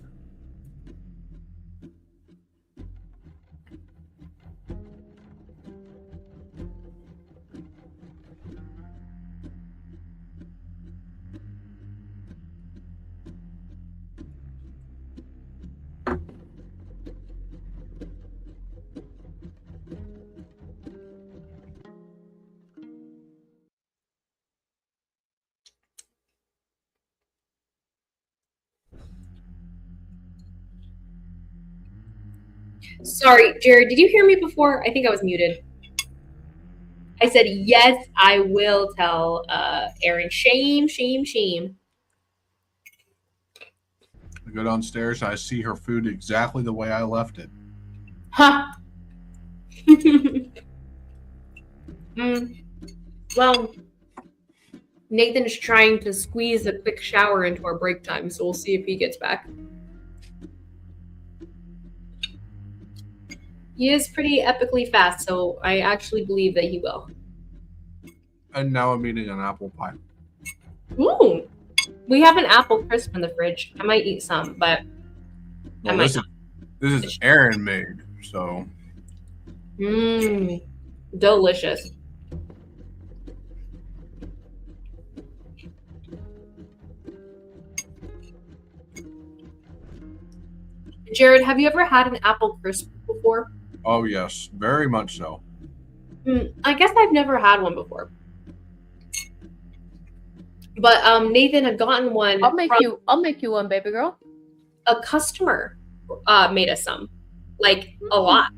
Sorry, Jared, did you hear me before? I think I was muted. I said, yes, I will tell Aaron. Shame, shame, shame. I go downstairs, I see her food exactly the way I left it. Ha! Well, Nathan is trying to squeeze a quick shower into our break time, so we'll see if he gets back. He is pretty epically fast, so I actually believe that he will. And now I'm eating an apple pie. Ooh! We have an apple crisp in the fridge. I might eat some, but Well, this is Aaron made, so. Delicious. Jared, have you ever had an apple crisp before? Oh yes, very much so. I guess I've never had one before. But Nathan had gotten one. I'll make you one, baby girl. A customer made us some, like a lot,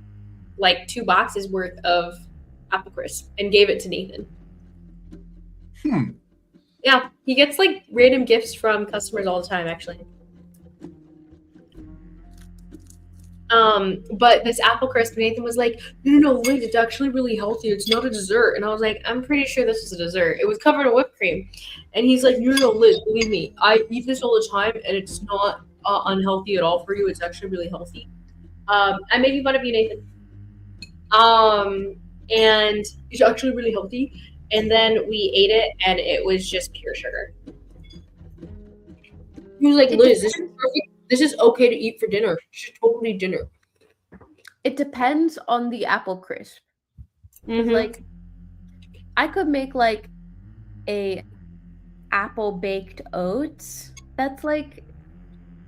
like 2 boxes worth of apple crisp, and gave it to Nathan. Yeah, he gets like random gifts from customers all the time, actually. But this apple crisp, Nathan was like, no, Liz, it's actually really healthy. It's not a dessert. And I was like, I'm pretty sure this is a dessert. It was covered in whipped cream. And he's like, no, Liz, believe me. I eat this all the time, and it's not unhealthy at all for you. It's actually really healthy. I'm making fun of you, Nathan. And it's actually really healthy. And then we ate it, and it was just pure sugar. He was like, Liz, this is perfect. This is okay to eat for dinner. This is totally dinner. It depends on the apple crisp. Like, I could make like a apple baked oats that's like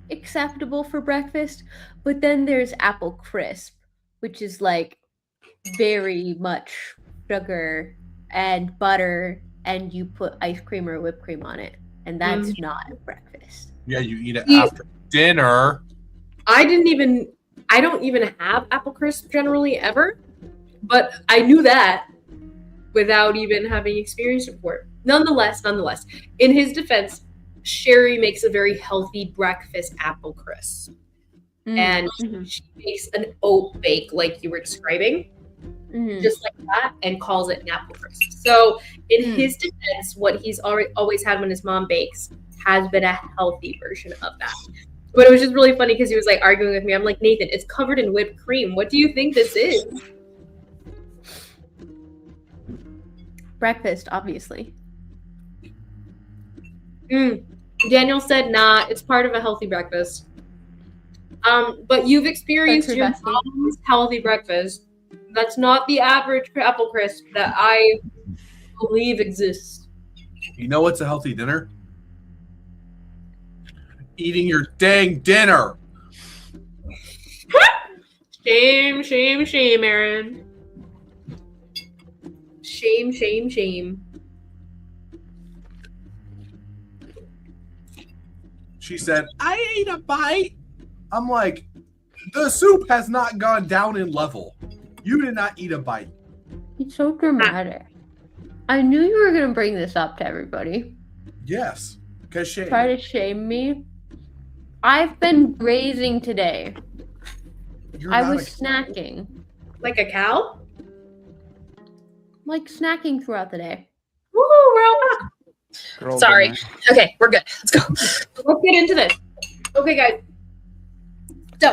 acceptable for breakfast, but then there's apple crisp, which is like very much sugar and butter, and you put ice cream or whipped cream on it, and that's not breakfast. Yeah, you eat it after dinner. I don't even have apple crisp generally ever, but I knew that without even having experienced it before. Nonetheless, in his defense, Sherry makes a very healthy breakfast apple crisp. And she makes an oat bake like you were describing, just like that, and calls it an apple crisp. So in his defense, what he's always had when his mom bakes has been a healthy version of that. But it was just really funny because he was like arguing with me. I'm like, Nathan, it's covered in whipped cream. What do you think this is? Breakfast, obviously. Daniel said, nah, it's part of a healthy breakfast. But you've experienced your mom's healthy breakfast. That's not the average apple crisp that I believe exists. You know what's a healthy dinner? Eating your dang dinner. Shame, shame, shame, Aaron. Shame, shame, shame. She said, I ate a bite. I'm like, the soup has not gone down in level. You did not eat a bite. It's so dramatic. I knew you were going to bring this up to everybody. Yes. Because shame. Try to shame me. I've been grazing today. I was snacking. Like a cow? Like snacking throughout the day. Woo, we're all back. Sorry. Okay, we're good. Let's go. Let's get into this. Okay, guys. So,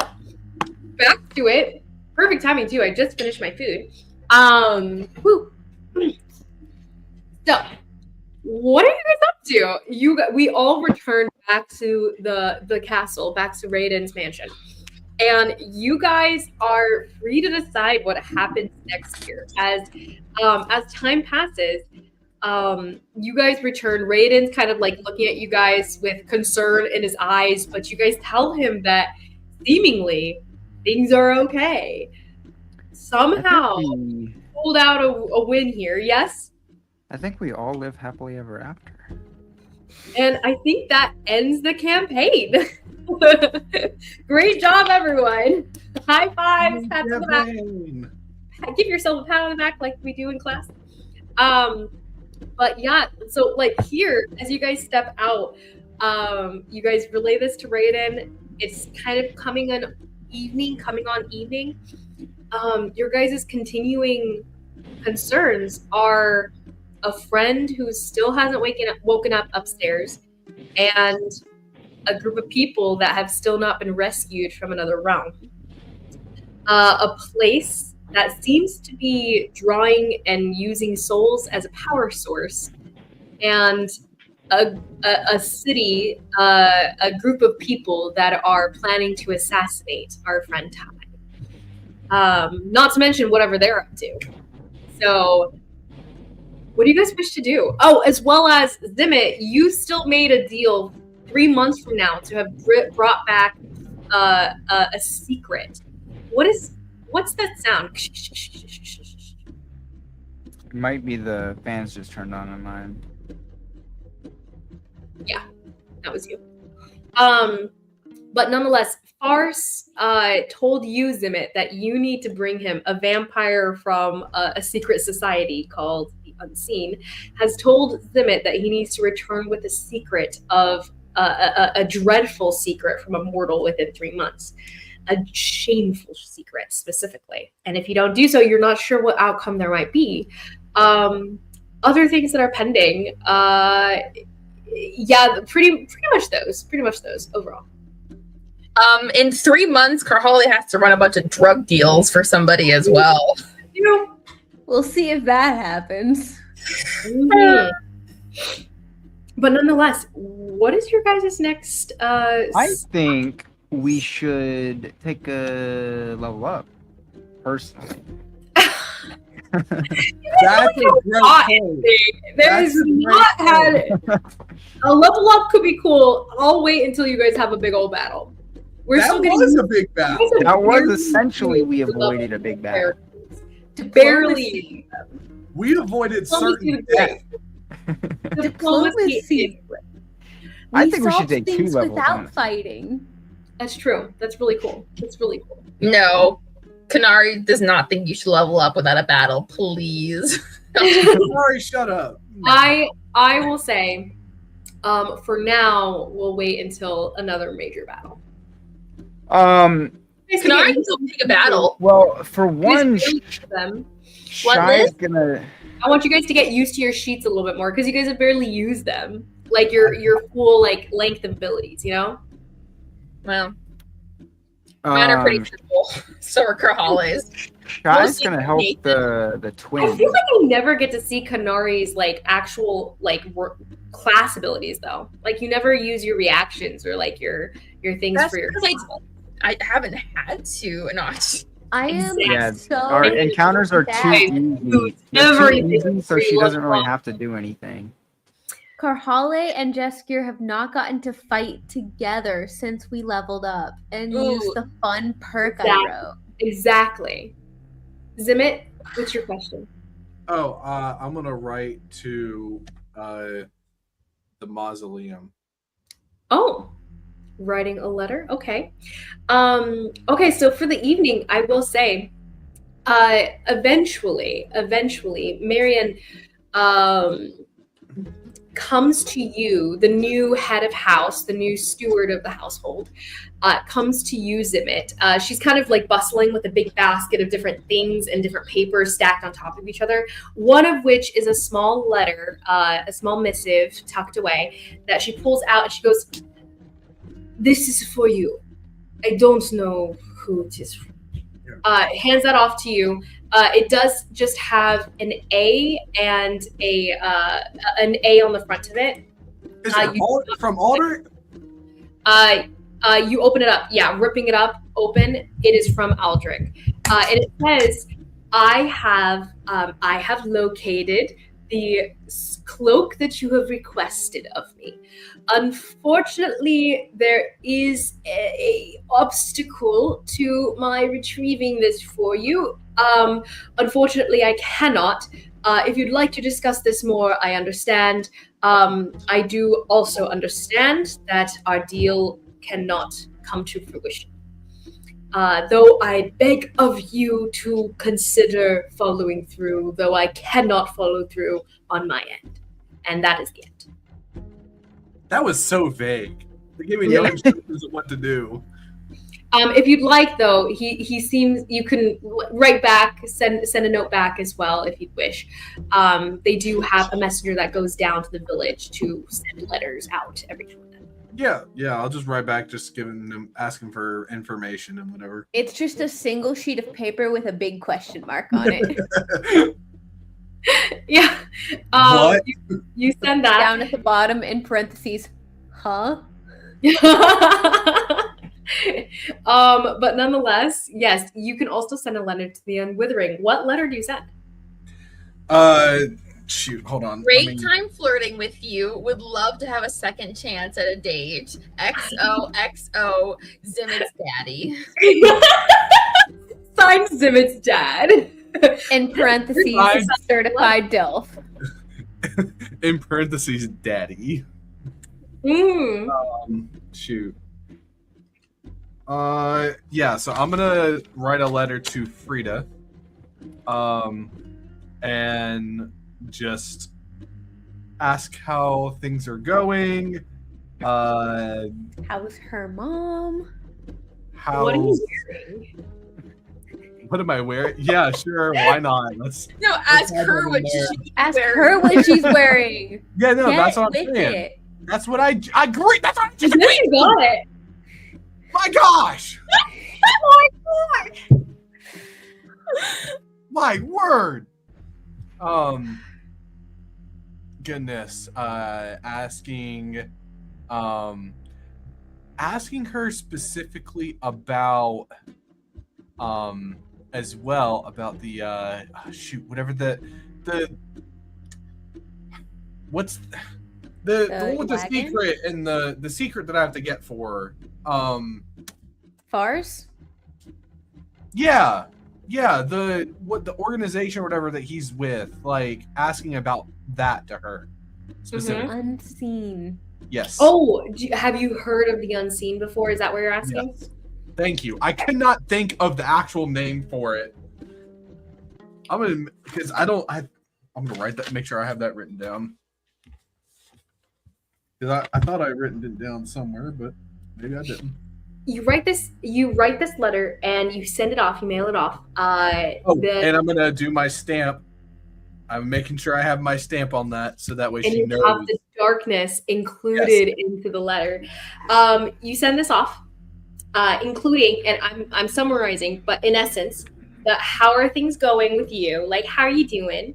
back to it. Perfect timing, too. I just finished my food. Woo. So, what are you guys up to? We all returned back to the castle, back to Raoden's mansion. And you guys are free to decide what happens next year. As time passes, you guys return. Raoden's kind of like looking at you guys with concern in his eyes, but you guys tell him that seemingly things are okay. Somehow pulled out a win here, yes? I think we all live happily ever after. And I think that ends the campaign. Great job, everyone. High fives, pats on the back. Champagne. Give yourself a pat on the back like we do in class. But yeah, so like here, as you guys step out, you guys relay this to Raoden. It's kind of coming on evening. Your guys' continuing concerns are a friend who still hasn't woken up upstairs, and a group of people that have still not been rescued from another realm. A place that seems to be drawing and using souls as a power source, and a city, a group of people that are planning to assassinate our friend Ty. Not to mention whatever they're up to. So, what do you guys wish to do? Oh, as well as Zimmit, you still made a deal 3 months from now to have brought back a secret. What's that sound? It might be the fans just turned on mine. Yeah, that was you. But nonetheless, Farce told you, Zimmit, that you need to bring him a vampire from a secret society called the Unseen. Has told Zimmit that he needs to return with a secret of a dreadful secret from a mortal within 3 months. A shameful secret, specifically. And if you don't do so, you're not sure what outcome there might be. Other things that are pending, yeah, pretty much those overall. In 3 months, Karhali has to run a bunch of drug deals for somebody as well. You know, We'll see if that happens. But nonetheless, what is your guys' next? I think we should take a level up, personally. That's a great point. There's not had a level up could be cool. I'll wait until you guys have a big old battle. That was a big battle. That was essentially we avoided a big battle. Barely. We avoided certain death. Diplomacy. I think we should solved take 2 things levels on without it. fighting. That's true. That's really cool. No, Konari does not think you should level up without a battle. Please. Sorry, shut up. I will say, for now, we'll wait until another major battle. Konari can still pick a battle. Well, for one, them. Shy is gonna. I want you guys to get used to your sheets a little bit more because you guys have barely used them, like your full like length of abilities. You know. Well, mine are pretty simple. So are Karhali's. Shy's gonna help the twins. I feel like I never get to see Konari's like actual like class abilities though. Like you never use your reactions or like your things That's for your. I haven't had to, not. I am Yeah, so our encounters are too easy. They're too easy, so she doesn't really have to do anything. Karhale and Jaskier have not gotten to fight together since we leveled up and used the fun perk I wrote. Exactly. Zimmit, what's your question? Oh, I'm gonna write to the mausoleum. Oh, writing a letter. Okay. Okay. So for the evening, I will say, eventually, Marion, comes to you, the new head of house, the new steward of the household, comes to you, Zimmit. She's kind of like bustling with a big basket of different things and different papers stacked on top of each other, one of which is a small letter, a small missive tucked away that she pulls out and she goes, "This is for you. I don't know who it is for." Hands that off to you. It does just have an A and an A on the front of it. Is it from Alder? You open it up. Yeah, ripping it up, open. It is from Aldrich. And it says, I have located the cloak that you have requested of me. Unfortunately, there is a obstacle to my retrieving this for you. Unfortunately, I cannot. If you'd like to discuss this more, I understand. I do also understand that our deal cannot come to fruition. Though I beg of you to consider following through, though I cannot follow through on my end. And that is the end. That was so vague. They gave me no instructions of what to do. If you'd like, though, he seems you can write back, send a note back as well if you'd wish. They do have a messenger that goes down to the village to send letters out every now and then. Yeah, I'll just write back, just asking for information and whatever. It's just a single sheet of paper with a big question mark on it. Yeah. What? You send that Down at the bottom in parentheses, huh? But nonetheless, yes, you can also send a letter to the Unwithering. What letter do you send? Shoot, hold on. Great time flirting with you. Would love to have a second chance at a date. XOXO, Zimmit's daddy. Signed Zimmit's dad. In parentheses, certified DILF. In parentheses, daddy. Shoot. Yeah, so I'm gonna write a letter to Frida. And just ask how things are going. How's her mom? What are you wearing? What am I wearing? Yeah, sure. Why not? Ask her what she's wearing. Yeah, no, Get that's what I'm with saying. it. That's what I agree. That's what I just You agreed. got it. My gosh. My word. Goodness. Asking her specifically about as well about the whatever the what's the one with the secret and the secret that I have to get for her. Farce? Yeah, the organization or whatever that he's with, like asking about that to her specifically. Unseen. Yes. Oh, have you heard of the Unseen before? Is that what you're asking? Yes. Thank you. I could not think of the actual name for it. I'm gonna write that. Make sure I have that written down. Because I thought I had written it down somewhere, but maybe I didn't. You write this letter and you send it off. You mail it off. And I'm gonna do my stamp. I'm making sure I have my stamp on that, so that way she knows. And you have the darkness included into the letter. You send this off, including, and I'm summarizing, but in essence, how are things going with you? Like, how are you doing?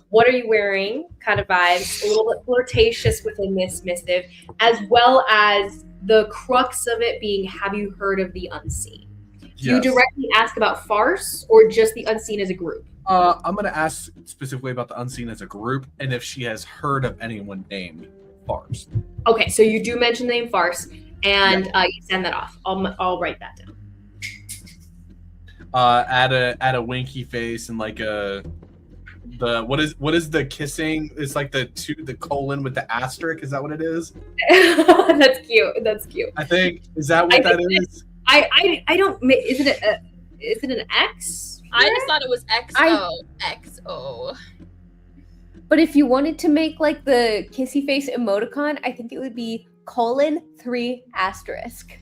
What are you wearing? Kind of vibes, a little bit flirtatious within this missive, as well as the crux of it being, have you heard of the Unseen? Yes. Do you directly ask about Farce or just the Unseen as a group? I'm going to ask specifically about the Unseen as a group and if she has heard of anyone named Farce. Okay, so you do mention the name Farce, and you send that off. I'll write that down. Add a winky face and like what is the kissing? It's like the colon with the asterisk. Is that what it is? That's cute. I think is that what that is? I don't. Is it an X? I just thought it was XO. But if you wanted to make like the kissy face emoticon, I think it would be :3 asterisk.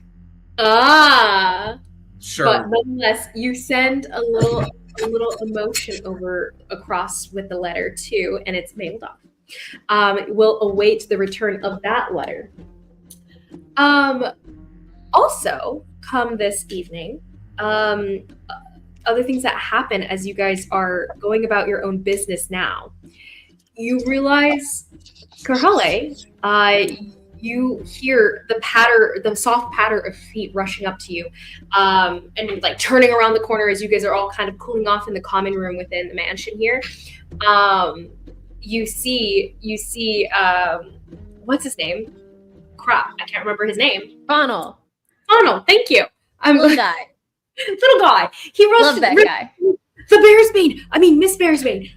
Sure. But nonetheless, you send a little emotion across with the letter too, and it's mailed off. We'll await the return of that letter. Also, come this evening, other things that happen as you guys are going about your own business now. You realize, Karhale, you hear the soft patter of feet rushing up to you, and like turning around the corner as you guys are all kind of cooling off in the common room within the mansion here. You see, what's his name? Crap, I can't remember his name. Funnel, thank you. Little guy. Little guy. He runs. Love that guy. The Bearsbane. I mean, Miss Bearsbane.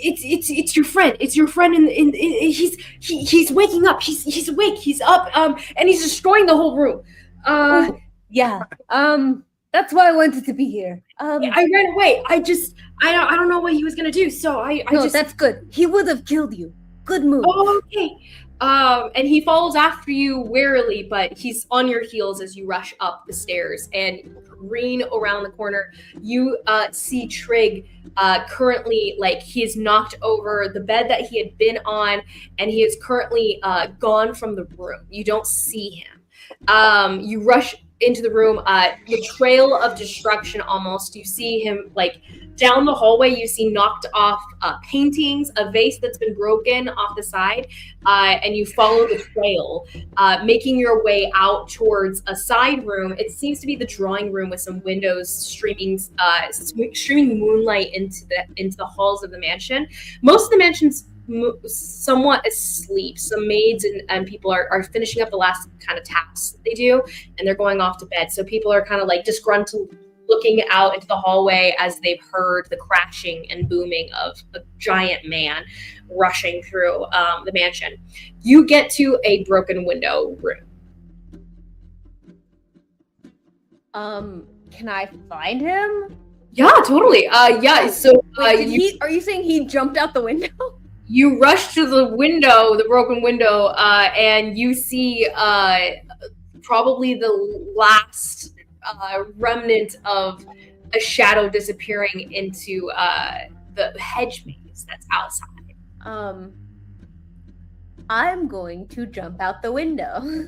it's your friend. It's your friend, and he's waking up. He's awake. He's up. And he's destroying the whole room. Yeah. That's why I wanted to be here. I ran away. I don't know what he was gonna do. So I no, just. That's good. He would have killed you. Good move. Oh, okay. And he follows after you warily, but he's on your heels as you rush up the stairs and careen around the corner. You see Trig currently, like, he is knocked over the bed that he had been on, and he is currently gone from the room. You don't see him. You rush into the room, the trail of destruction almost. You see him, like, down the hallway, you see knocked off paintings, a vase that's been broken off the side, and you follow the trail, making your way out towards a side room. It seems to be the drawing room with some windows streaming moonlight into the halls of the mansion. Most of the mansion's somewhat asleep. Some maids and people are finishing up the last kind of tasks that they do, and they're going off to bed. So people are kind of like disgruntled, looking out into the hallway as they've heard the crashing and booming of a giant man rushing through the mansion. You get to a broken window room. Can I find him? Yeah, totally. Yeah. So are you saying he jumped out the window? You rush to the window, the broken window, and you see probably the last remnant of a shadow disappearing into the hedge maze that's outside. I'm going to jump out the window.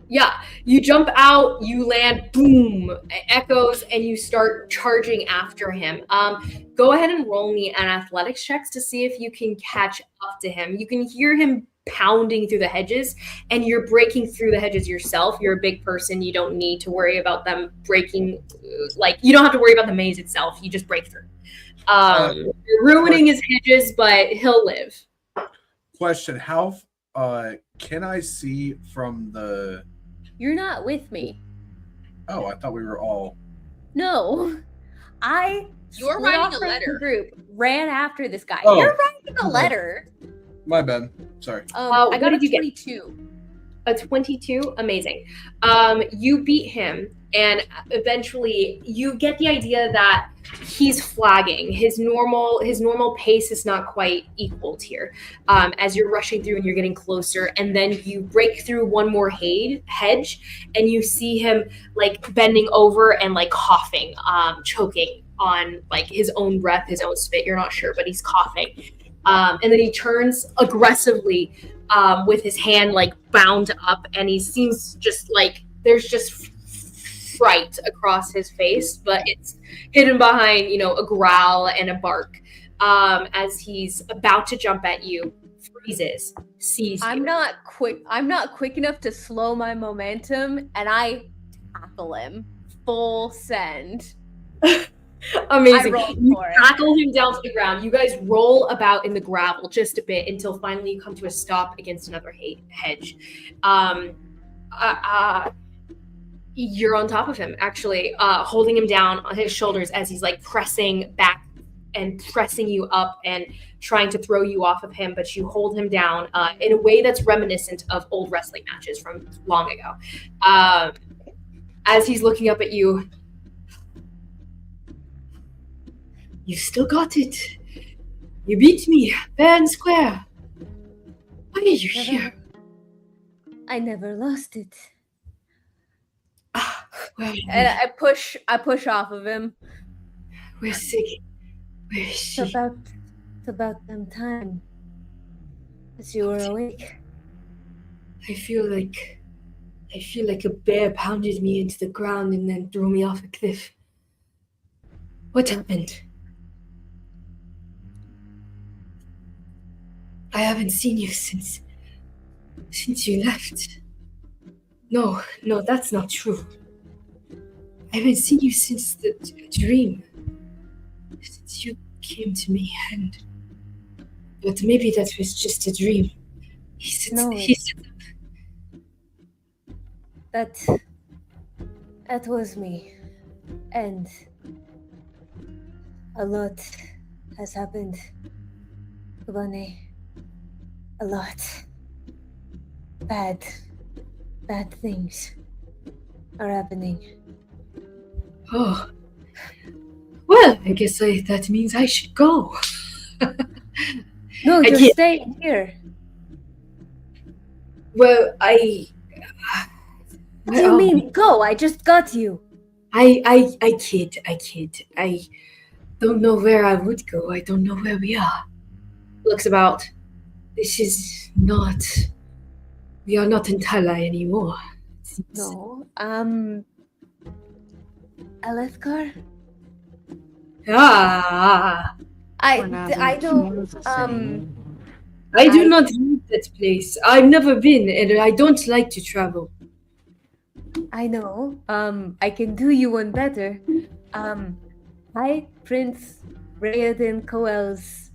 Yeah. You jump out, you land, boom, it echoes, and you start charging after him. Go ahead and roll me an athletics checks to see if you can catch up to him. You can hear him pounding through the hedges, and you're breaking through the hedges yourself. You're a big person. You don't need to worry about them breaking. Like, you don't have to worry about the maze itself. You just break through. You're ruining his hedges, but he'll live. Question: how can I see from the? You're not with me. Oh, I thought we were all. No, You're writing a letter. Group ran after this guy. Oh. You're writing a letter. My bad. Sorry. I got a did you get? 22. A 22? Amazing. You beat him, and eventually you get the idea that he's flagging. His normal pace is not quite equaled here. As you're rushing through and you're getting closer, and then you break through one more hedge, and you see him, like, bending over and, like, coughing, choking on, like, his own breath, his own spit. You're not sure, but he's coughing. And then he turns aggressively with his hand, like, bound up, and he seems just like there's just fright across his face, but it's hidden behind, a growl and a bark. As he's about to jump at you, freezes, sees you. I'm not quick enough to slow my momentum, and I tackle him full send. Amazing. You for it. tackle him down to the ground. You guys roll about in the gravel just a bit until finally you come to a stop against another hedge. You're on top of him, actually, holding him down on his shoulders as he's, like, pressing back and pressing you up and trying to throw you off of him, but you hold him down in a way that's reminiscent of old wrestling matches from long ago. As he's looking up at you, you still got it. You beat me, fair and square. Why are you here? I never lost it. And I push off of him. We're sick. Where is she? It's about them time. As you were awake. I feel like a bear pounded me into the ground and then threw me off a cliff. What happened? I haven't seen you since you left. No, that's not true. I haven't seen you since the dream. Since you came to me, but maybe that was just a dream. That was me. And a lot has happened. Bone. A lot. Bad things are happening. Oh. Well, I guess that means I should go. No, I you're can't. staying here. Well, What do you mean, go? I just got you. I kid. I don't know where I would go. I don't know where we are. Looks about. This is not. We are not in Tala anymore. No. Alethkar? Ah, I don't. I do not like that place. I've never been, and I don't like to travel. I know. I can do you one better. Hi, Prince Raoden Coel's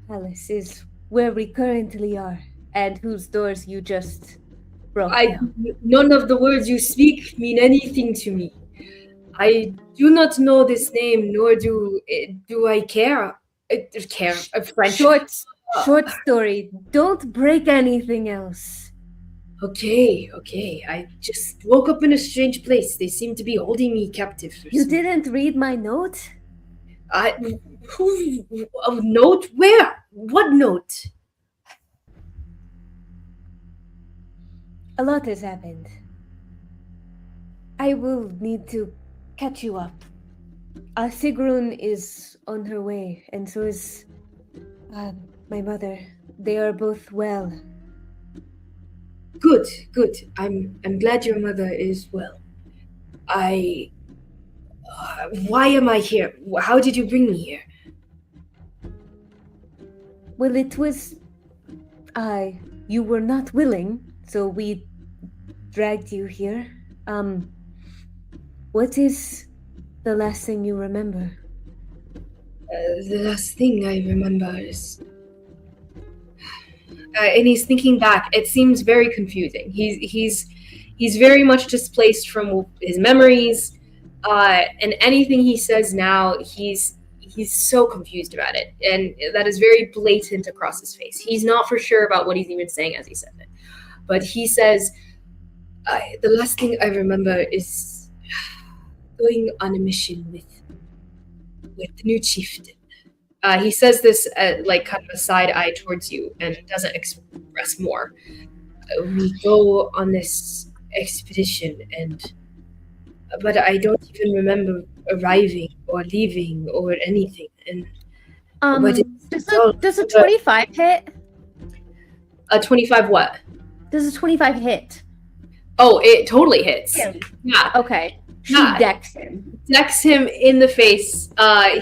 palace is where we currently are, and whose doors you just broke down. None of the words you speak mean anything to me. I do not know this name, nor do I care. French. Short story. Don't break anything else. Okay. I just woke up in a strange place. They seem to be holding me captive. You didn't read my note? A note? Where? What note? A lot has happened. I will need to catch you up. Sigrun is on her way, and so is my mother. They are both well. Good. I'm glad your mother is well. Why am I here? How did you bring me here? Well, it was... you were not willing, so we dragged you here. What is the last thing you remember? The last thing I remember is... and he's thinking back. It seems very confusing. He's very much displaced from his memories, and anything he says now, he's so confused about it, and that is very blatant across his face. He's not for sure about what he's even saying as he said it, but he says, "The last thing I remember is going on a mission with the new chieftain." He says this like kind of a side eye towards you and doesn't express more. We go on this expedition, but I don't even remember arriving or leaving or anything. And does a 25 hit? A 25 what? Does a 25 hit? Oh, it totally hits. Yeah. Okay. She decks him. Decks him in the face.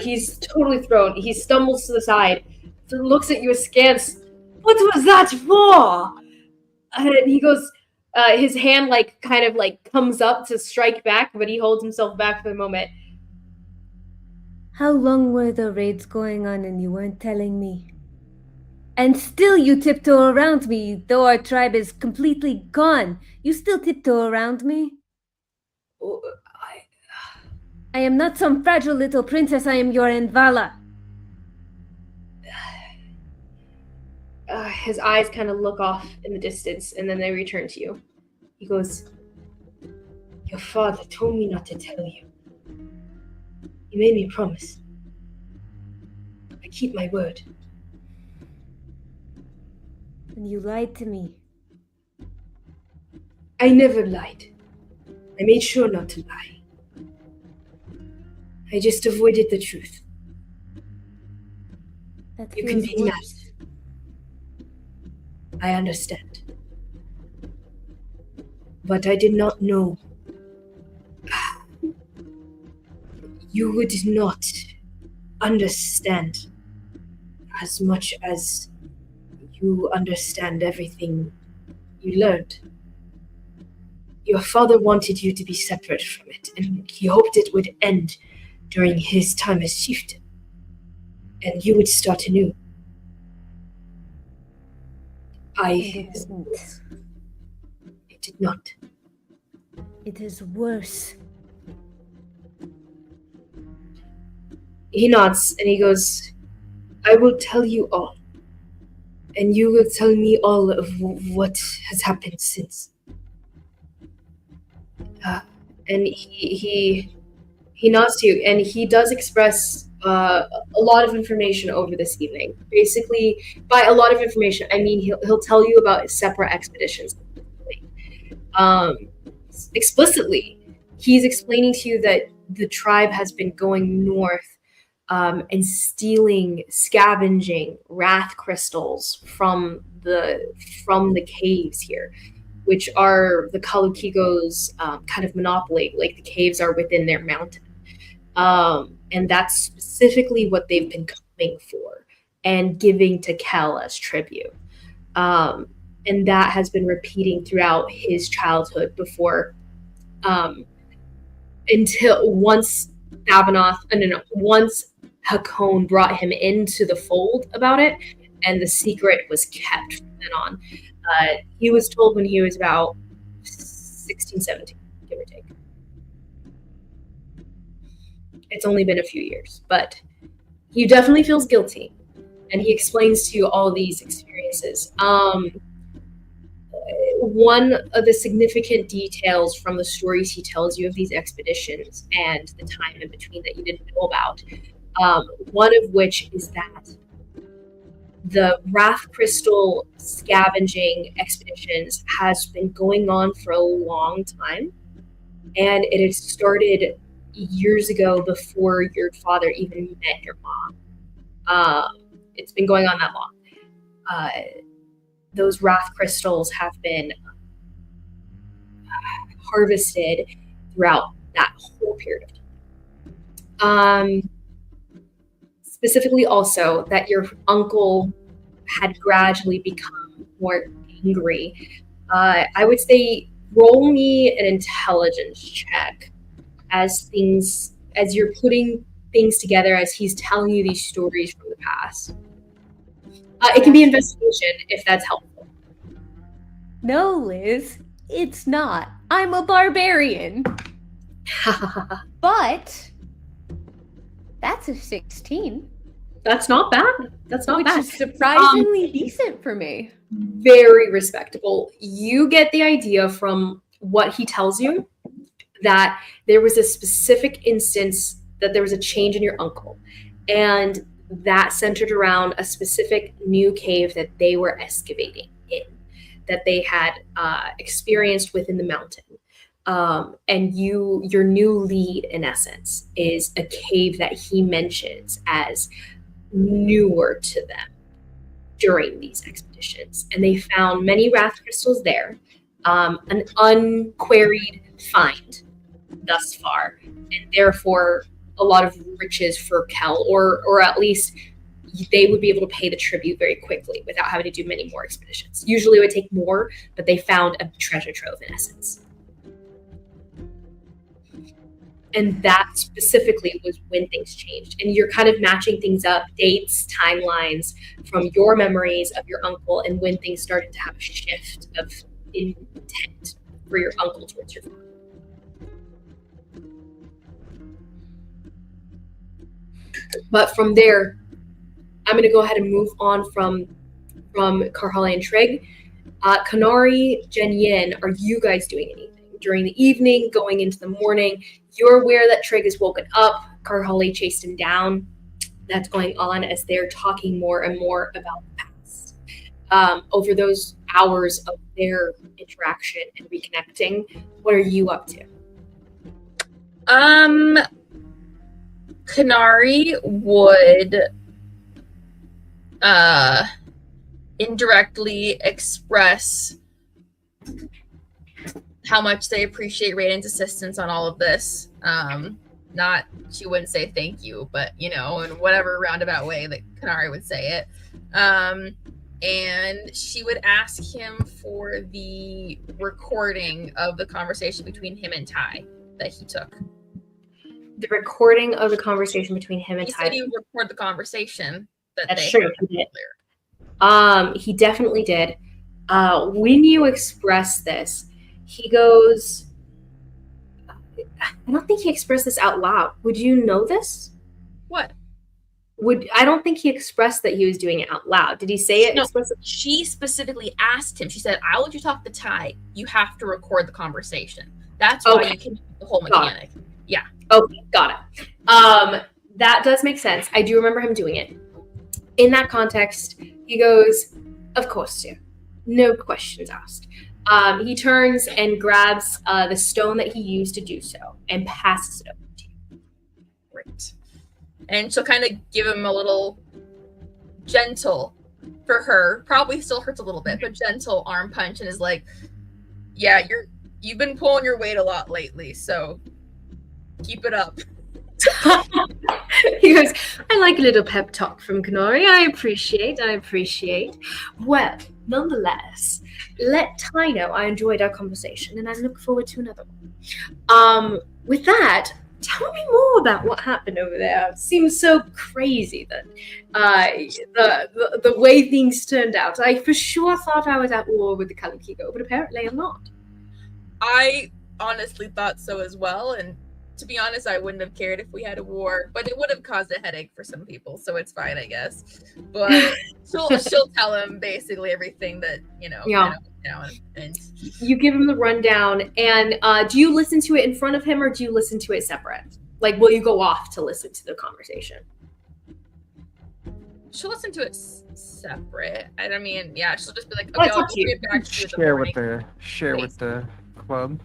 He's totally thrown. He stumbles to the side, looks at you askance. What was that for? And he goes, his hand like kind of like comes up to strike back, but he holds himself back for the moment. How long were the raids going on and you weren't telling me? And still you tiptoe around me, though our tribe is completely gone. You still tiptoe around me? I am not some fragile little princess, I am your Envala. His eyes kind of look off in the distance, and then they return to you. He goes, "Your father told me not to tell you. He made me promise. I keep my word." And you lied to me. I never lied. I made sure not to lie. I just avoided the truth. That You can feels be mad. worse. I understand. But I did not know. You would not understand as much as you understand everything you learned. Your father wanted you to be separate from it, and he hoped it would end during his time as chieftain, and you would start anew. It did not. It is worse. He nods and he goes, I will tell you all. And you will tell me all of what has happened since. And he nods to you, and he does express a lot of information over this evening. Basically, by a lot of information, I mean he'll tell you about separate expeditions. Explicitly, he's explaining to you that the tribe has been going north and scavenging wrath crystals from the caves here, which are the Kalukigo's kind of monopoly. Like the caves are within their mountain. And that's specifically what they've been coming for and giving to Kel as tribute. And that has been repeating throughout his childhood before, until once once Hakon brought him into the fold about it, and the secret was kept from then on. He was told when he was about 16, 17, give or take. It's only been a few years, but he definitely feels guilty, and he explains to you all these experiences. One of the significant details from the stories he tells you of these expeditions and the time in between that you didn't know about, one of which is that the Wrath Crystal scavenging expeditions has been going on for a long time, and it had started years ago before your father even met your mom. It's been going on that long. Those Wrath Crystals have been harvested throughout that whole period of time. Specifically also that your uncle had gradually become more angry. I would say roll me an intelligence check as you're putting things together, as he's telling you these stories from the past. It can be investigation if that's helpful. No, Liz, it's not. I'm a barbarian. But that's a 16. That's not bad. That's not bad. Which is surprisingly decent for me. Very respectable. You get the idea from what he tells you that there was a specific instance that there was a change in your uncle, and that centered around a specific new cave that they were excavating in, that they had experienced within the mountain. And your new lead, in essence, is a cave that he mentions as newer to them during these expeditions. And they found many wrath crystals there, an unqueried find thus far, and therefore a lot of riches for Kel, or at least they would be able to pay the tribute very quickly without having to do many more expeditions. Usually it would take more, but they found a treasure trove in essence. And that specifically was when things changed. And you're kind of matching things up, dates, timelines from your memories of your uncle and when things started to have a shift of intent for your uncle towards your father. But from there, I'm going to go ahead and move on from Karhali and Trig. Konari, Jen, are you guys doing anything? During the evening, going into the morning, you're aware that Trig is woken up. Karhali chased him down. That's going on as they're talking more and more about the past. Over those hours of their interaction and reconnecting, what are you up to? Konari would indirectly express how much they appreciate Raoden's assistance on all of this. Not, she wouldn't say thank you, but, in whatever roundabout way that Konari would say it. And she would ask him for the recording of the conversation between him and Ty that he took. The recording of the conversation between him and Ty. He said he would record the conversation. That's true. He did. He definitely did. When you express this, he goes, I don't think he expressed this out loud. Would you know this? What? I don't think he expressed that he was doing it out loud. Did he say it explicitly? She specifically asked him. She said, "I'll let you talk to Ty. You have to record the conversation." That's why you can do the whole mechanic. Yeah. Okay, got it. That does make sense. I do remember him doing it. In that context, he goes, "Of course, sir. No questions asked." He turns and grabs the stone that he used to do so and passes it over to you. Great. And she'll kind of give him a little gentle, for her, probably still hurts a little bit, but gentle arm punch, and is like, "Yeah, you've been pulling your weight a lot lately, so keep it up." He goes, "I like a little pep talk from Konari. I appreciate. Well, nonetheless, let Ty know I enjoyed our conversation and I look forward to another one. With that, tell me more about what happened over there. It seems so crazy that the way things turned out. I for sure thought I was at war with the Kalukigo, but apparently I'm not." I honestly thought so as well, and to be honest, I wouldn't have cared if we had a war, but it would have caused a headache for some people, so it's fine, I guess. But she'll tell him basically everything that, and you give him the rundown, and do you listen to it in front of him, or do you listen to it separate? Like, will you go off to listen to the conversation? She'll listen to it separate. I mean, yeah, she'll just be like, "Okay, I'll get back to you." Share with the club.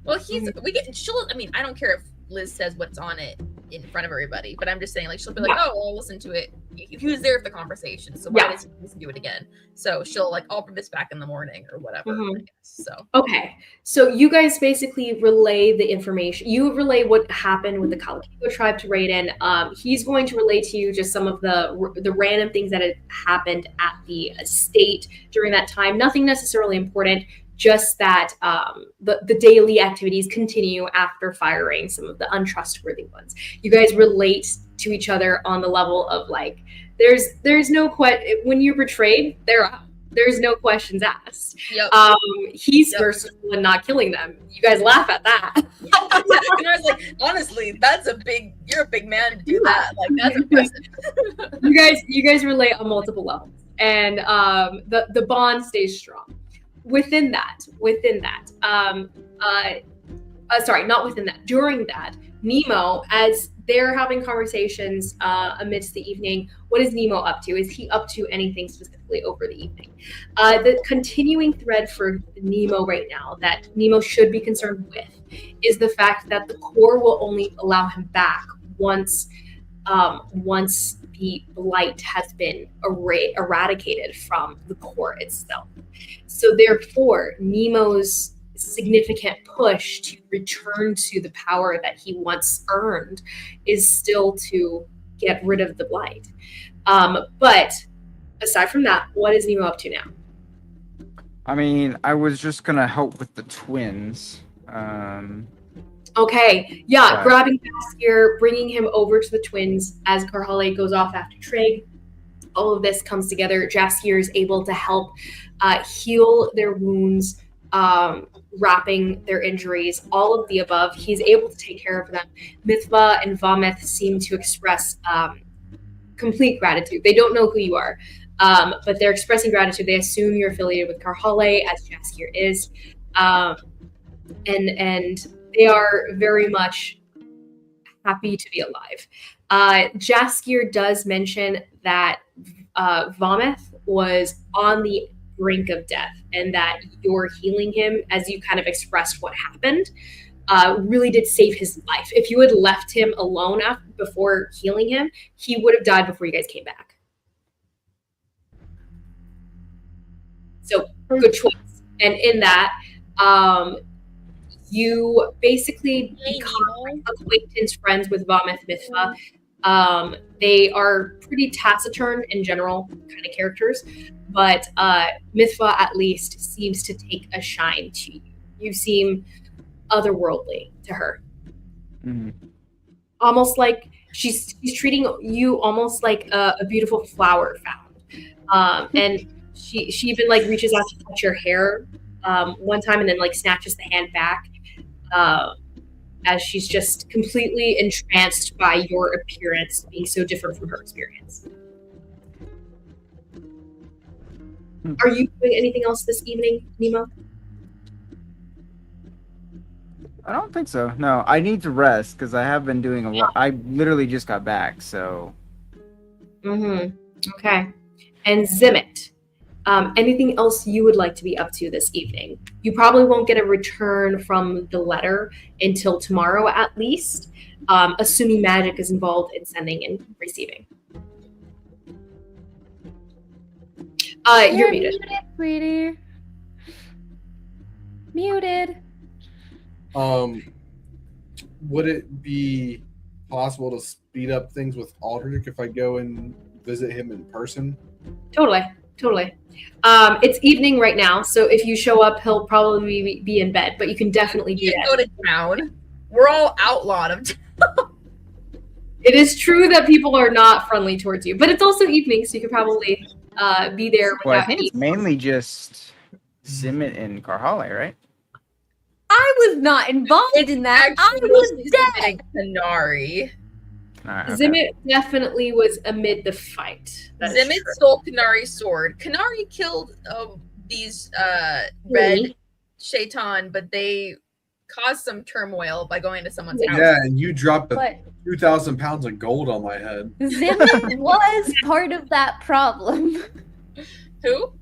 Well, I don't care if Liz says what's on it in front of everybody, but I'm just saying, like, she'll be like, "Oh, I'll listen to it." He was there for the conversation, so why does he listen to it again? So she'll like, "I'll put this back in the morning" or whatever. I guess. So okay, so you guys basically relay the information. You relay what happened with the Kalukigo tribe to Raoden. He's going to relay to you just some of the random things that had happened at the estate during that time. Nothing necessarily important. Just that the daily activities continue after firing some of the untrustworthy ones. You guys relate to each other on the level of like, there's no when you're betrayed, there's no questions asked. Yep. He's merciful in not killing them. You guys laugh at that. And I was like, honestly, you're a big man to do that. Like, that's impressive. You guys relate on multiple levels, and the bond stays strong. During that, Nemo, as they're having conversations amidst the evening, what is Nemo up to? Is he up to anything specifically over the evening? The continuing thread for Nemo right now that Nemo should be concerned with is the fact that the core will only allow him back once the blight has been eradicated from the core itself. So therefore, Nemo's significant push to return to the power that he once earned is still to get rid of the blight. But aside from that, what is Nemo up to now? I mean, I was just gonna help with the twins. Okay, grabbing Jaskier, bringing him over to the twins as Karhale goes off after Trig. All of this comes together. Jaskier is able to help heal their wounds, wrapping their injuries, all of the above. He's able to take care of them. Mithva and Vomith seem to express complete gratitude. They don't know who you are, but they're expressing gratitude. They assume you're affiliated with Karhale, as Jaskier is. And they are very much happy to be alive. Jaskier does mention that Vomith was on the brink of death, and that you're healing him, as you kind of expressed what happened, really did save his life. If you had left him alone before healing him, he would have died before you guys came back. So good choice. And in that, you basically become acquaintance friends with Vomith Mithva. They are pretty taciturn in general kind of characters, but Mithva at least seems to take a shine to you. You seem otherworldly to her. Mm-hmm. Almost like she's treating you almost like a beautiful flower found. And she even like reaches out to touch your hair one time and then like snatches the hand back. as she's just completely entranced by your appearance being so different from her experience. Are you doing anything else this evening, Nemo? I don't think so. No, I need to rest because I have been doing a lot. I literally just got back, so. Okay. And Zimmit, anything else you would like to be up to this evening? You probably won't get a return from the letter until tomorrow at least, assuming magic is involved in sending and receiving. You're muted. Sweetie. Muted. Would it be possible to speed up things with Aldrich if I go and visit him in person? Totally. It's evening right now, so if you show up, he'll probably be in bed, but you can definitely do that. Go to town. We're all outlawed of town. It is true that people are not friendly towards you, but it's also evening, so you could probably be there without Well, I think it's mainly just Zimmit and Karhale, right? I was not involved in that. I was dead. Konari. Right, okay. Zimmit definitely was amid the fight. Zimmit stole Konari's sword. Konari killed these red Cheiftans, but they caused some turmoil by going to someone's house. Yeah, and you dropped 2,000 pounds of gold on my head. Zimmit was part of that problem. Who?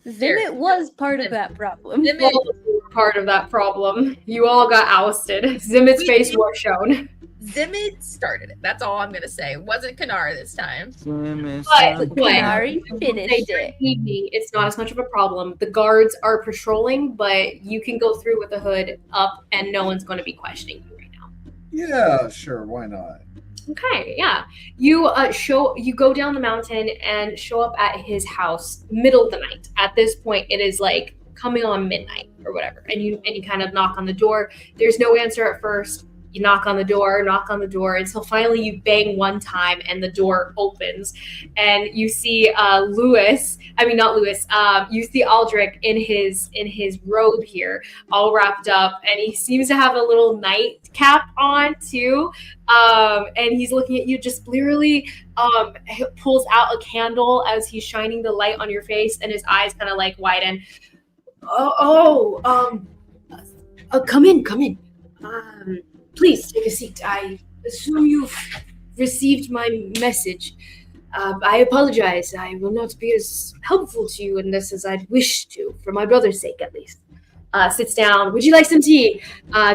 Zimmit was part of that problem. Zimmit was part of that problem. You all got ousted. Zimmit's face was shown. Zimmit started it. That's all I'm gonna say. It wasn't Konari this time. But Konari finished it. Evening, it's not as much of a problem. The guards are patrolling, but you can go through with the hood up, and no one's going to be questioning you right now. Yeah, sure. Why not? Okay, yeah. You go down the mountain and show up at his house middle of the night. At this point, it is like coming on midnight or whatever, and you kind of knock on the door. There's no answer at first. You knock on the door until finally you bang one time and the door opens and you see you see Aldrich in his robe here, all wrapped up, and he seems to have a little nightcap on too. And he's looking at you just blearily, pulls out a candle as he's shining the light on your face, and his eyes kind of like widen. Come in. Please take a seat. I assume you've received my message. I apologize. I will not be as helpful to you in this as I'd wish to, for my brother's sake at least. Sits down. Would you like some tea?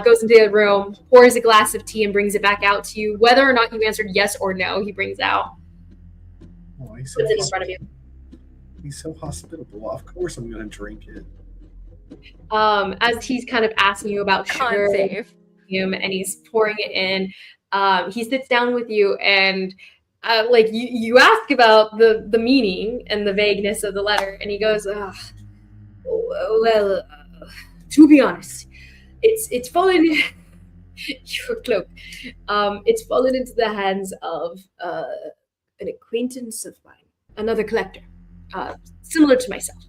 Goes into the room, pours a glass of tea and brings it back out to you. Whether or not you answered yes or no, he brings out. Oh, puts it in front of you. He's so hospitable. Of course I'm going to drink it. As he's kind of asking you about sugar. And he's pouring it in. He sits down with you and you ask about the meaning and the vagueness of the letter, and he goes, to be honest, it's fallen your cloak. It's fallen into the hands of an acquaintance of mine, another collector, similar to myself.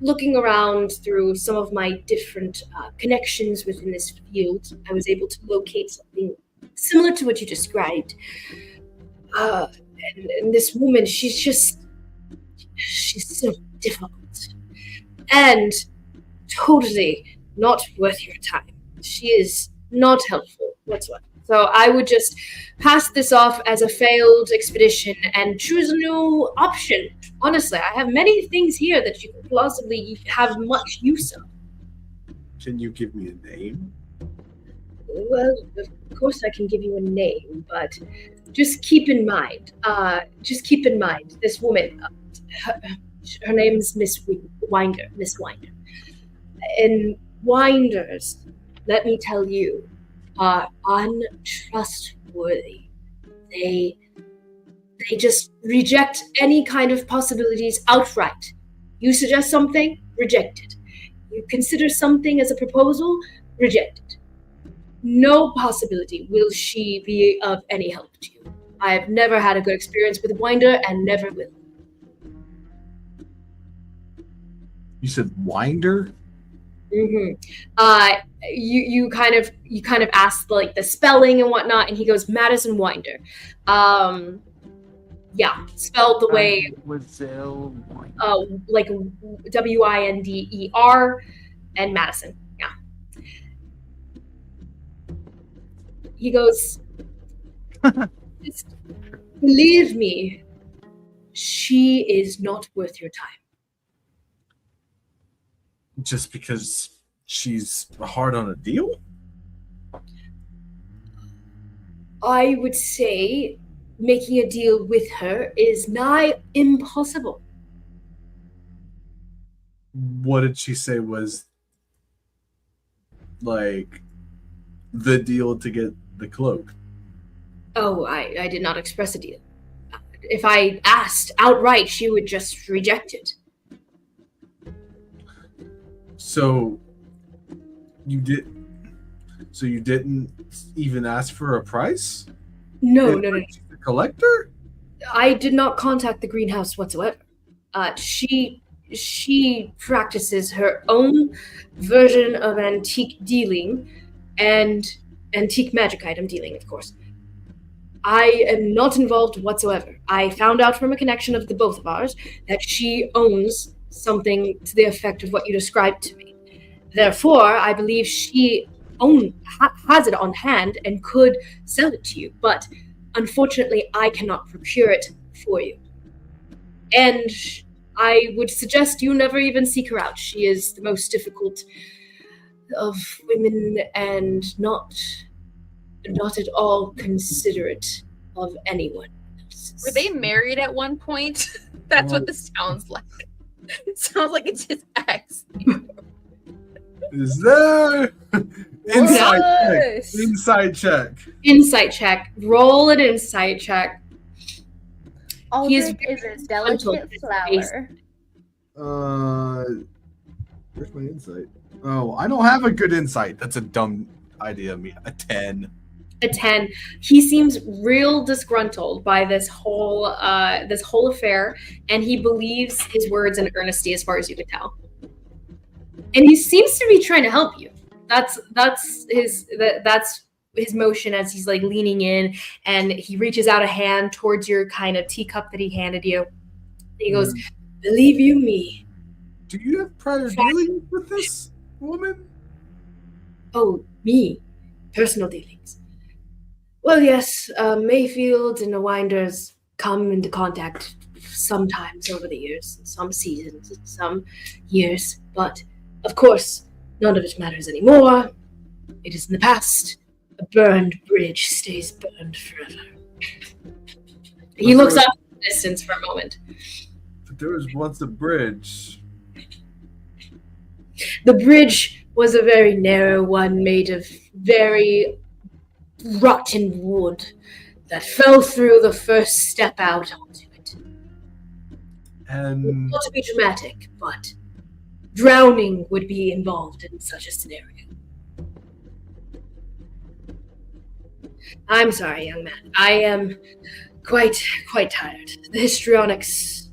Looking around through some of my different connections within this field, I was able to locate something similar to what you described. And this woman, she's so difficult and totally not worth your time. She is not helpful whatsoever. So I would just pass this off as a failed expedition and choose a new option. Honestly, I have many things here that you could plausibly have much use of. Can you give me a name? Well, of course I can give you a name, but just keep in mind, this woman, her name's Miss Winder. And Winders, let me tell you, are untrustworthy. They just reject any kind of possibilities outright. You suggest something, reject it. You consider something as a proposal, reject it. No possibility will she be of any help to you. I have never had a good experience with Winder and never will. You said Winder? You kind of ask like the spelling and whatnot, and he goes Madison Winder. Yeah, spelled the way like Winder and Madison. Yeah. He goes, just believe me, she is not worth your time. Just because she's hard on a deal? I would say making a deal with her is nigh impossible. What did she say was like the deal to get the cloak? Oh, I did not express a deal. If I asked outright, she would just reject it. So you didn't even ask for a price? No. The collector? I did not contact the greenhouse whatsoever. She practices her own version of antique dealing and antique magic item dealing, of course. I am not involved whatsoever. I found out from a connection of the both of ours that she owns something to the effect of what you described to me. Therefore, I believe she has it on hand and could sell it to you, but unfortunately, I cannot procure it for you. And I would suggest you never even seek her out. She is the most difficult of women and not at all considerate of anyone. Were they married at one point? That's what this sounds like. It sounds like it's his ex. Is there Insight check. Insight check. Roll an insight check. Aldrich is a delicate flower. Where's my insight? Oh, I don't have a good insight. That's a dumb idea of me. A 10. A 10. He seems real disgruntled by this whole affair, and he believes his words in earnesty as far as you can tell. And he seems to be trying to help you. That's his motion as he's like leaning in, and he reaches out a hand towards your kind of teacup that he handed you. He goes, "Believe you me." Do you have prior dealings with this woman? Oh, me? Personal dealings. Well, yes, Mayfield and the Winders come into contact sometimes over the years, some seasons, some years, but of course, none of it matters anymore. It is in the past. A burned bridge stays burned forever. He looks up in the distance for a moment. But there was once a bridge. The bridge was a very narrow one made of very rotten wood that fell through the first step out onto it. And Not to be dramatic, but drowning would be involved in such a scenario. I'm sorry, young man. I am quite tired. The histrionics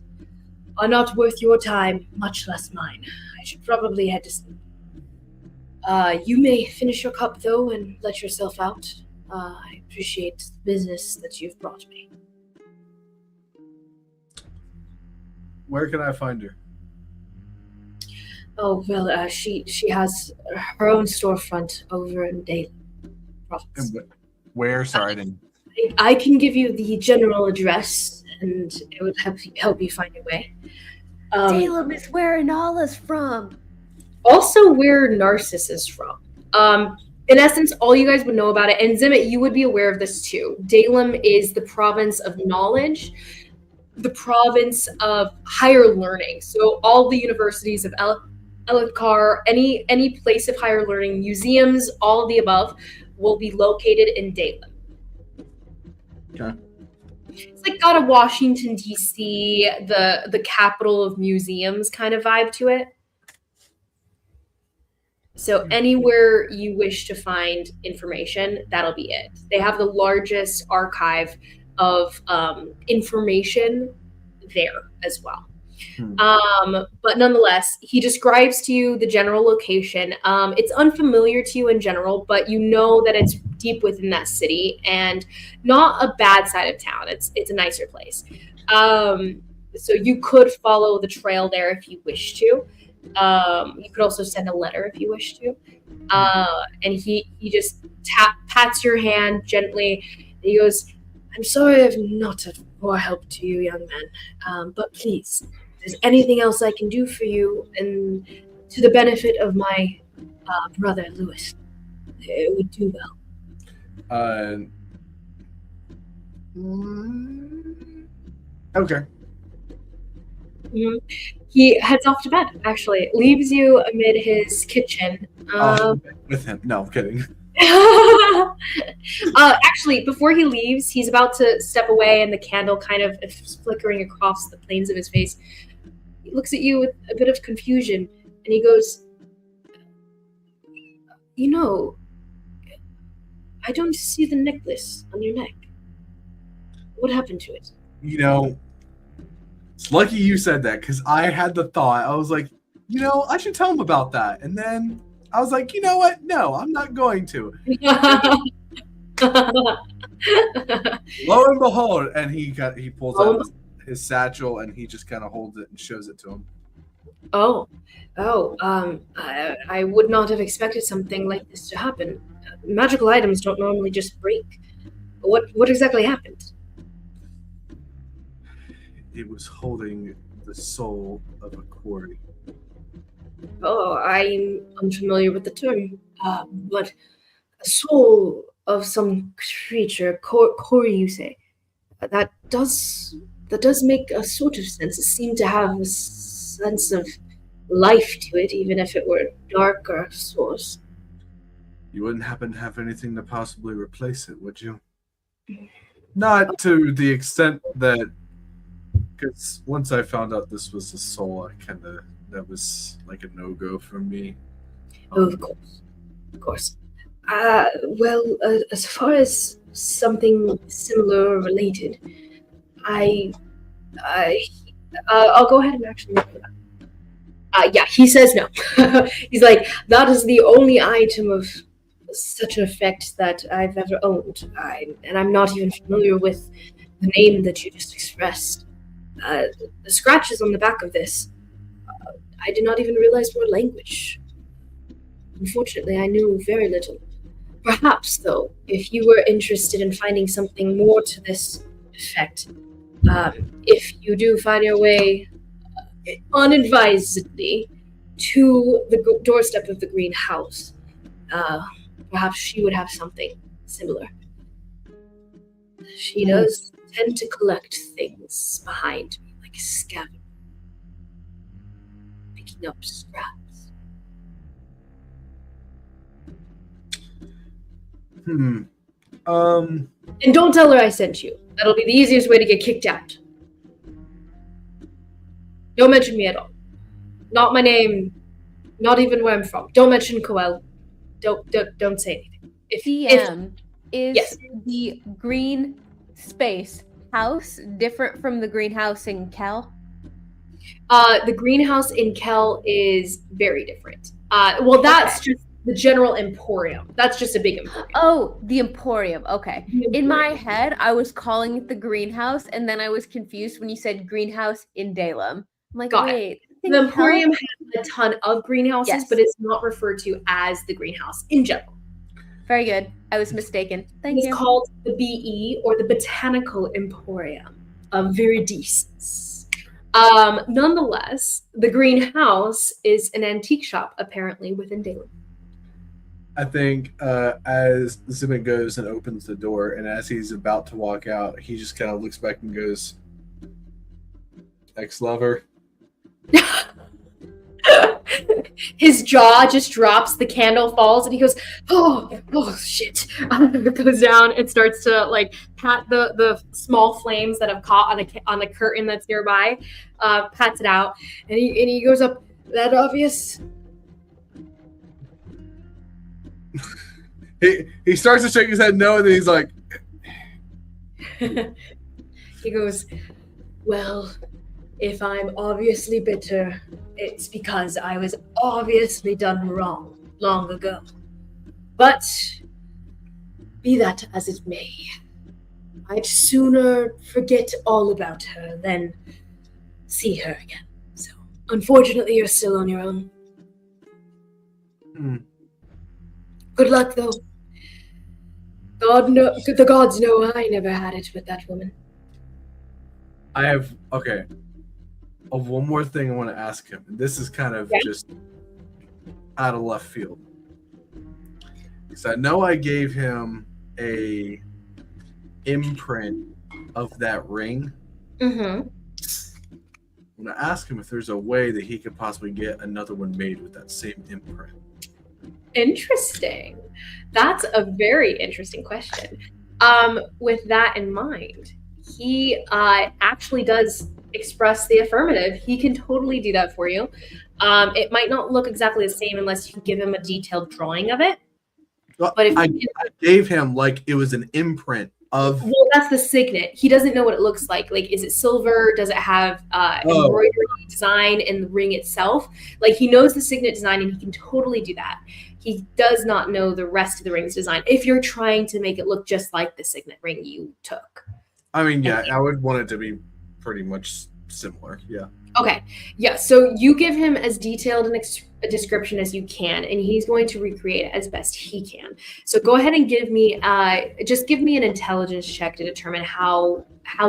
are not worth your time, much less mine. I should probably head to sleep. You may finish your cup, though, and let yourself out. I appreciate the business that you've brought me. where can I find her? Oh, well, she has her own storefront over in Dale. And where? Sorry, I didn't. I can give you the general address, and it would help you find your way. Salem is where Anala's from. Also, where Narcissus is from. In essence, all you guys would know about it, and Zimmit, you would be aware of this too. Dalem is the province of knowledge, the province of higher learning. So all the universities of Elakar, any place of higher learning, museums, all of the above, will be located in Dalem. Okay. It's like got a Washington, D.C., the capital of museums kind of vibe to it. So anywhere you wish to find information, that'll be it. They have the largest archive of information there as well. But nonetheless, he describes to you the general location. It's unfamiliar to you in general, but you know that it's deep within that city and not a bad side of town. It's a nicer place. So you could follow the trail there if you wish to. You could also send a letter if you wish to. And he just pats your hand gently. And he goes, "I'm sorry I've not of more help to you, young man. But please, if there's anything else I can do for you and to the benefit of my brother, Lewis, it would do well." Okay. Mm-hmm. He heads off to bed, actually. Leaves you amid his kitchen. With him. No, I'm kidding. Actually, before he leaves, he's about to step away and the candle kind of is flickering across the planes of his face. He looks at you with a bit of confusion and he goes, "You know, I don't see the necklace on your neck. What happened to it?" You know, it's lucky you said that because I had the thought. I was like, I should tell him about that. And then I was like, you know what? No, I'm not going to. Lo and behold, and he pulls out his satchel and he just kind of holds it and shows it to him. I would not have expected something like this to happen. Magical items don't normally just break. What exactly happened? It was holding the soul of a quarry. Oh, I'm unfamiliar with the term, but a soul of some creature, quarry, you say? That does make a sort of sense. It seemed to have a sense of life to it, even if it were dark or source. You wouldn't happen to have anything to possibly replace it, would you? Not to the extent that, because once I found out this was a soul, that was like a no-go for me. Of course. Well, as far as something similar or related, I'll go ahead and actually look for that. Yeah, he says no. He's like, that is the only item of such an effect that I've ever owned. And I'm not even familiar with the name that you just expressed. The scratches on the back of this, I did not even realize were language. Unfortunately, I knew very little. Perhaps, though, if you were interested in finding something more to this effect, if you do find your way unadvisedly to the doorstep of the greenhouse, perhaps she would have something similar. She does tend to collect things behind me, like a scavenger, picking up scraps. And don't tell her I sent you. That'll be the easiest way to get kicked out. Don't mention me at all. Not my name, not even where I'm from. Don't mention Coel. Don't say anything. Is the green space house different from the greenhouse in Kel? The greenhouse in Kel is very different. That's just the general emporium. That's just a big emporium. Oh, the emporium. Okay. In my head, I was calling it the greenhouse, and then I was confused when you said greenhouse in Dalem. I'm like, wait. The emporium has a ton of greenhouses, but it's not referred to as the greenhouse in general. Very good. I was mistaken. Thank you. It's called the BE, or the Botanical Emporium of Viridices. Nonetheless, the greenhouse is an antique shop, apparently, within Dalem. I think as Zimmit goes and opens the door, and as he's about to walk out, he just kind of looks back and goes, "Ex-lover." His jaw just drops, the candle falls, and he goes, oh shit. Goes down and starts to like pat the small flames that have caught on the curtain that's nearby, pats it out, and he goes up, "That obvious?" He starts to shake his head no, and then he's like, he goes, "Well, If I'm obviously bitter, it's because I was obviously done wrong long ago. But be that as it may, I'd sooner forget all about her than see her again. So, unfortunately, you're still on your own. Good luck, though. The gods know I never had it with that woman. Okay. One more thing I want to ask him. This is kind of just out of left field. Because I know I gave him a imprint of that ring. Mm-hmm. I'm going to ask him if there's a way that he could possibly get another one made with that same imprint. Interesting. That's a very interesting question. With that in mind, he actually does express the affirmative. He can totally do that for you. It might not look exactly the same unless you give him a detailed drawing of it. Well, But if I gave him like it was an imprint of. Well, that's the signet. He doesn't know what it looks like. Like, is it silver? Does it have embroidery design in the ring itself? Like, he knows the signet design and he can totally do that. He does not know the rest of the ring's design if you're trying to make it look just like the signet ring you took. I mean, yeah, I would want it to be pretty much similar. Yeah. Okay. Yeah. So you give him as detailed a description as you can, and he's going to recreate it as best he can. So go ahead and give me an intelligence check to determine how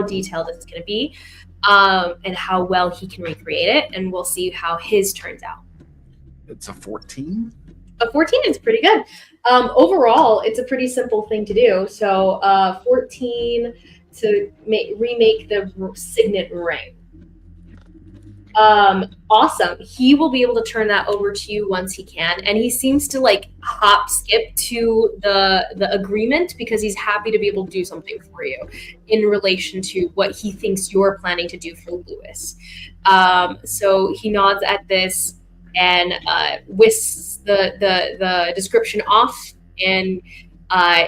detailed this is going to be, and how well he can recreate it, and we'll see how his turns out. It's a 14. A 14 is pretty good. Overall, it's a pretty simple thing to do. So 14 to remake the signet ring. Awesome. He will be able to turn that over to you once he can, and he seems to like hop skip to the agreement because he's happy to be able to do something for you in relation to what he thinks you're planning to do for Lewis. So he nods at this and whisks the description off, and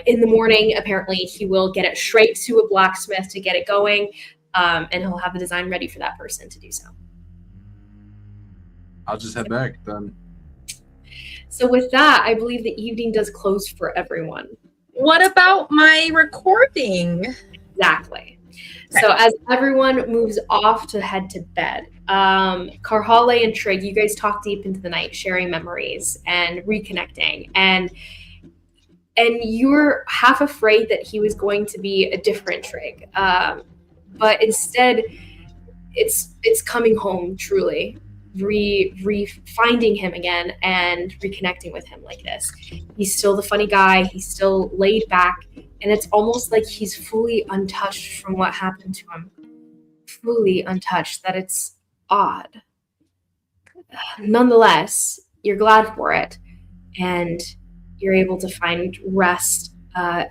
in the morning apparently he will get it straight to a blacksmith to get it going, and he'll have the design ready for that person to do so. I'll just head back then. So with that, I believe the evening does close for everyone. What about my recording? Exactly. So as everyone moves off to head to bed, Karhale and Trig, you guys talk deep into the night, sharing memories and reconnecting. And you're half afraid that he was going to be a different Trig. But instead, it's coming home truly. Finding him again and reconnecting with him like this. He's still the funny guy. He's still laid back, and it's almost like he's fully untouched from what happened to him. Fully untouched. That it's odd. Nonetheless, you're glad for it, and you're able to find rest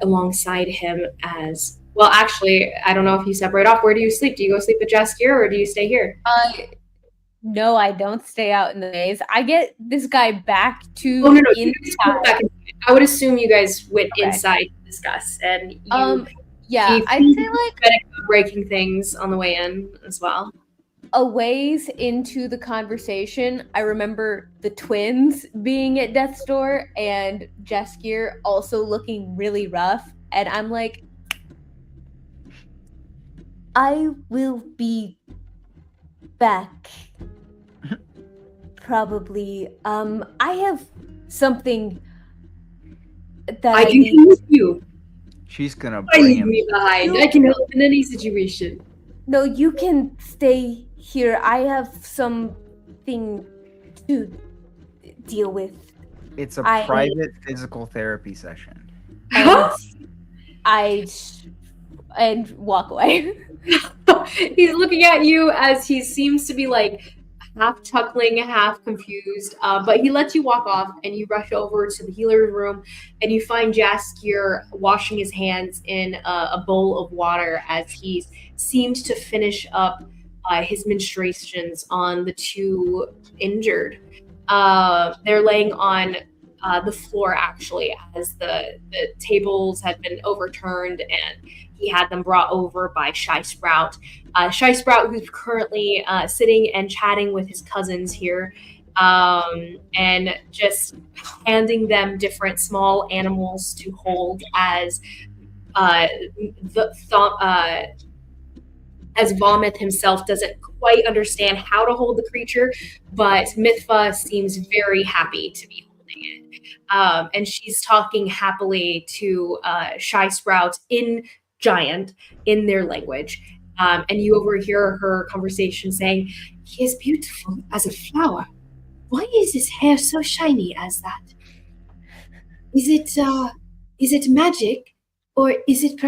alongside him as well. Actually, I don't know if you separate off. Where do you sleep? Do you go sleep at Jaskier, or do you stay here? No, I don't stay out in the maze. I get this guy back to inside. I would assume you guys went inside to discuss, and you, yeah, I'd say like breaking things on the way in as well. A ways into the conversation, I remember the twins being at death's door and Jaskier also looking really rough, and I'm like, I will be back. Probably. I have something that I can help you. She's gonna bring him behind. I can help in any situation. No, you can stay here. I have something to deal with. It's a private physical therapy session. And walk away. He's looking at you as he seems to be like half chuckling, half confused, but he lets you walk off, and you rush over to the healer's room, and you find Jaskier washing his hands in a bowl of water as he seemed to finish up his ministrations on the two injured. They're laying on the floor, actually, as the tables had been overturned, and he had them brought over by Shy Sprout. Shy Sprout, who's currently sitting and chatting with his cousins here, and just handing them different small animals to hold as Vomit himself doesn't quite understand how to hold the creature, but Mithva seems very happy to be holding it. And she's talking happily to Shy Sprout in Giant, in their language. And you overhear her conversation saying, "He is beautiful as a flower. Why is his hair so shiny as that? Is it magic? Or is it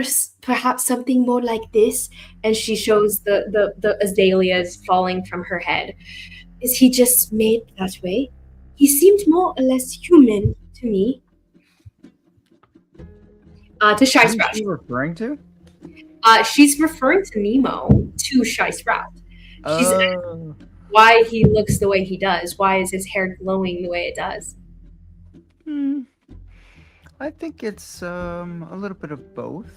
perhaps something more like this?" And she shows the azaleas falling from her head. "Is he just made that way? He seemed more or less human to me." To Shy Sprout. Who's she referring to? She's referring to Nemo, to Shy Sprout. She's Oh. why he looks the way he does. Why is his hair glowing the way it does? I think it's a little bit of both.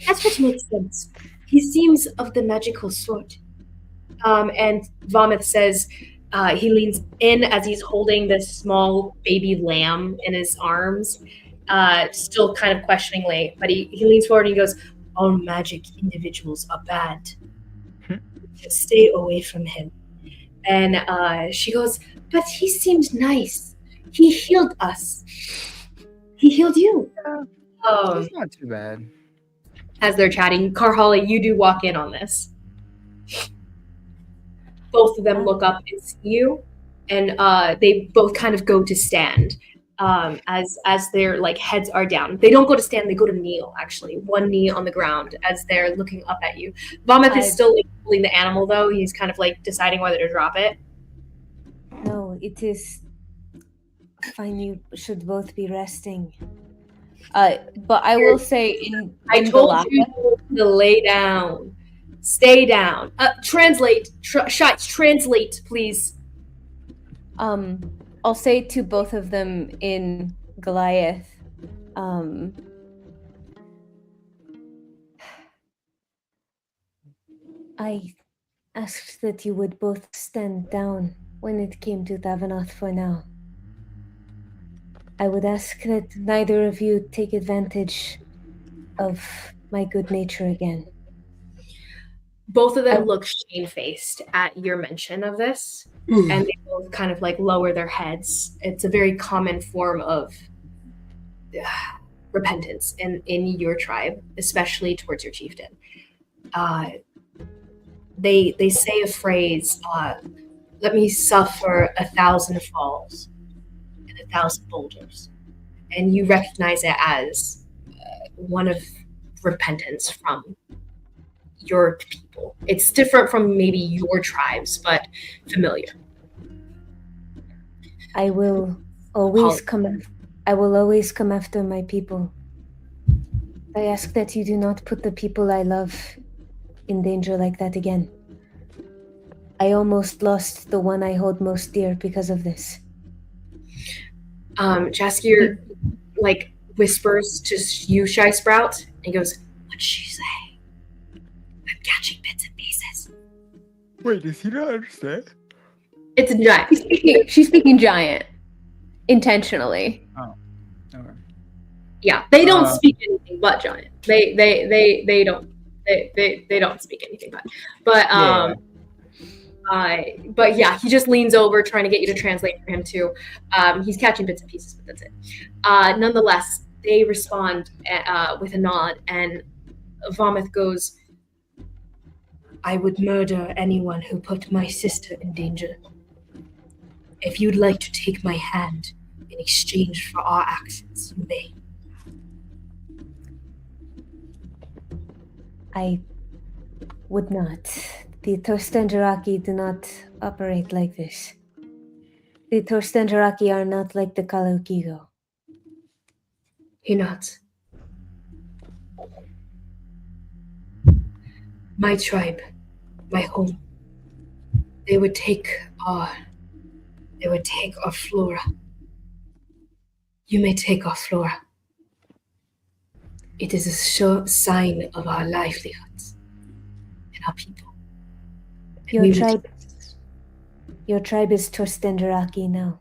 That's what makes sense. He seems of the magical sort. And Vomit says, he leans in as he's holding this small baby lamb in his arms, still kind of questioningly, but he leans forward and he goes, "All magic individuals are bad. Just stay away from him." And she goes, "But he seemed nice. He healed us. He healed you." It's not too bad. As they're chatting, Karhali, you do walk in on this. Both of them look up and see you, and they both kind of go to stand as their like heads are down. They don't go to stand; they go to kneel. Actually, one knee on the ground as they're looking up at you. Vomit is still like, holding the animal, though. He's kind of like deciding whether to drop it. No, it is fine. You should both be resting. But I will say I told you to lay down. Stay down. Translate. Shites, translate, please. I'll say to both of them in Goliath, I asked that you would both stand down when it came to Thavanoth for now. I would ask that neither of you take advantage of my good nature again. Both of them look shame-faced at your mention of this, and they both kind of like lower their heads. It's a very common form of repentance in your tribe, especially towards your chieftain. They say a phrase, "Let me suffer 1,000 falls and 1,000 boulders," and you recognize it as one of repentance from your people. It's different from maybe your tribes, but familiar. I will always come after my people. I ask that you do not put the people I love in danger like that again. I almost lost the one I hold most dear because of this. Jaskier like whispers to you, Shy Sprout, and he goes, "What'd she say? I'm catching bits and pieces." Wait, does he not understand? It's in Giant. She's speaking Giant intentionally. Oh, okay. Yeah, they don't speak anything but Giant. They don't speak anything but yeah, he just leans over trying to get you to translate for him too. He's catching bits and pieces, but that's it. Nonetheless, they respond with a nod, and Vomit goes, "I would murder anyone who put my sister in danger. If you'd like to take my hand in exchange for our actions, you may." I would not. The Torstenjaraki do not operate like this. The Torstenjaraki are not like the Kalukigo. He nods. My tribe, my home. They would take our flora. You may take our flora. It is a sure sign of our livelihoods and our people. And Your we will tribe- do this. Your tribe is Torstenderaki now.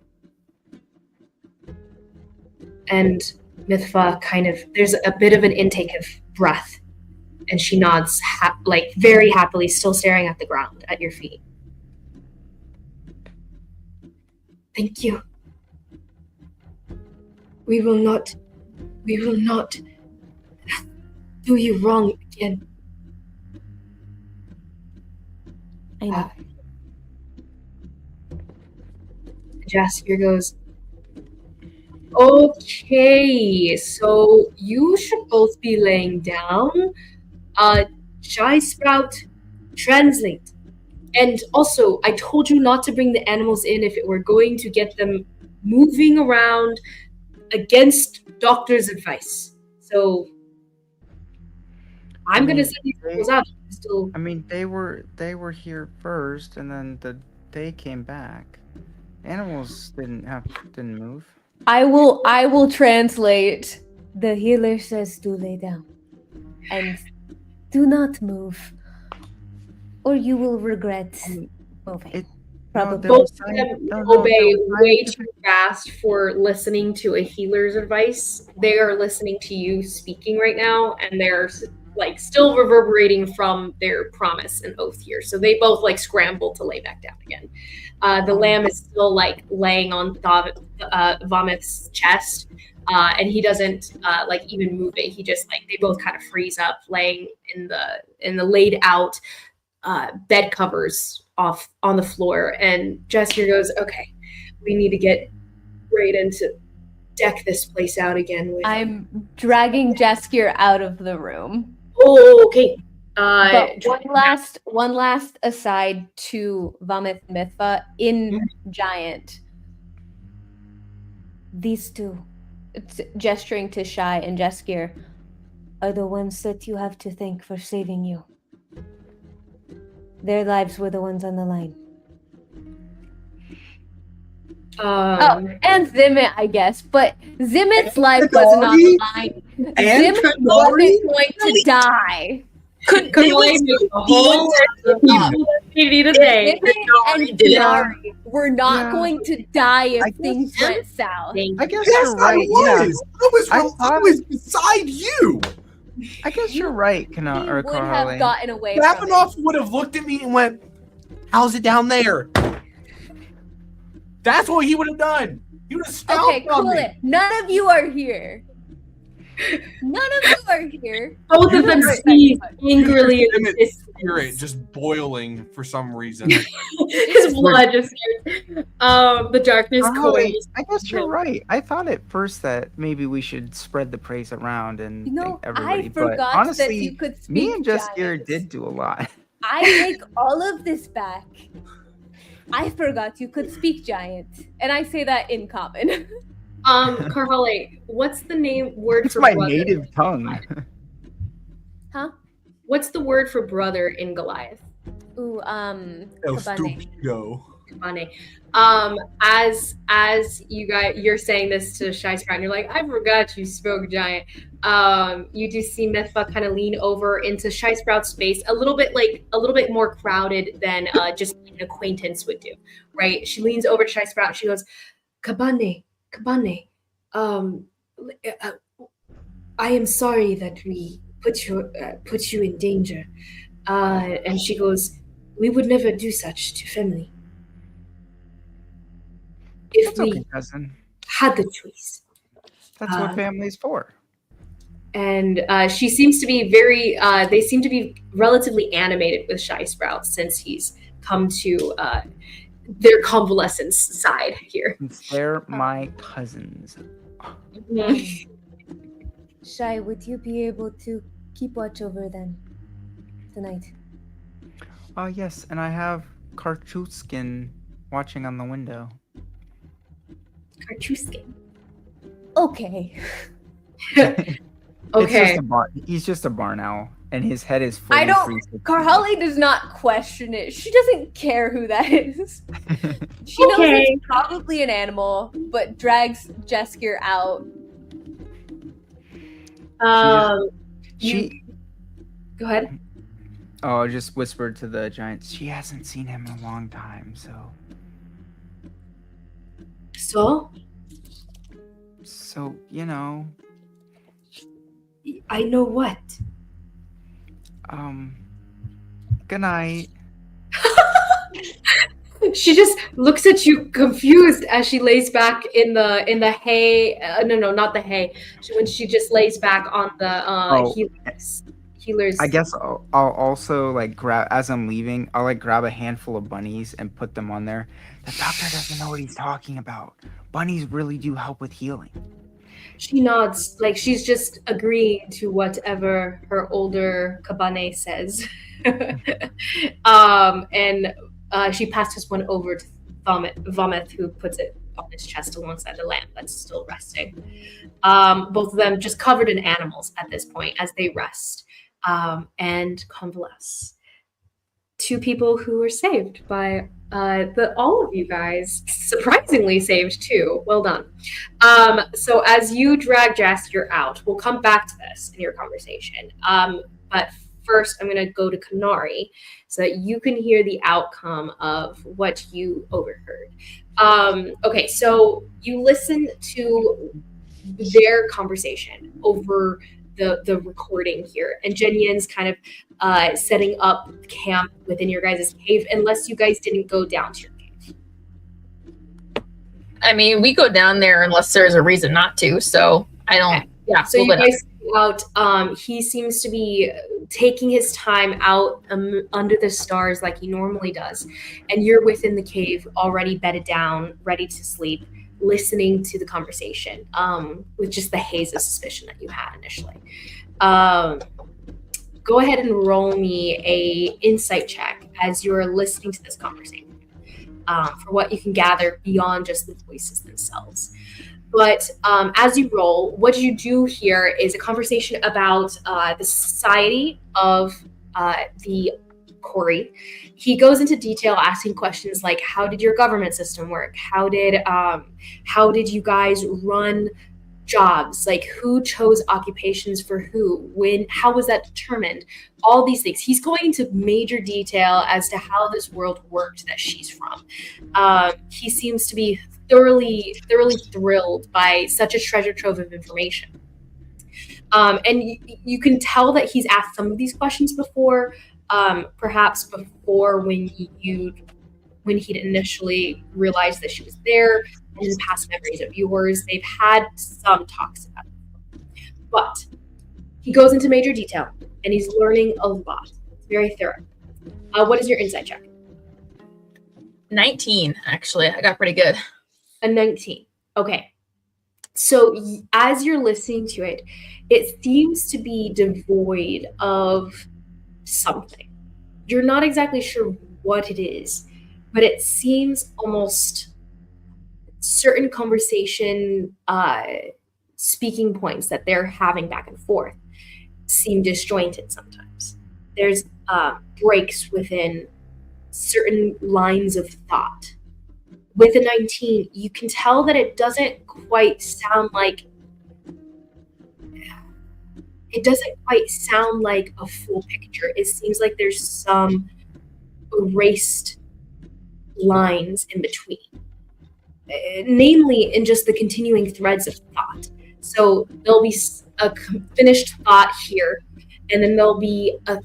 And Mithva there's a bit of an intake of breath, and she nods, very happily, still staring at the ground at your feet. Thank you. We will not do you wrong again. I know. Jaskier goes, okay, so you should both be laying down. Shy Sprout, translate. And also, I told you not to bring the animals in if it were going to get them moving around against doctor's advice. So I'm gonna send these animals out. I mean, they were here first, and then they came back. Animals didn't move. I will translate. The healer says to lay down. And do not move. Or you will regret moving. Probably. Both of them obey way too fast for listening to a healer's advice. They are listening to you speaking right now, and they're still reverberating from their promise and oath here. So they both scramble to lay back down again. The lamb is still laying on Vomith's chest, and he doesn't even move it. He just they both kind of freeze up, laying in the laid out bed covers off on the floor. And Jaskier goes, okay, we need to get Raoden to deck this place out again. I'm dragging Jaskier out of the room. Oh, okay. But one last aside to Vomith Mithva in Giant. These two It's gesturing to Shy and Jaskier. are the ones that you have to thank for saving you. Their lives were the ones on the line. And Zimmit, I guess, but Zimmit's life wasn't on the line. Zimmit wasn't going to die. Couldn't blame you. The whole community today. Zimmit and Konari were not going to die if things went south. I guess you're right. I was beside you. I guess you're right, He would have gotten away from Thavanoth would have looked at me and went, "How's it down there?" That's what he would have done. He would have stomped Okay, on cool me. it. None of you are here. None of you are here. Both of them sneeze angrily in Zimmit his spirit just boiling for some reason. His blood just the darkness coils. I guess you're right. I thought at first that maybe we should spread the praise around and thank everybody. I forgot but honestly, that you could speak me and Jaskier Giant. did do a lot. I take all of this back. I forgot you could speak Giant, and I say that in common. Carhale, what's the word It's for my brother? native tongue. Huh? What's the word for brother in Goliath? Ooh, El Kabane. Stupido. Funny. As you're saying this to Shy Sprout, and you're like, I forgot you spoke Giant. You do see Mithva kind of lean over into Shy Sprout's space, a little bit more crowded than just an acquaintance would do, right? She leans over to Shy Sprout and she goes, Kabane, I am sorry that we put you in danger. And she goes, we would never do such to family. If That's we okay, cousin. had the choice. That's what family's for. And she seems to be they seem to be relatively animated with Shy Sprout since he's come to their convalescence side here. Since they're my cousins. Shy, would you be able to keep watch over them tonight? Oh, yes, and I have Karchuskin watching on the window. Karchuskin. Okay. Okay. He's just a barn owl, and his head is full. I don't. Carhale does not question it. She doesn't care who that is. She knows it's probably an animal, but drags Jaskier out. Go ahead. Oh, I just whispered to the giants. She hasn't seen him in a long time, so. So, you know. I know what. Good night. She just looks at you confused as she lays back in the hay. No, not the hay. When she just lays back on the healers. I guess I'll also like grab as I'm leaving. I'll like grab a handful of bunnies and put them on there. The doctor doesn't know what he's talking about. Bunnies really do help with healing. She nods, like she's just agreeing to whatever her older cabane says. And she passes one over to Vomith, who puts it on his chest alongside the lamp that's still resting. Both of them just covered in animals at this point as they rest and convalesce. Two people who were saved by all of you guys, surprisingly saved too. Well done. So as you drag Jaskier out, we'll come back to this in your conversation. But first, I'm going to go to Konari so that you can hear the outcome of what you overheard. Okay, so you listen to their conversation over the recording here, and Jenyin's kind of setting up camp within your guys' cave, unless you guys didn't go down to your cave. I mean, we go down there unless there's a reason not to, so I don't... Okay. Yeah, so you guys go out. He seems to be taking his time out under the stars like he normally does, and you're within the cave, already bedded down, ready to sleep, listening to the conversation, with just the haze of suspicion that you had initially. Go ahead and roll me a insight check as you're listening to this conversation, for what you can gather beyond just the voices themselves. But as you roll, what you do here is a conversation about the society of the Corey. He goes into detail, asking questions like, how did your government system work? How did you guys run jobs? Like, who chose occupations for who? When? How was that determined? All these things. He's going into major detail as to how this world worked that she's from. He seems to be thoroughly thrilled by such a treasure trove of information. And you can tell that he's asked some of these questions before, perhaps before when he'd initially realized that she was there, and in past memories of yours, they've had some talks about it. But he goes into major detail, and he's learning a lot. It's very thorough. What is your insight check? 19, actually. I got pretty good. A 19. Okay. So as you're listening to it, it seems to be devoid of something. You're not exactly sure what it is, but it seems almost certain conversation speaking points that they're having back and forth seem disjointed sometimes. There's breaks within certain lines of thought. With a 19, you can tell that it doesn't quite sound like a full picture. It seems like there's some erased lines in between, namely in just the continuing threads of thought. So there'll be a finished thought here, and then there'll be a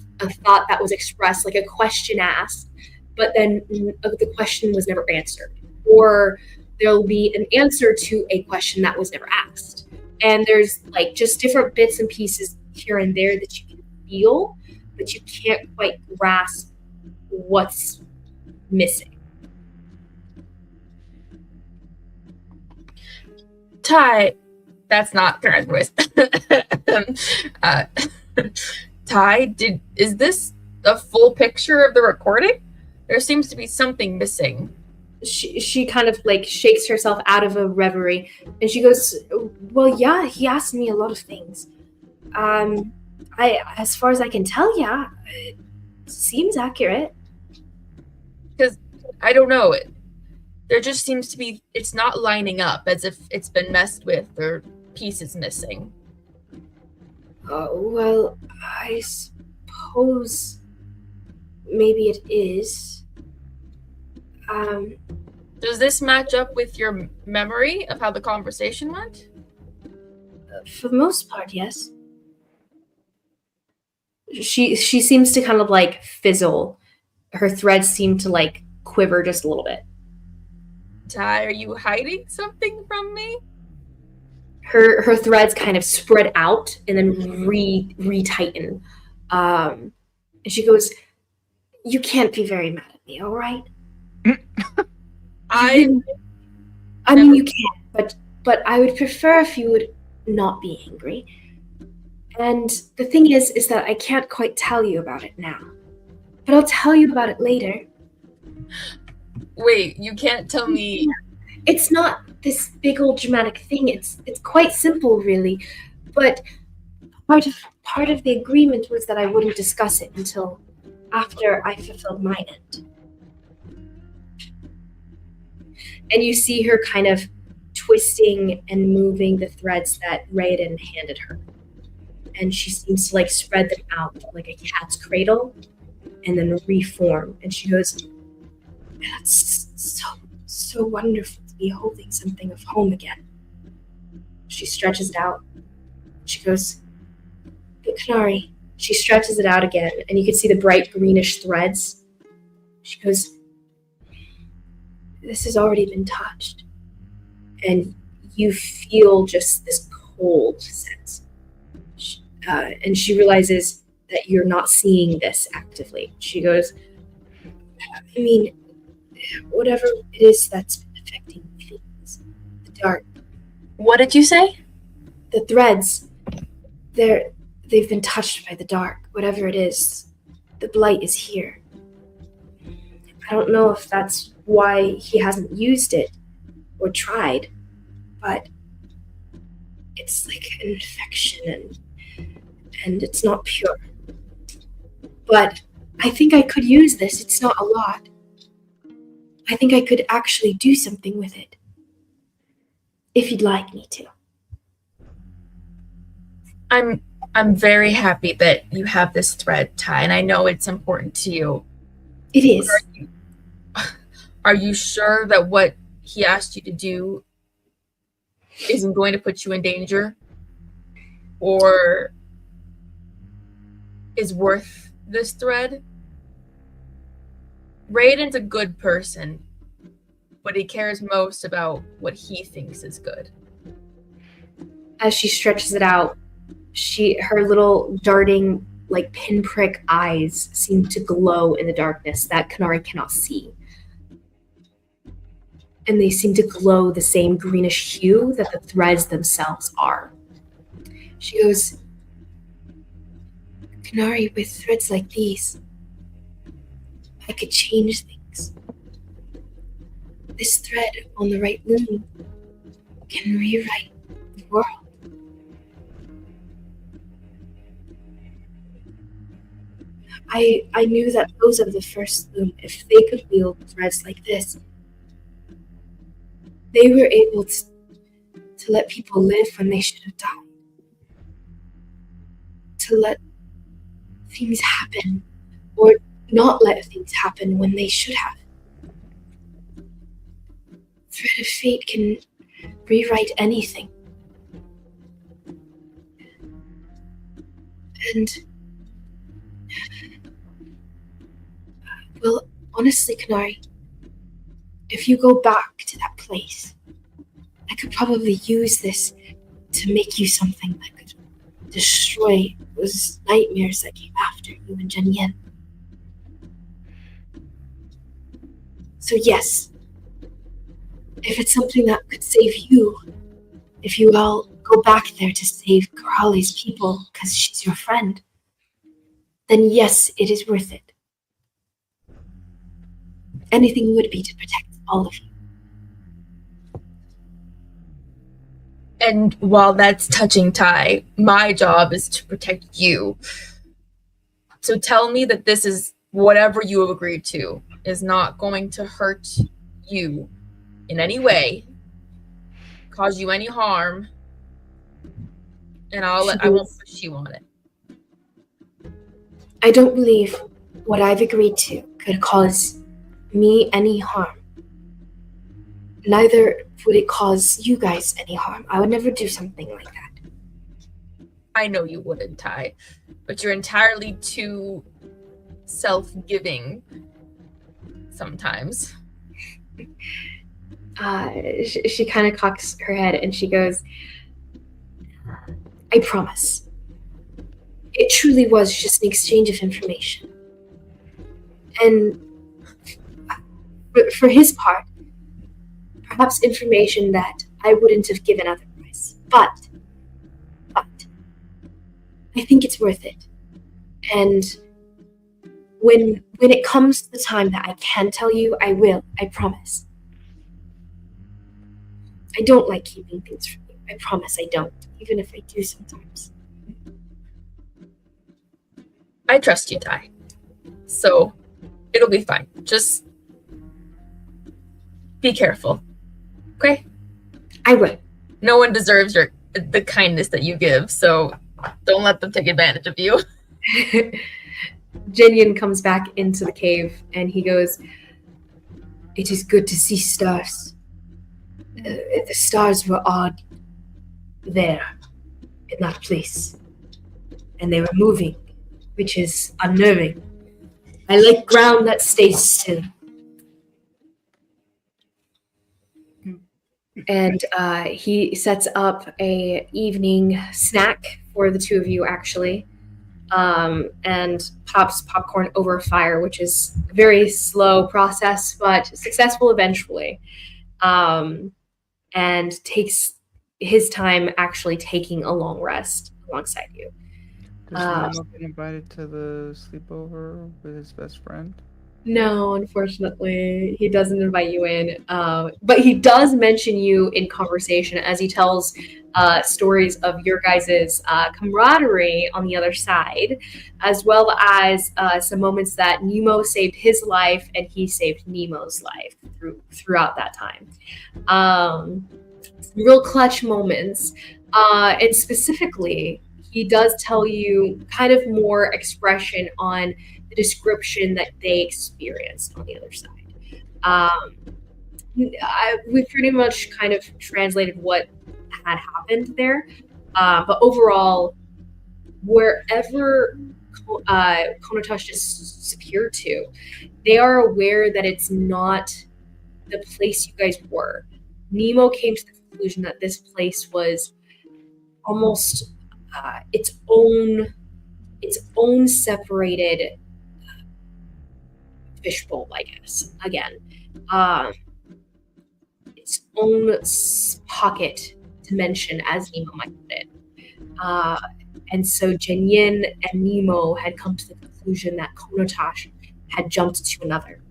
thought that was expressed, like a question asked, but then the question was never answered. Or there'll be an answer to a question that was never asked. And there's like just different bits and pieces here and there that you can feel, but you can't quite grasp what's missing. Ty, that's not Karen's voice. Ty, is this a full picture of the recording? There seems to be something missing. She kind of like shakes herself out of a reverie, and she goes, well, yeah, he asked me a lot of things. As far as I can tell, yeah, it seems accurate. Because I don't know, there just seems to be, it's not lining up, as if it's been messed with or pieces missing. Well, I suppose maybe it is. Does this match up with your memory of how the conversation went? For the most part, yes. She seems to kind of like fizzle. Her threads seem to like quiver just a little bit. Ty, are you hiding something from me? Her threads kind of spread out and then retighten. And she goes, "You can't be very mad at me, all right? I mean, you can, but I would prefer if you would not be angry. And the thing is that I can't quite tell you about it now. But I'll tell you about it later." Wait, you can't tell me. It's not this big old dramatic thing. It's quite simple, really. But part of the agreement was that I wouldn't discuss it until after I fulfilled my end. And you see her kind of twisting and moving the threads that Raoden handed her. And she seems to like spread them out like a cat's cradle and then reform. And she goes, "That's so wonderful to be holding something of home again." She stretches it out. She goes, "But Konari," she stretches it out again, and you can see the bright greenish threads. She goes, "This has already been touched." And you feel just this cold sense. And she realizes that you're not seeing this actively. She goes, "I mean, whatever it is that's been affecting things, the dark." What did you say? "The threads, they've been touched by the dark. Whatever it is, the blight is here." I don't know if that's why he hasn't used it or tried, but it's like an infection and it's not pure. But I think I could use this. It's not a lot. I think I could actually do something with it. If you'd like me to. I'm very happy that you have this thread, Ty, and I know it's important to you. It is. Are you sure that what he asked you to do isn't going to put you in danger? Or is worth this thread? Raoden's a good person, but he cares most about what he thinks is good. As she stretches it out, her little darting, like pinprick eyes seem to glow in the darkness that Konari cannot see. And they seem to glow the same greenish hue that the threads themselves are. She goes, "Konari, with threads like these, I could change things. This thread on the right loom can rewrite the world." I knew that those of the first loom, if they could wield threads like this, they were able to let people live when they should have died. To let things happen, or not let things happen when they should have. Thread of fate can rewrite anything. And, well, honestly, Konari, if you go back to that place, I could probably use this to make you something that could destroy those nightmares that came after you and Jenny. So yes, if it's something that could save you, if you all go back there to save Corali's people because she's your friend, then yes, it is worth it. Anything would be to protect all of you. And while that's touching, Ty, my job is to protect you. So tell me that this is whatever you have agreed to is not going to hurt you in any way, cause you any harm, And I won't push you on it. I don't believe what I've agreed to could cause me any harm. Neither would it cause you guys any harm. I would never do something like that. I know you wouldn't, Ty, but you're entirely too self-giving sometimes. She kind of cocks her head and she goes, I promise. It truly was just an exchange of information. And for his part, perhaps information that I wouldn't have given otherwise. But I think it's worth it. And when it comes to the time that I can tell you, I will. I promise. I don't like keeping things from you. I promise I don't, even if I do sometimes. I trust you, Ty. So it'll be fine. Just be careful. Okay? I will. No one deserves the kindness that you give, so don't let them take advantage of you. Jinyin comes back into the cave and he goes, it is good to see stars. The stars were odd there in that place. And they were moving, which is unnerving. I like ground that stays still. And he sets up a evening snack for the two of you, actually, and pops popcorn over a fire, which is a very slow process, but successful eventually, and takes his time actually taking a long rest alongside you. Does Nemo get invited to the sleepover with his best friend? No, unfortunately, he doesn't invite you in. But he does mention you in conversation as he tells stories of your guys' camaraderie on the other side, as well as some moments that Nemo saved his life and he saved Nemo's life throughout that time. Some real clutch moments. And specifically, he does tell you kind of more expression on the description that they experienced on the other side. We pretty much kind of translated what had happened there, but overall, wherever Konotosh disappeared to, they are aware that it's not the place you guys were. Nemo came to the conclusion that this place was almost its own separated fishbowl, I guess. Again, its own pocket dimension, as Nemo might put it. And so Jinyin and Nemo had come to the conclusion that Konotosh had jumped to another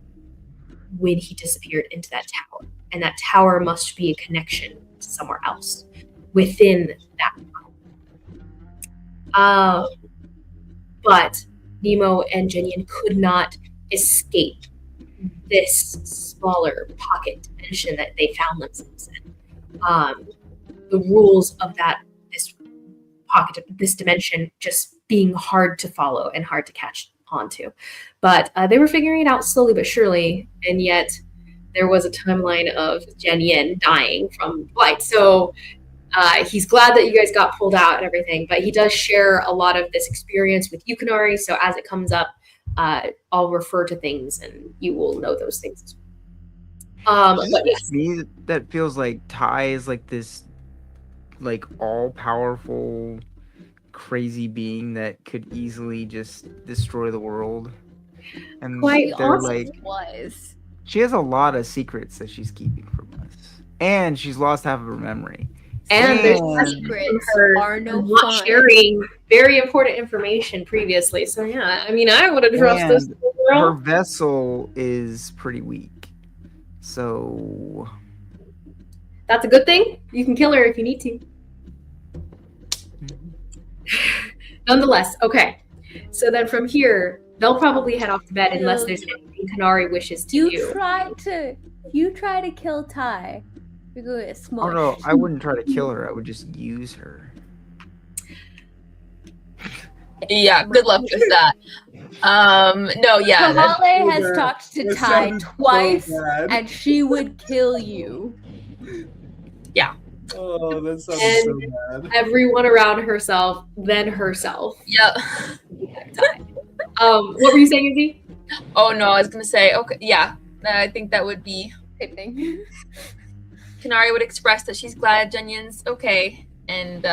when he disappeared into that tower. And that tower must be a connection to somewhere else within that realm. But Nemo and Jinyin could not escape this smaller pocket dimension that they found themselves in. The rules of this dimension just being hard to follow and hard to catch onto. But they were figuring it out slowly but surely, and yet there was a timeline of Jinyin dying from blight. So he's glad that you guys got pulled out and everything, but he does share a lot of this experience with you, Konari, so as it comes up, I'll refer to things and you will know those things. But yes. Me, that feels like Ty is like this like all-powerful crazy being that could easily just destroy the world. And Quite they're awesome. like Was. she has a lot of secrets that she's keeping from us. And she's lost half of her memory. And there's secrets her are no not fun. sharing very important information previously. So yeah, I mean, I would have trusted this her girl. vessel is pretty weak. So That's a good thing. You can kill her if you need to. Nonetheless, okay. So then from here, they'll probably head off to bed unless there's anything Konari wishes to do. You try to kill Ty. You're going to smush. oh no, I wouldn't try to kill her. I would just use her. Yeah, good luck with that. No, yeah. Kahale has bad. talked to That Ty sounded so twice, bad. and she would kill you. Oh, that sounds so bad. Everyone around herself, then herself. Yeah. What were you saying, Izzy? Oh no, I was gonna say, okay, yeah. I think that would be Same thing. Konari would express that she's glad Jenyen's okay and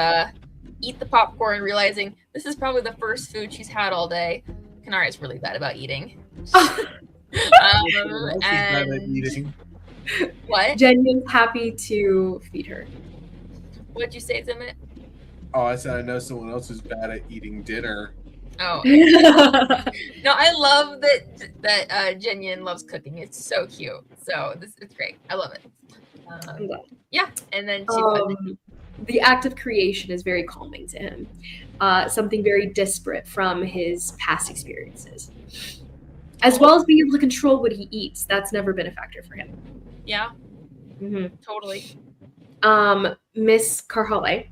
eat the popcorn, realizing this is probably the first food she's had all day. Konari is really bad about eating. Eating. What? Jenyen's happy to feed her. What'd you say, Zimmit? Oh, I said I know someone else who's bad at eating dinner. Oh. No, I love that Jenyen loves cooking. It's so cute. So it's great. I love it. Yeah, and then the act of creation is very calming to him. Something very disparate from his past experiences. As well as being able to control what he eats. That's never been a factor for him. Yeah. Mm-hmm. Totally. Miss Karhale.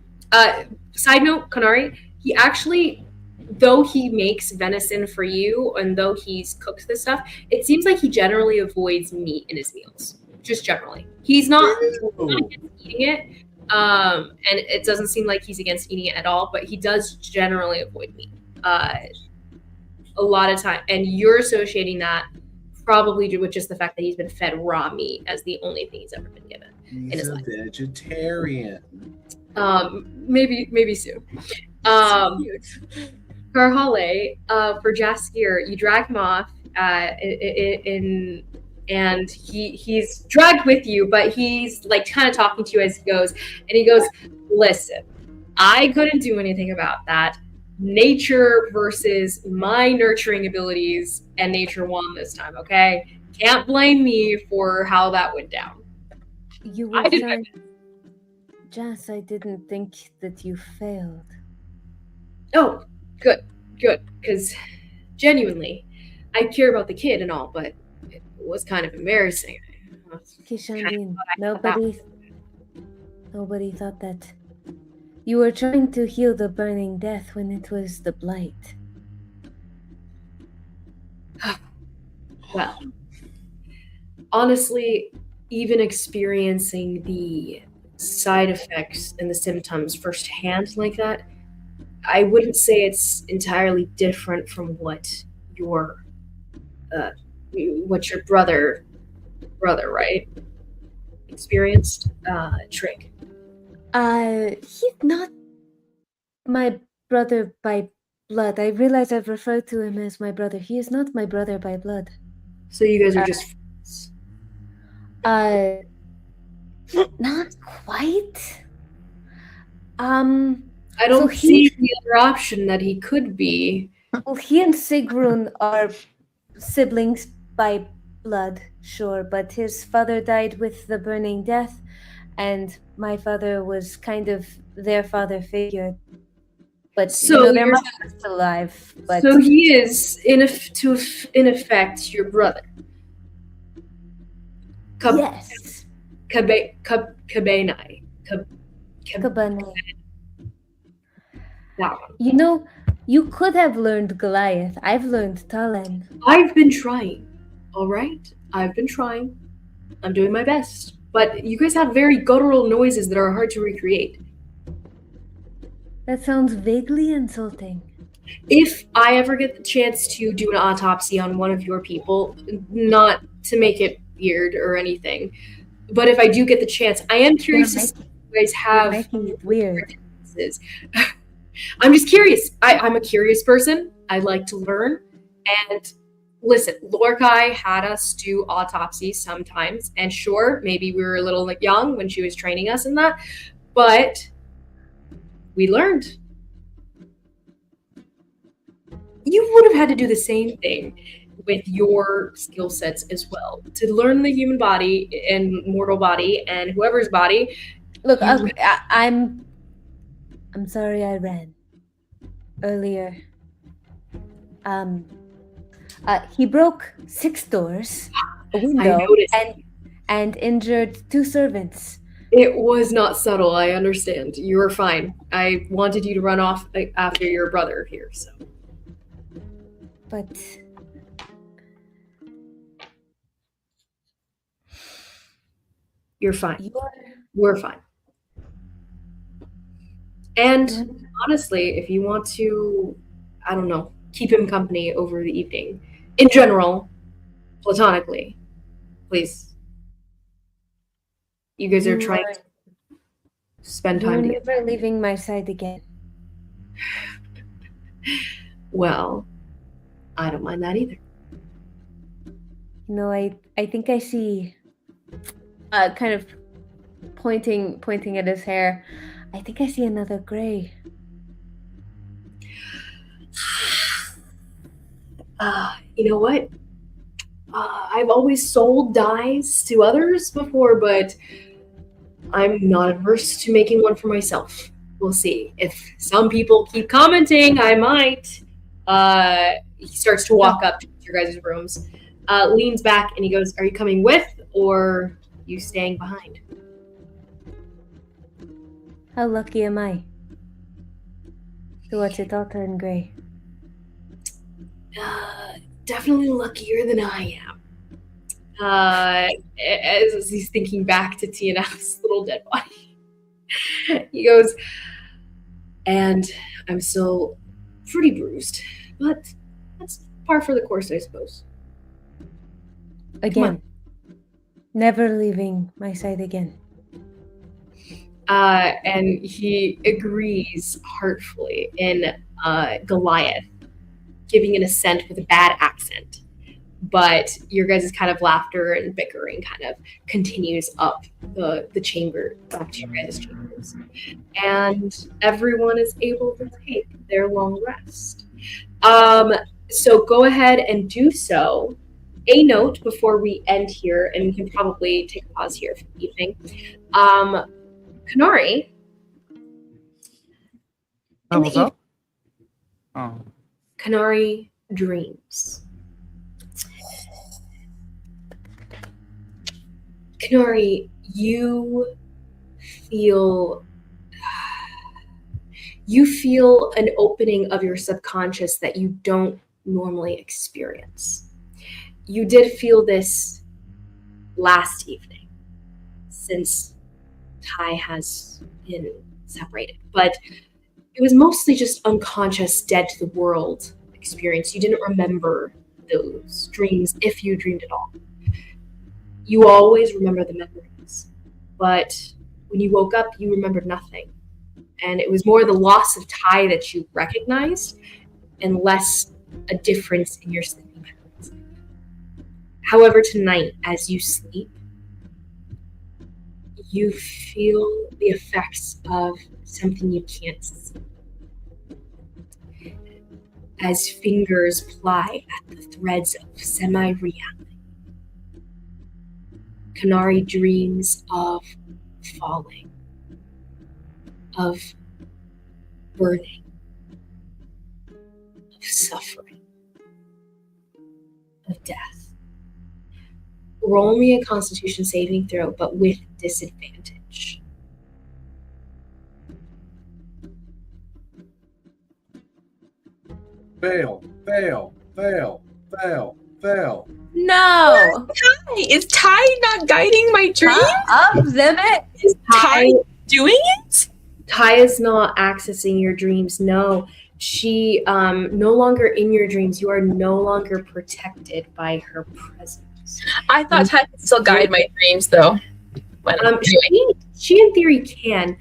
Side note, Konari, he actually, though he makes venison for you and though he's cooked this stuff, it seems like he generally avoids meat in his meals. Just generally. He's not against eating it. And it doesn't seem like he's against eating it at all, but he does generally avoid meat. A lot of time. And you're associating that probably with just the fact that he's been fed raw meat as the only thing he's ever been given. He's a vegetarian. Maybe Sue. Karhale, for Jaskier, you drag him off and he's dragged with you, but he's like kind of talking to you as he goes, and he goes, listen, I couldn't do anything about that. Nature versus my nurturing abilities, and nature won this time, okay? Can't blame me for how that went down. You were trying... Jas, I didn't think that you failed. Oh, good, because genuinely, I care about the kid and all, but it was kind of embarrassing. Kishandin, nobody thought that. You were trying to heal the burning death when it was the blight. Well, honestly, even experiencing the side effects and the symptoms firsthand like that, I wouldn't say it's entirely different from what your brother, right, experienced. Trick. He's not my brother by blood. I realize I've referred to him as my brother. He is not my brother by blood. So you guys are just friends. Not quite. I don't see the other option that he could be. Well, he and Sigrun are siblings by blood, sure, but his father died with the burning death, and my father was kind of their father figure. But so their mother was still alive. But so he is in effect your brother. Yes. Kabenai. Kabane. That one. You know, you could have learned Goliath. I've learned Talen. I've been trying. All right? I've been trying. I'm doing my best. But you guys have very guttural noises that are hard to recreate. That sounds vaguely insulting. If I ever get the chance to do an autopsy on one of your people, not to make it weird or anything, but if I do get the chance, I am curious to see if you guys have making it weird. I'm just curious. I'm a curious person. I like to learn. And listen, Lorkai had us do autopsies sometimes. And sure, maybe we were a little young when she was training us in that. But we learned. You would have had to do the same thing with your skill sets as well. To learn the human body and mortal body and whoever's body. Look, I'm sorry I ran earlier. He broke 6 doors, a window, and injured 2 servants. It was not subtle, I understand. You were fine. I wanted you to run off after your brother here, so. But You're fine. you are... We're fine. And honestly, if you want to, I don't know, keep him company over the evening, in general, platonically, please. You guys are trying to spend time You're together. never leaving my side again. Well, I don't mind that either. No, I think I see... Kind of pointing at his hair. I think I see another gray. You know what? I've always sold dyes to others before, but I'm not averse to making one for myself. We'll see. If some people keep commenting, I might. He starts to walk up to your guys' rooms, leans back, and he goes, "Are you coming with, or you staying behind?" How lucky am I to watch it all turn gray? Definitely luckier than I am. As he's thinking back to Tyeenath's little dead body, he goes, "And I'm still pretty bruised, but that's par for the course, I suppose." Again. Never leaving my side again. And he agrees heartfully in Goliath, giving an assent with a bad accent. But your guys' kind of laughter and bickering kind of continues up the chamber, back to your guys' chambers. And everyone is able to take their long rest. So go ahead and do so. A note before we end here, and we can probably take a pause here for the evening. Konari. Oh, what's up? Oh. Konari dreams. Konari, you feel an opening of your subconscious that you don't normally experience. You did feel this last evening, since Ty has been separated, but it was mostly just unconscious, dead to the world experience. You didn't remember those dreams, if you dreamed at all. You always remember the memories, but when you woke up, you remembered nothing. And it was more the loss of Ty that you recognized, and less a difference in your sleeping patterns. However, tonight, as you sleep, you feel the effects of something you can't see. As fingers ply at the threads of semi-reality, Konari dreams of falling, of burning, of suffering, of death. Roll me a Constitution saving throw, but with disadvantage. Fail, fail, fail, fail, fail. No! Ty, is Ty not guiding my dream? Up, Zimmit! Is Ty doing it? Ty is not accessing your dreams. No, she no longer in your dreams. You are no longer protected by her presence. I thought Ty could still guide my dreams, though. She in theory can.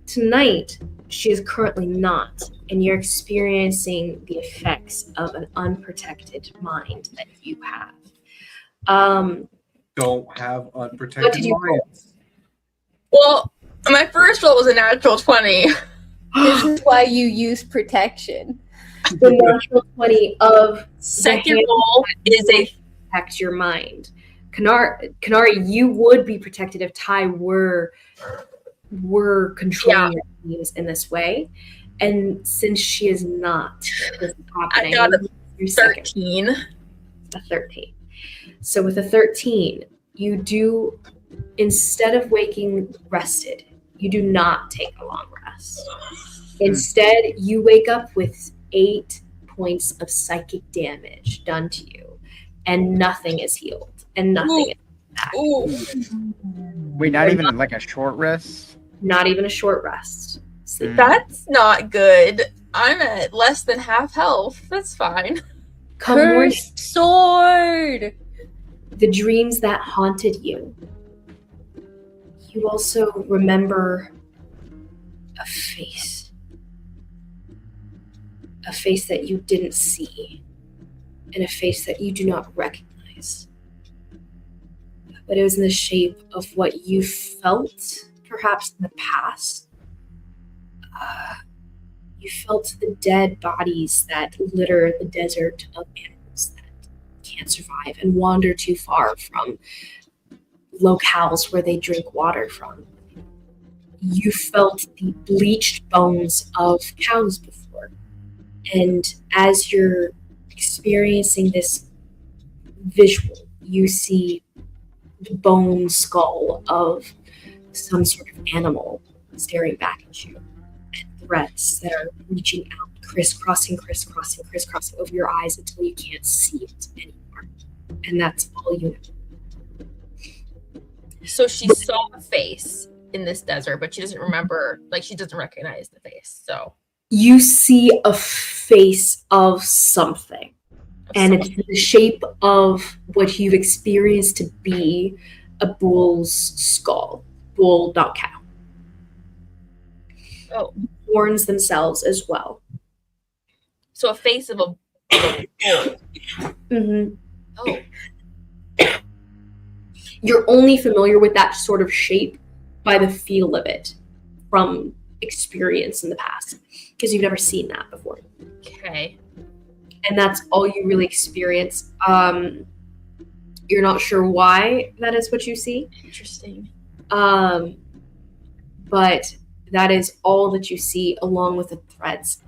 Tonight, she is currently not, and you're experiencing the effects of an unprotected mind that you have. Don't have unprotected minds. Well, my first roll was a natural 20. This is why you use protection. The natural 20 of Second roll is a protect your mind. Konari, you would be protected if Ty were controlling your dreams in this way. And since she is not, this is happening. I got a 13. A 13. So with a 13, you do instead of waking rested, you do not take a long rest. Instead, you wake up with 8 points of psychic damage done to you, and nothing is healed, and nothing is back. Wait, not even like a short rest? Not even a short rest. So That's not good. I'm at less than half health. That's fine. come morning, Cursed sword! the dreams that haunted you. You also remember a face. A face that you didn't see, and a face that you do not recognize. But it was in the shape of what you felt, perhaps in the past. You felt the dead bodies that litter the desert of animals that can't survive and wander too far from locales where they drink water from. You felt the bleached bones of cows before. And as you're experiencing this visual, you see the bone skull of some sort of animal staring back at you. And threads that are reaching out, crisscrossing over your eyes until you can't see it anymore. And that's all you know. So she saw a face in this desert, but she doesn't remember, like she doesn't recognize the face. So You see a face of something. And it's the shape of what you've experienced to be a bull's skull. Bull, not cow. Oh. Horns themselves as well. So a face of a bull. Mm-hmm. Oh. You're only familiar with that sort of shape by the feel of it from experience in the past, because you've never seen that before. Okay. And that's all you really experience. You're not sure why that is what you see. Interesting. But that is all that you see, along with the threads.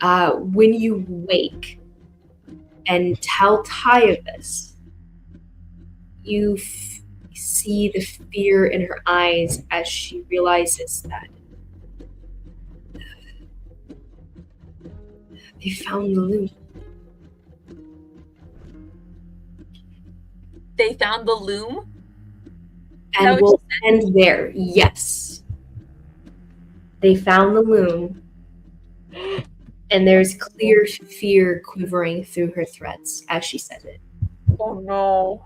When you wake and tell Ty of this, you see the fear in her eyes as she realizes that they found the loom. They found the loom? And we'll end there. Yes. They found the loom. And there's clear fear quivering through her threads as she says it. Oh no.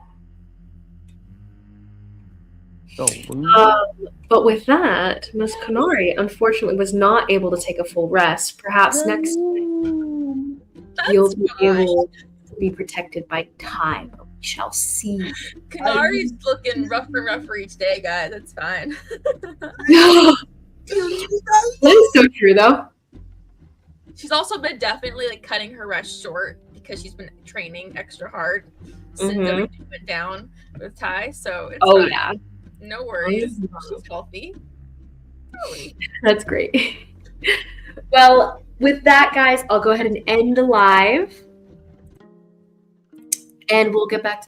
But with that, Miss Konari unfortunately was not able to take a full rest. Perhaps next time you'll be able to be protected by time. But we shall see. Konari's looking rougher and rougher each day, guys. That's fine. That is so true, though. She's also been definitely like cutting her rest short because she's been training extra hard since everything went down with Ty. So it's fine. Yeah. No worries. She's healthy. That's great. Well, with that, guys, I'll go ahead and end the live. And we'll get back to